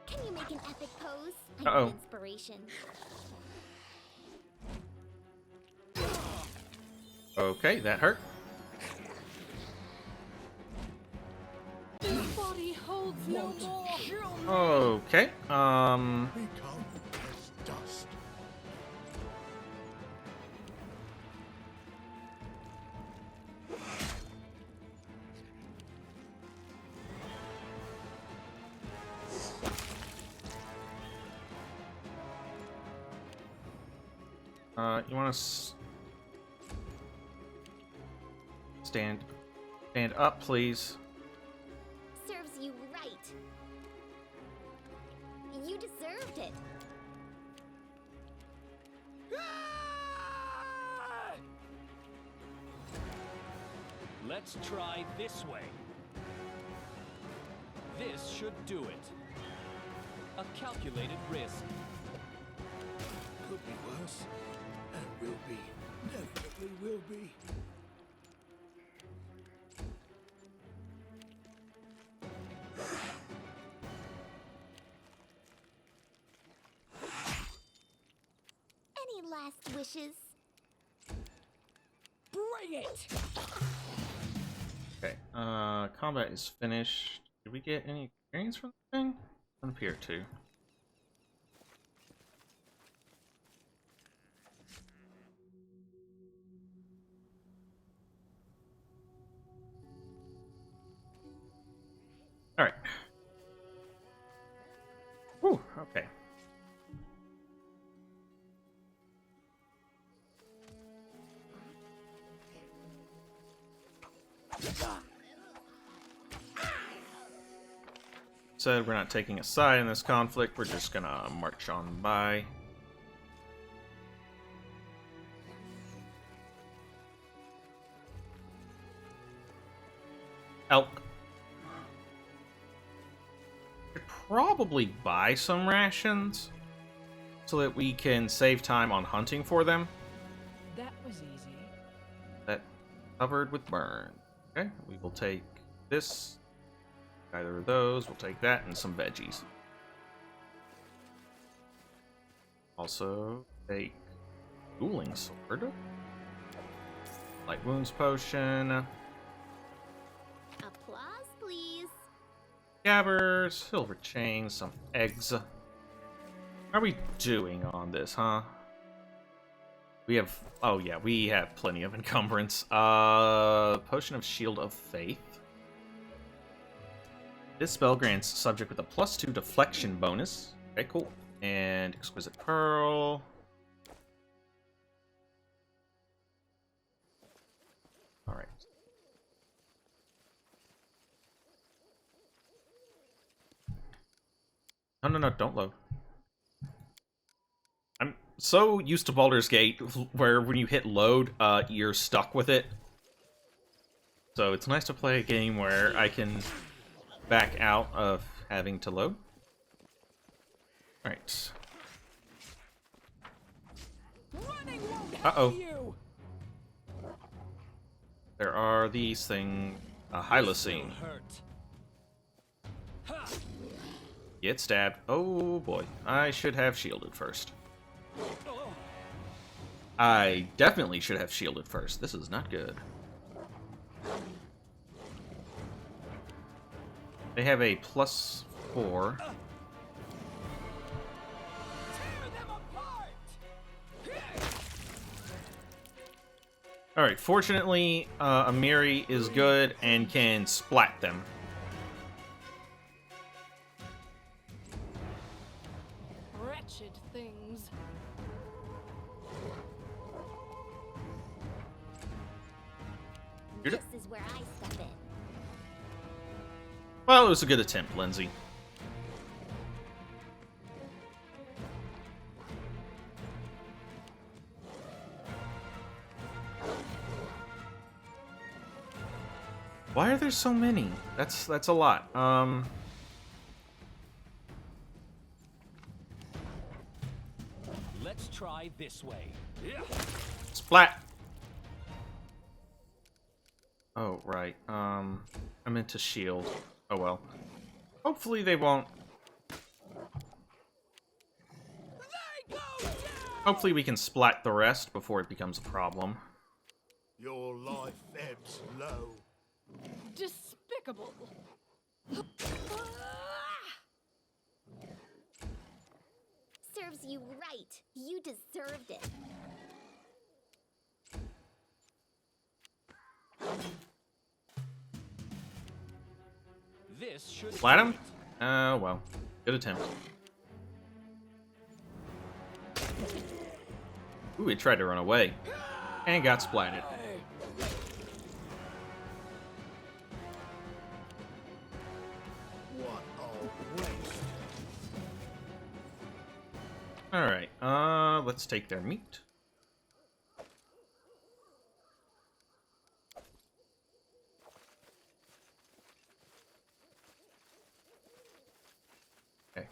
Can you make an epic pose? I Uh-oh. need inspiration. Okay, that hurt. This body holds no more. Okay, Become as dust. You want to stand up, please. Serves you right. You deserved it. Let's try this way. This should do it. A calculated risk. Could be worse. And will be. Definitely will be. Any last wishes? Bring it! Okay, combat is finished. Did we get any experience from the thing? Doesn't appear to. Alright. Whew, okay. Said we're not taking a side in this conflict, we're just gonna march on by. Elk. Should probably buy some rations so that we can save time on hunting for them. That was easy. That covered with burn. Okay, we will take this. Either of those, we'll take that and some veggies. Also, take dueling sword, light wounds potion, Applause, please. scabbers, silver chain, some eggs. How are we doing on this, huh? We have, oh yeah, we have plenty of encumbrance. Potion of Shield of Faith. This spell grants subject with a +2 deflection bonus. Okay, cool. And Exquisite Pearl. Alright. No, don't load. I'm so used to Baldur's Gate, where when you hit load, you're stuck with it. So it's nice to play a game where I can back out of having to load. Alright. Uh-oh. There are these things. Hylicine. Get stabbed. Oh boy. I should have shielded first. I definitely should have shielded first. This is not good. They have a +4. Alright, fortunately, Amiri is good and can splat them. Wretched things. Shoot it. This is where I step in. Well, it was a good attempt, Lindsay. Why are there so many? That's a lot. Let's try this way. Splat. Oh, right. I meant to shield. Oh well. Hopefully they won't. Hopefully we can splat the rest before it becomes a problem. Your life ebbs low. Despicable. Serves you right. You deserved it. This should Splat do him? it. Well. Good attempt. Ooh, he tried to run away. And got splatted. What a waste. Alright, let's take their meat. Okay.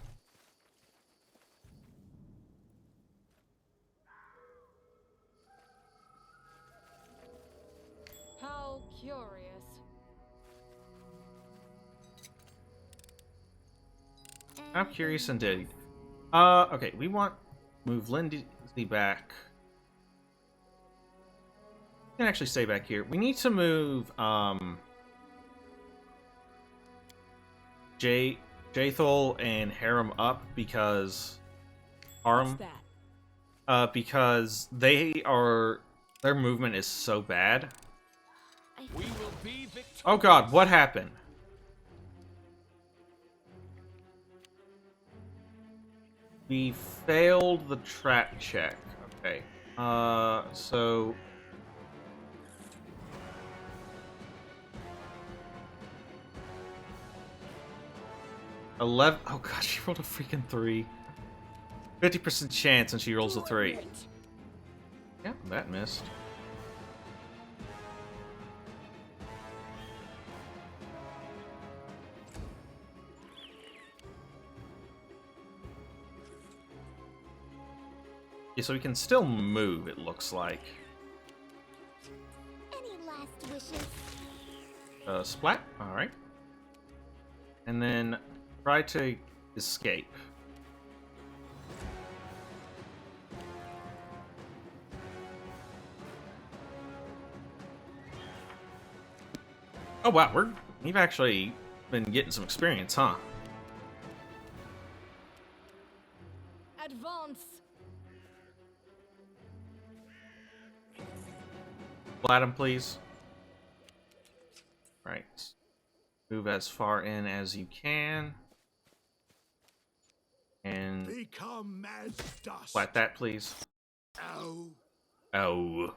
How curious. How curious indeed. Okay, we want move Lindsay back. You can actually stay back here. We need to move Jathal and Harem up because because their movement is so bad. We will be victorious. Oh god, what happened? We failed the trap check. Okay. So 11. Oh god, she rolled a freaking 3. 50% chance and she rolls a 3. Yeah, that missed. Yeah, so we can still move, it looks like. Any last wishes? Splat? Alright. And then try to escape. Oh wow, we've actually been getting some experience, huh? Advance. Splat him, please. Right. Move as far in as you can. And Become as dust. splat that, please. Ow. Oh.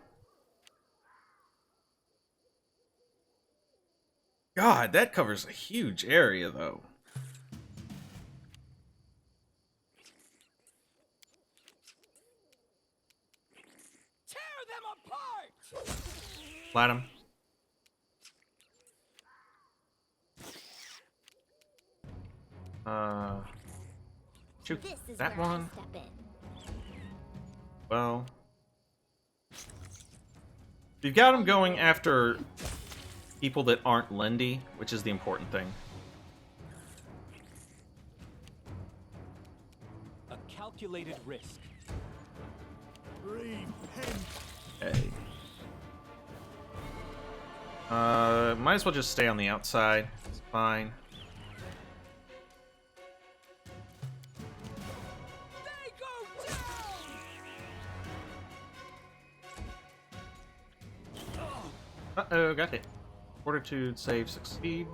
God, that covers a huge area, though. Tear them apart! Splat him. Shoot This is that where one. I step in. Well, you've got him going after people that aren't Lindy, which is the important thing. A calculated risk. Repent. Okay. Might as well just stay on the outside. It's fine. They go down! Uh-oh, got hit. Fortitude save succeeded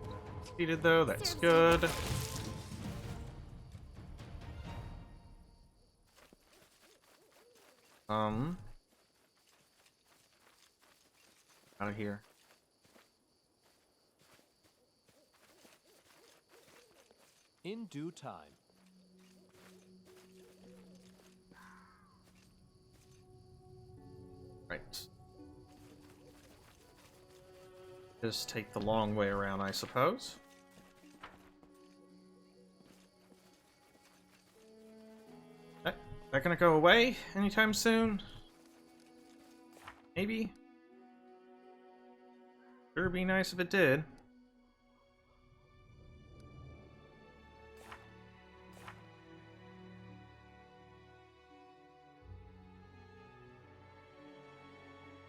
though, that's good. Out of here. In due time. Right. Just take the long way around, I suppose. That gonna go away anytime soon? Maybe? Sure be nice if it did.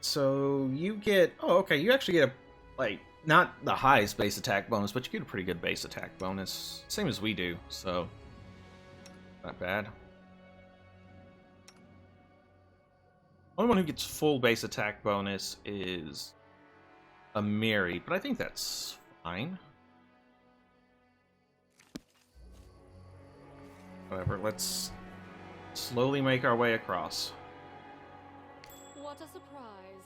So you get, oh okay, you actually get a, like, not the highest base attack bonus, but you get a pretty good base attack bonus. Same as we do, so not bad. Only one who gets full base attack bonus is a Mary, but I think that's fine. Whatever, let's slowly make our way across. What a surprise.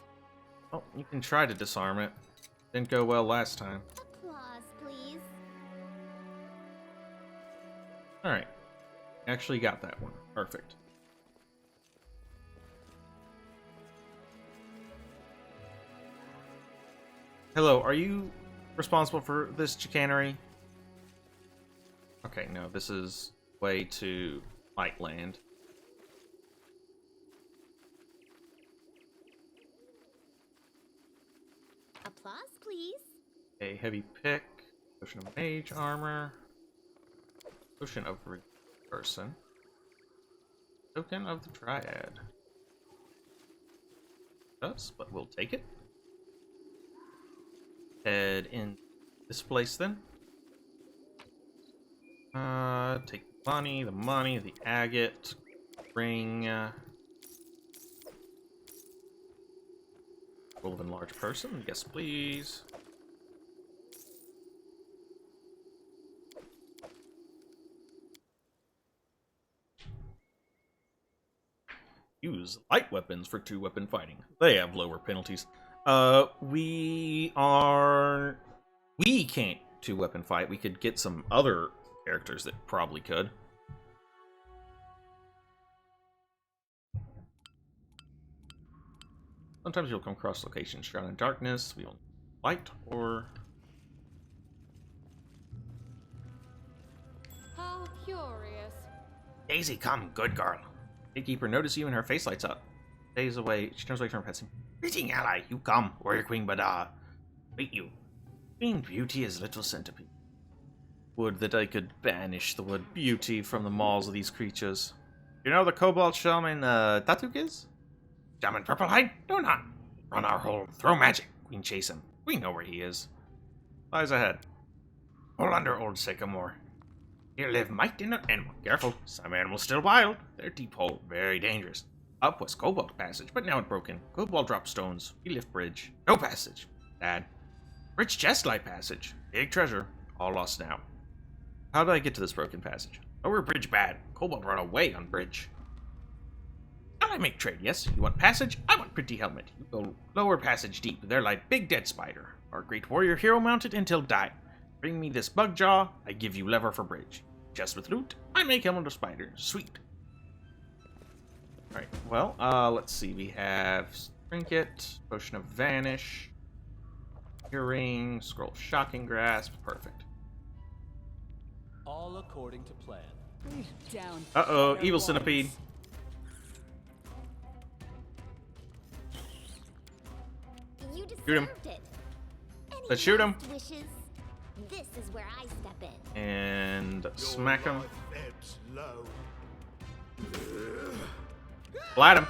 Oh, you can try to disarm it. Didn't go well last time. Applause, please. Alright. Actually got that one. Perfect. Hello, are you responsible for this chicanery? Okay, no, this is way to Lightland. Applause, please. A heavy pick, potion of Mage Armor, potion of Person, token of the Triad. Does, but we'll take it. Head in this place then. Take the money, the agate, ring. Roll of enlarged person, yes please. Use light weapons for 2-weapon fighting. They have lower penalties. We can't 2-weapon fight. We could get some other characters that probably could. Sometimes you'll come across locations shrouded in darkness. We don't light or... How curious. Daisy, come, good girl. Gatekeeper notices you and her face lights up. Days away, she turns away from her passing. Greeting, ally, you come. Warrior Queen Bada. Wait you. Queen Beauty is little centipede. Would that I could banish the word beauty from the maws of these creatures. You know the Kobold Shaman Tatuk is? Shaman Purplehide? No, not. Run our hole, throw magic. Queen chase him. We know where he is. Lies ahead. Hold under, old sycamore. Here live might in an animal. Careful, some animals still wild. Their deep hole, very dangerous. Up was Kobold passage, but now it's broken. Kobold drop stones. We lift bridge. No passage. Bad. Rich chest light passage. Big treasure. All lost now. How did I get to this broken passage? Lower bridge bad. Kobold run away on bridge. Shall I make trade? Yes. You want passage? I want pretty helmet. You go lower passage deep. There lie big dead spider. Our great warrior hero mounted until die. Bring me this bug jaw. I give you lever for bridge. Just with loot, I make helmet of spider. Sweet. Alright, well, let's see. We have Trinket, Potion of Vanish, Earring, Scroll of Shocking Grasp. Perfect. All according to plan. Down. Uh-oh, Evil Centipede. You deserved Shoot him. it. Any Let's shoot him. last wishes? This is where I step in. And smack him. Life ebbs low. Splat him.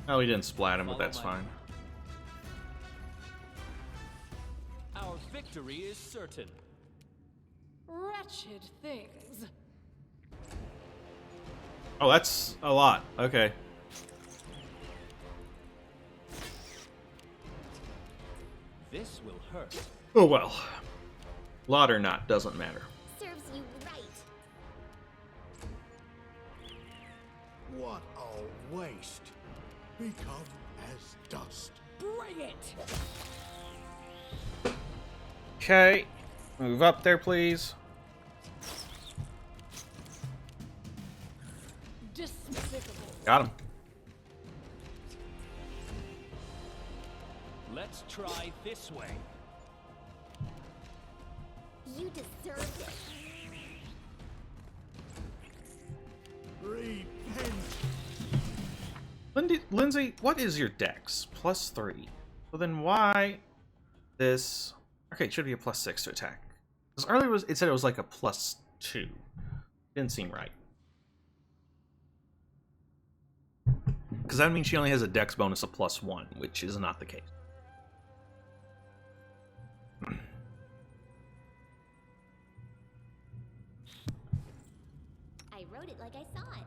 Oh, he didn't splat him, but that's fine. Our victory is certain. Wretched things. Oh, that's a lot. Okay. This will hurt. Oh well. Lot or not, doesn't matter. Serves you right. What a waste. Become as dust. Bring it! Okay. Move up there, please. Despicable. Got him. Let's try this way. You deserved it. Lindsay, what is your dex? +3. So then why this? Okay, it should be a +6 to attack. Because earlier it said it was like a +2. Didn't seem right. Because that means she only has a dex bonus of +1, which is not the case. I wrote it like I saw it.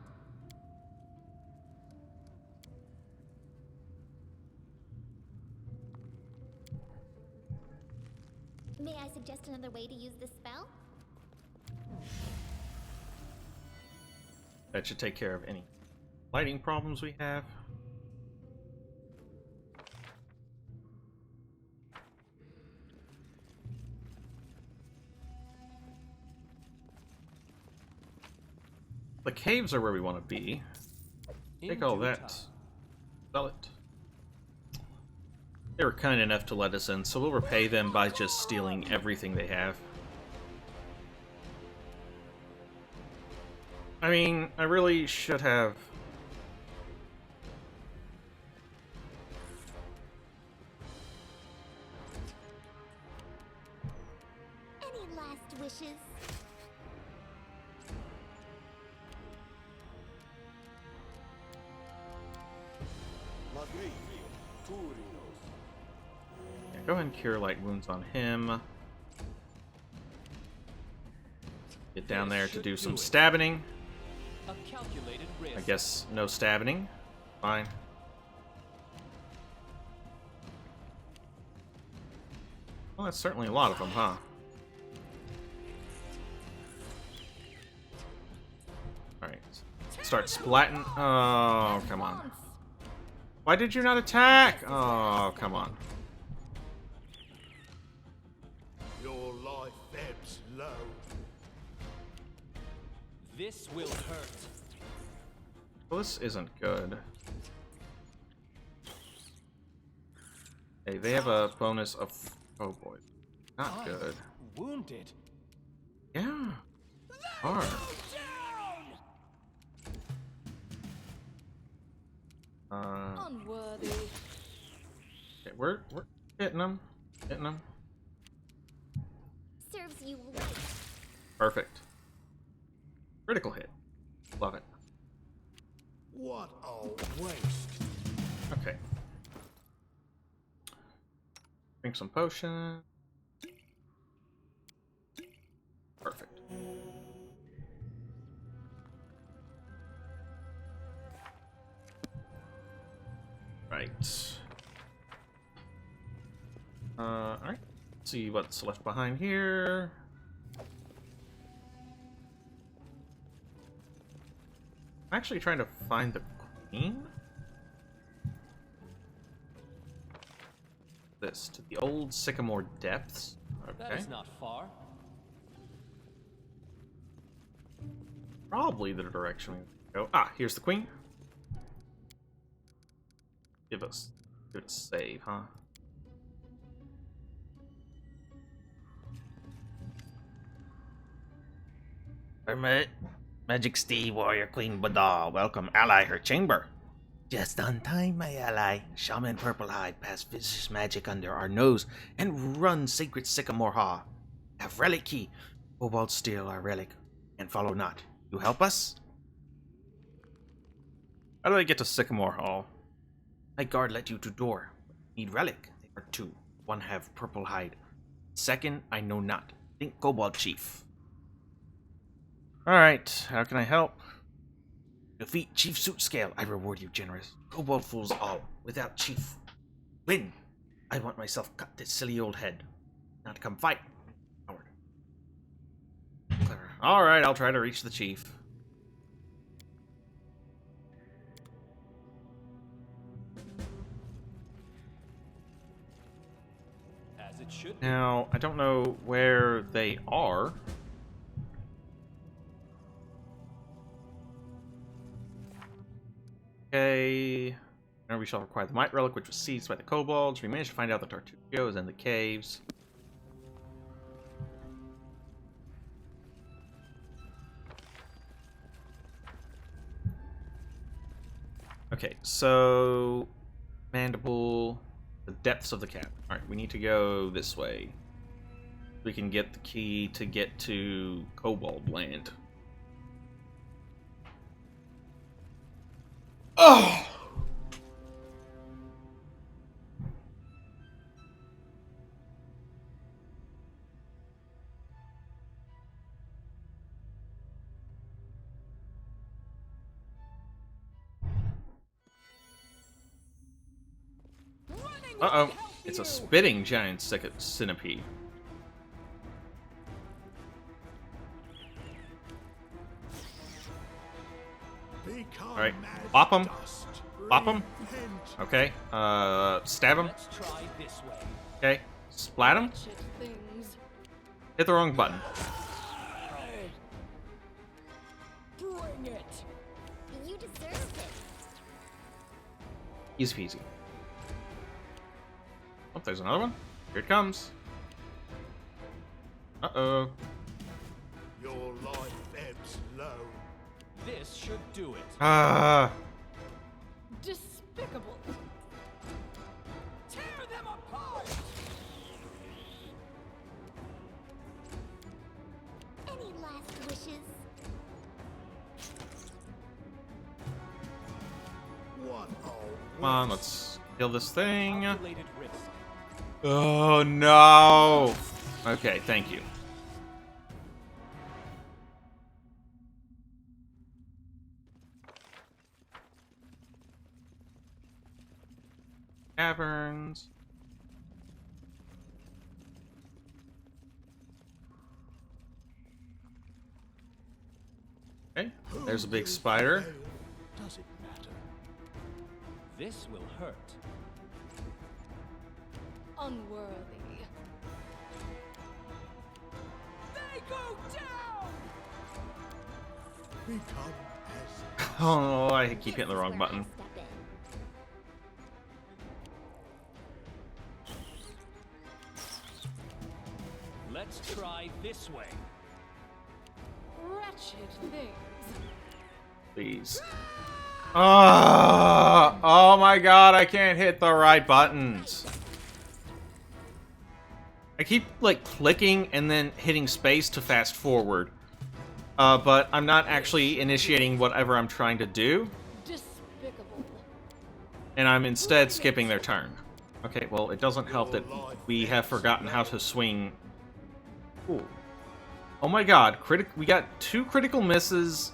May I suggest another way to use this spell? That should take care of any lighting problems we have. The caves are where we want to be. Take all that. Sell it. They were kind enough to let us in, so we'll repay them by just stealing everything they have. I mean, I really should have... Any last wishes? Yeah, go ahead and cure light wounds on him. Get down there to do some stabbing. A calculated risk. I guess no stabbing. Fine. Well, that's certainly a lot of them, huh? Alright. Start splatting. Oh, come on. Why did you not attack? Oh, come on. Your life ebbs low. This will hurt. Well, this isn't good. Hey, they have a bonus of... Oh boy. Not good. Wounded. Yeah. Hard. Unworthy. Okay, we're hitting them. Hitting them. Serves you right. Perfect. Critical hit. Love it. What a waste. Okay. Drink some potion. Perfect. Right. Alright. Let's see what's left behind here. I'm actually trying to find the queen. This to the old Sycamore Depths. Okay. That is not far. Probably the direction we go. Ah, here's the queen. Give us a save, huh? Hermit, Magic Steve, Warrior Queen Badal, welcome ally her chamber. Just on time, my ally. Shaman Purplehide passed vicious magic under our nose and run sacred Sycamore Hall. Have relic key. Cobalt steal our relic and follow not. You help us? How do I get to Sycamore Hall? My guard let you to door. Need relic. There are two. One have purple hide. Second, I know not. Think Cobalt Chief. Alright, how can I help? Defeat Chief Suit Scale. I reward you generous. Cobalt fools all. Without Chief. Win. I want myself cut this silly old head. Not come fight. Coward. Clever. Alright, I'll try to reach the Chief. As it should be. Now, I don't know where they are. Okay. Now we shall require the Might Relic, which was seized by the kobolds. We managed to find out that Tartufio is in the caves. Okay, so mandible, the depths of the cavern. All right, we need to go this way. We can get the key to get to Kobold Land. Oh! Uh-oh. It's a spitting giant centipede. Alright. Bop him. Bop him. Okay. Stab him. Okay. Splat him. Hit the wrong button. Bring it. You deserve it. Easy peasy. Oh, there's another one. Here it comes. Uh-oh. Your life ebbs low. This should do it. Ah. Despicable. Tear them apart! Any last wishes? What Come on, let's kill this thing. Calculated risk. Oh no! Okay, thank you. Caverns. Okay, there's a big spider. Does it matter? This will hurt. Unworthy. They go down! become as Oh, I keep hitting the wrong button. Let's try this way. Wretched things. Please. Oh my god, I can't hit the right buttons. I keep, like, clicking and then hitting space to fast forward. But I'm not actually initiating whatever I'm trying to do. Despicable. And I'm instead skipping their turn. Okay, well, it doesn't help that we have forgotten how to swing. Ooh. Oh my god, we got 2 critical misses.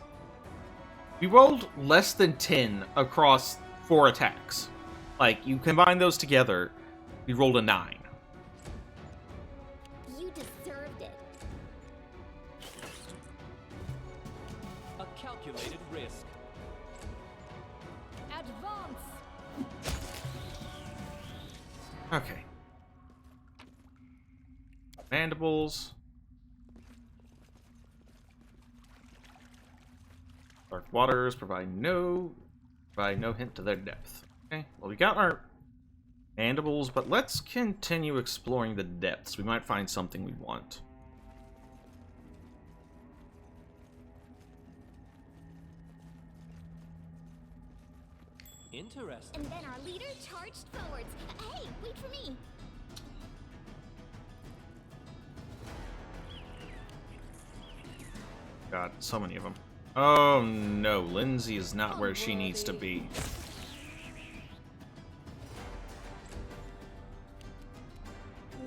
We rolled less than 10 across 4 attacks. Like, you combine those together, we rolled a 9. You deserved it. A calculated risk. Advance. Okay. Mandibles. Dark waters provide no hint to their depth. Okay, well, we got our mandibles, but let's continue exploring the depths. We might find something we want. Interesting. And then our leader charged forwards. Hey, wait for me. God, so many of them. Oh no, Lindsay is not where she needs to be.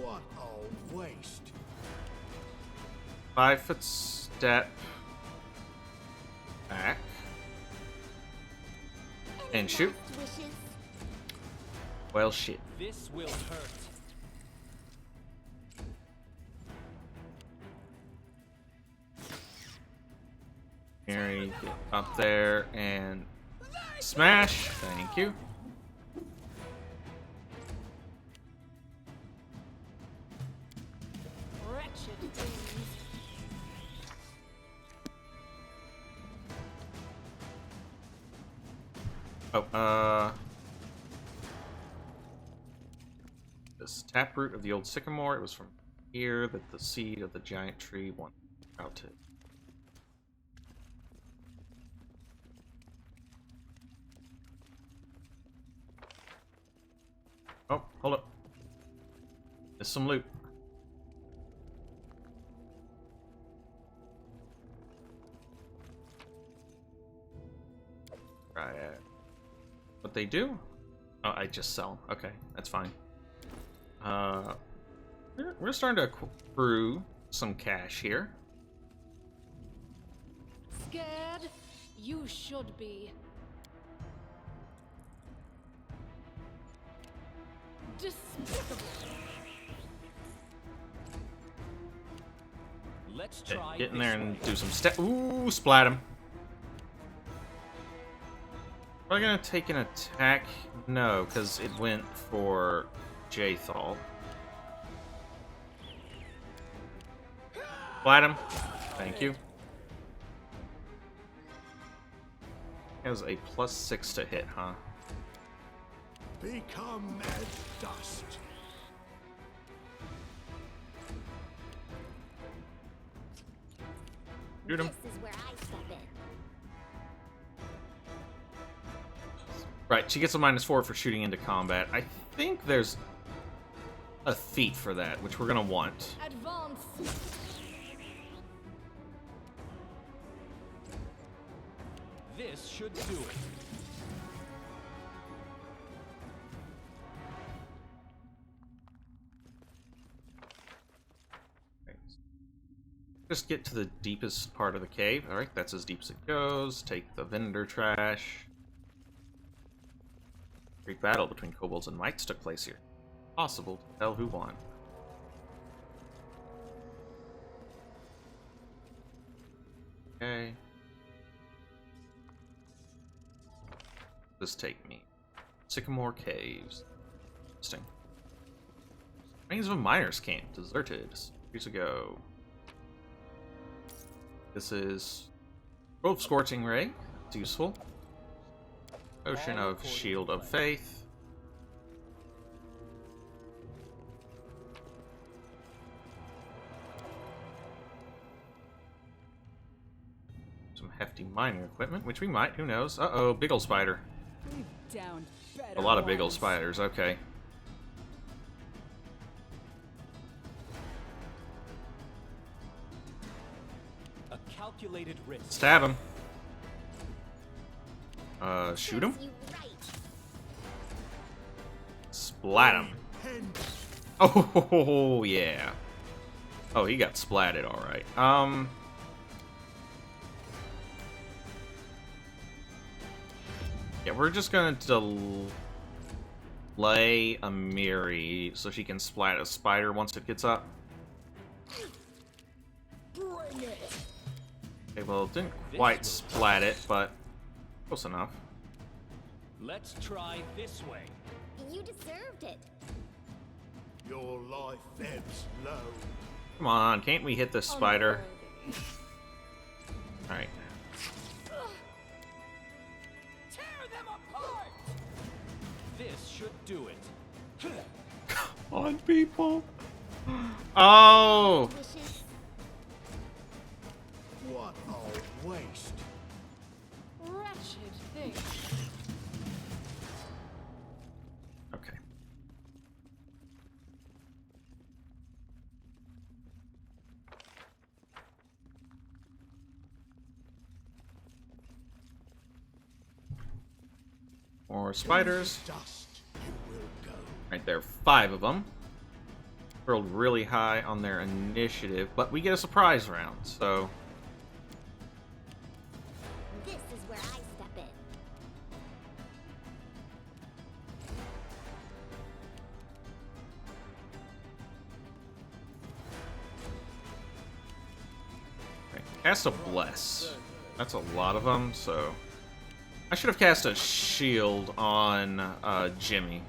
what a waste. 5-foot step back and shoot. Last wishes? Well, shit. This will hurt. Mary, get up there and smash. Thank you. Wretched things. Oh, this? Taproot of the old sycamore. It was from here that the seed of the giant tree went out to. Oh, hold up. There's some loot. Right. What they do? Oh, I just sell them. Okay, that's fine. We're starting to accrue some cash here. Scared? You should be. Despicable. Let's try Get in this there and way. do some Ooh, splat him. Am I gonna take an attack? No, because it went for Jathal. Splat him. Thank you. Has a +6 to hit, huh? Become as dust. Shoot him. This is where I step in. Right, she gets a -4 for shooting into combat. I think there's a feat for that, which we're gonna want. Advance. This should do it. Just get to the deepest part of the cave. Alright, that's as deep as it goes. Take the vendor trash. Great battle between kobolds and mites took place here. Possible to tell who won. Okay. This take me. Sycamore Caves. Interesting. Remains of a miner's camp. Deserted. Years ago. This is Grove Scorching Ray. It's useful. Ocean of Shield of Faith. Some hefty mining equipment, which we might. Who knows? Uh-oh, big ol' spider. Down A lot of big ol' spiders. Okay. A calculated risk. Stab him. Shoot him. Splat him. Oh, yeah. Oh, he got splatted, alright. Yeah, we're just gonna delay Amiri so she can splat a spider once it gets up. Bring it. Okay, well, it didn't quite splat it, but close enough. Let's try this way. You deserved it. Your life ebbs low. Come on, can't we hit this spider? Alright. Tear them apart. This should do it. Come on, people. Oh! Wishes. What a waste. Wretched thing. Okay. More spiders. Dust you will go. Right there, 5 of them. Rolled really high on their initiative, but we get a surprise round, so... This is where I step in. Okay, cast a Bless. That's a lot of them, so... I should have cast a shield on Jimmy.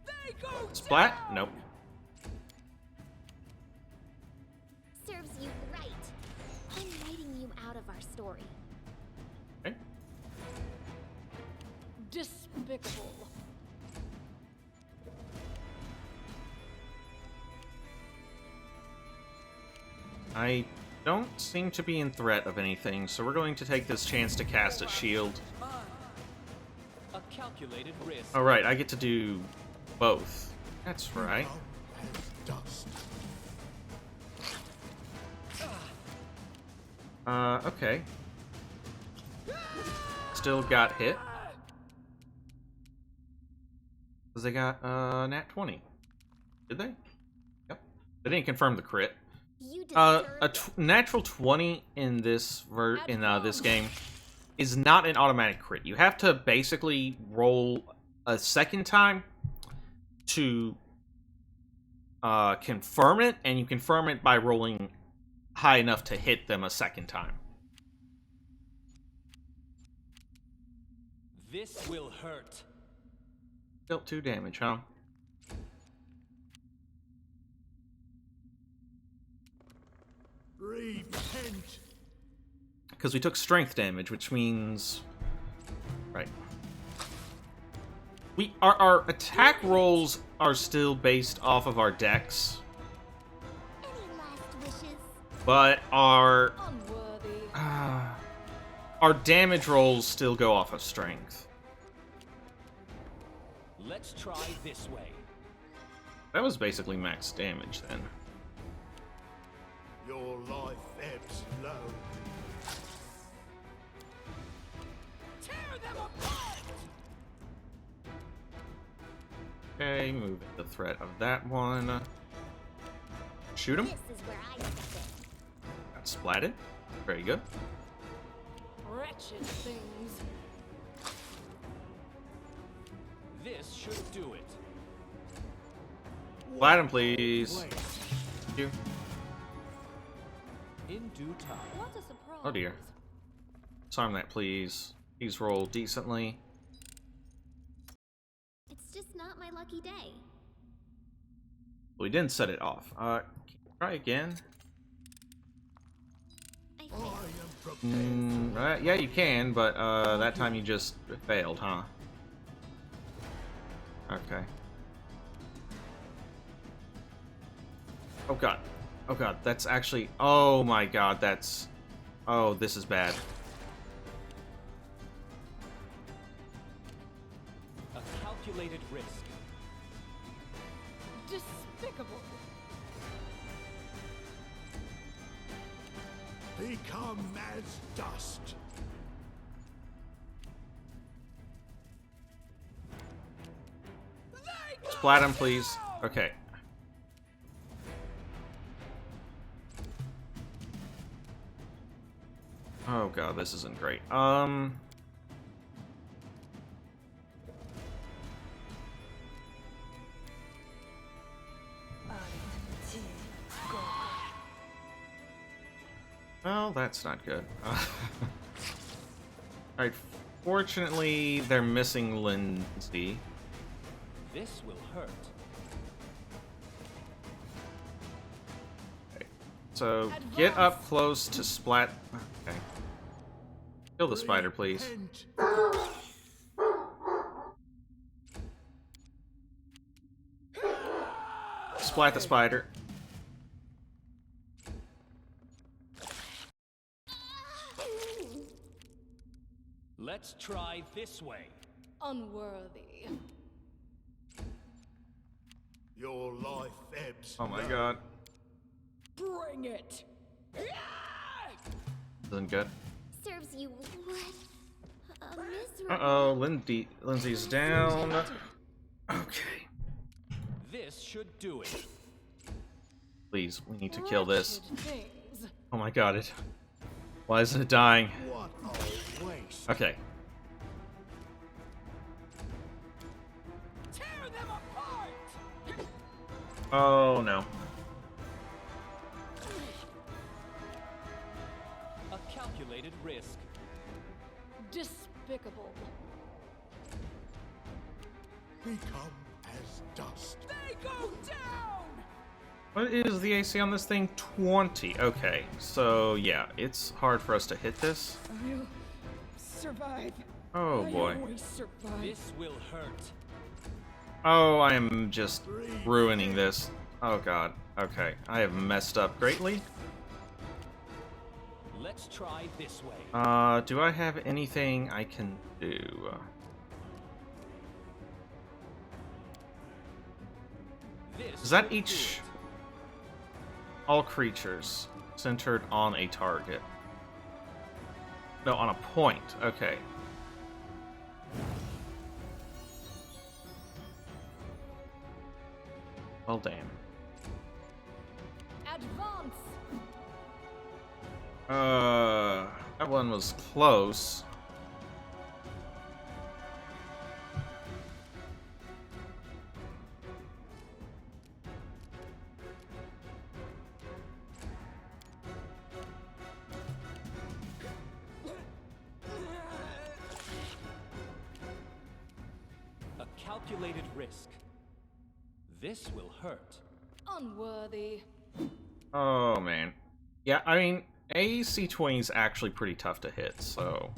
They go Splat? down. Nope. Serves you right. I'm writing you out of our story. Okay. Despicable. I don't seem to be in threat of anything, so we're going to take this chance to cast a shield. A calculated risk. Oh, right, I get to do both. That's right. Dust. Okay. Still got hit. Because they got, nat 20. Did they? Yep. They didn't confirm the crit. You A natural 20 in this this game is not an automatic crit. You have to basically roll a second time to confirm it, and you confirm it by rolling high enough to hit them a second time. This will hurt. Dealt 2 damage, huh? Repent. Because we took strength damage, which means... Right. Our attack rolls are still based off of our dex. Any last wishes? But our Unworthy. damage rolls still go off of strength. Let's try this way. That was basically max damage then. Your life ebbs low. Tear them apart! Okay, move the threat of that one. Shoot him. This is where I step in. Got splatted. Very good. Wretched things. This should do it. Splat him, please. Thank you. In due time. What a surprise. Oh dear. Disarm that, please. Please roll decently. It's just not my lucky day. We didn't set it off. Can you try again? I failed. Right, yeah, you can, but that time you just failed, huh? Okay. Oh god. Oh god, that's actually... Oh my god, that's... Oh, this is bad. A calculated risk. Despicable. Become as dust. Splat him, please. Okay. Oh god, this isn't great. Well, that's not good. Alright, fortunately, they're missing Lindsay. This will hurt. Okay. So, get up close to splat... Okay. Kill the spider, please. Splat the spider. Let's try this way. Unworthy. Your life ebbs. Oh my low. god. Bring it! Isn't good. Serves you what? A miserable... Uh-oh, Lindsay's down. Okay. This should do it. Please, we need to kill this. Wretched things. Oh my god, it... Why isn't it dying? What a waste. Okay. Tear them apart! Oh no. A calculated risk. Despicable. Become as dust. They go down! What is the AC on this thing? 20. Okay, so yeah, it's hard for us to hit this. I'll survive. Oh boy. This will hurt. Oh, I am just ruining this. Oh god. Okay, I have messed up greatly. Let's try this way. Do I have anything I can do? Is that each... all creatures centered on a target? No, on a point. Okay. Well, damn. Advance! That one was close. A calculated risk. This will hurt. Unworthy. Oh, man. Yeah, I mean, AC-20 is actually pretty tough to hit, so...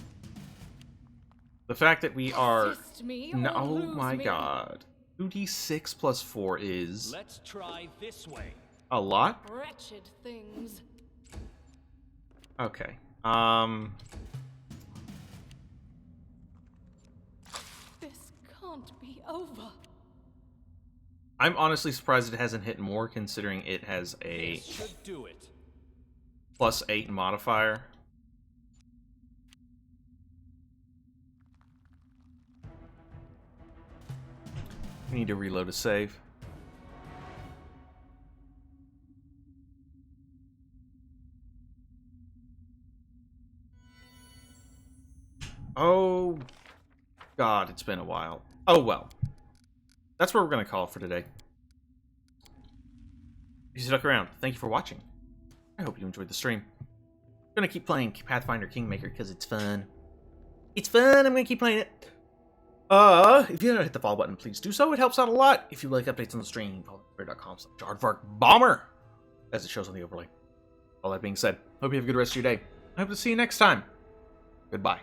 the fact that we are... No, oh my god. 2d6 plus 4 is... Let's try this way. a lot? Wretched things. Okay. This can't be over. I'm honestly surprised it hasn't hit more, considering it has a This should do it. +8 modifier. I need to reload a save. Oh, God, it's been a while. Oh, well. That's what we're going to call it for today. If you stuck around, thank you for watching. I hope you enjoyed the stream. I'm going to keep playing Pathfinder Kingmaker because it's fun. It's fun, I'm going to keep playing it. If you haven't hit the follow button, please do so. It helps out a lot. If you like updates on the stream, follow twitter.com/aardvarkbomber, as it shows on the overlay. All that being said, hope you have a good rest of your day. I hope to see you next time. Goodbye.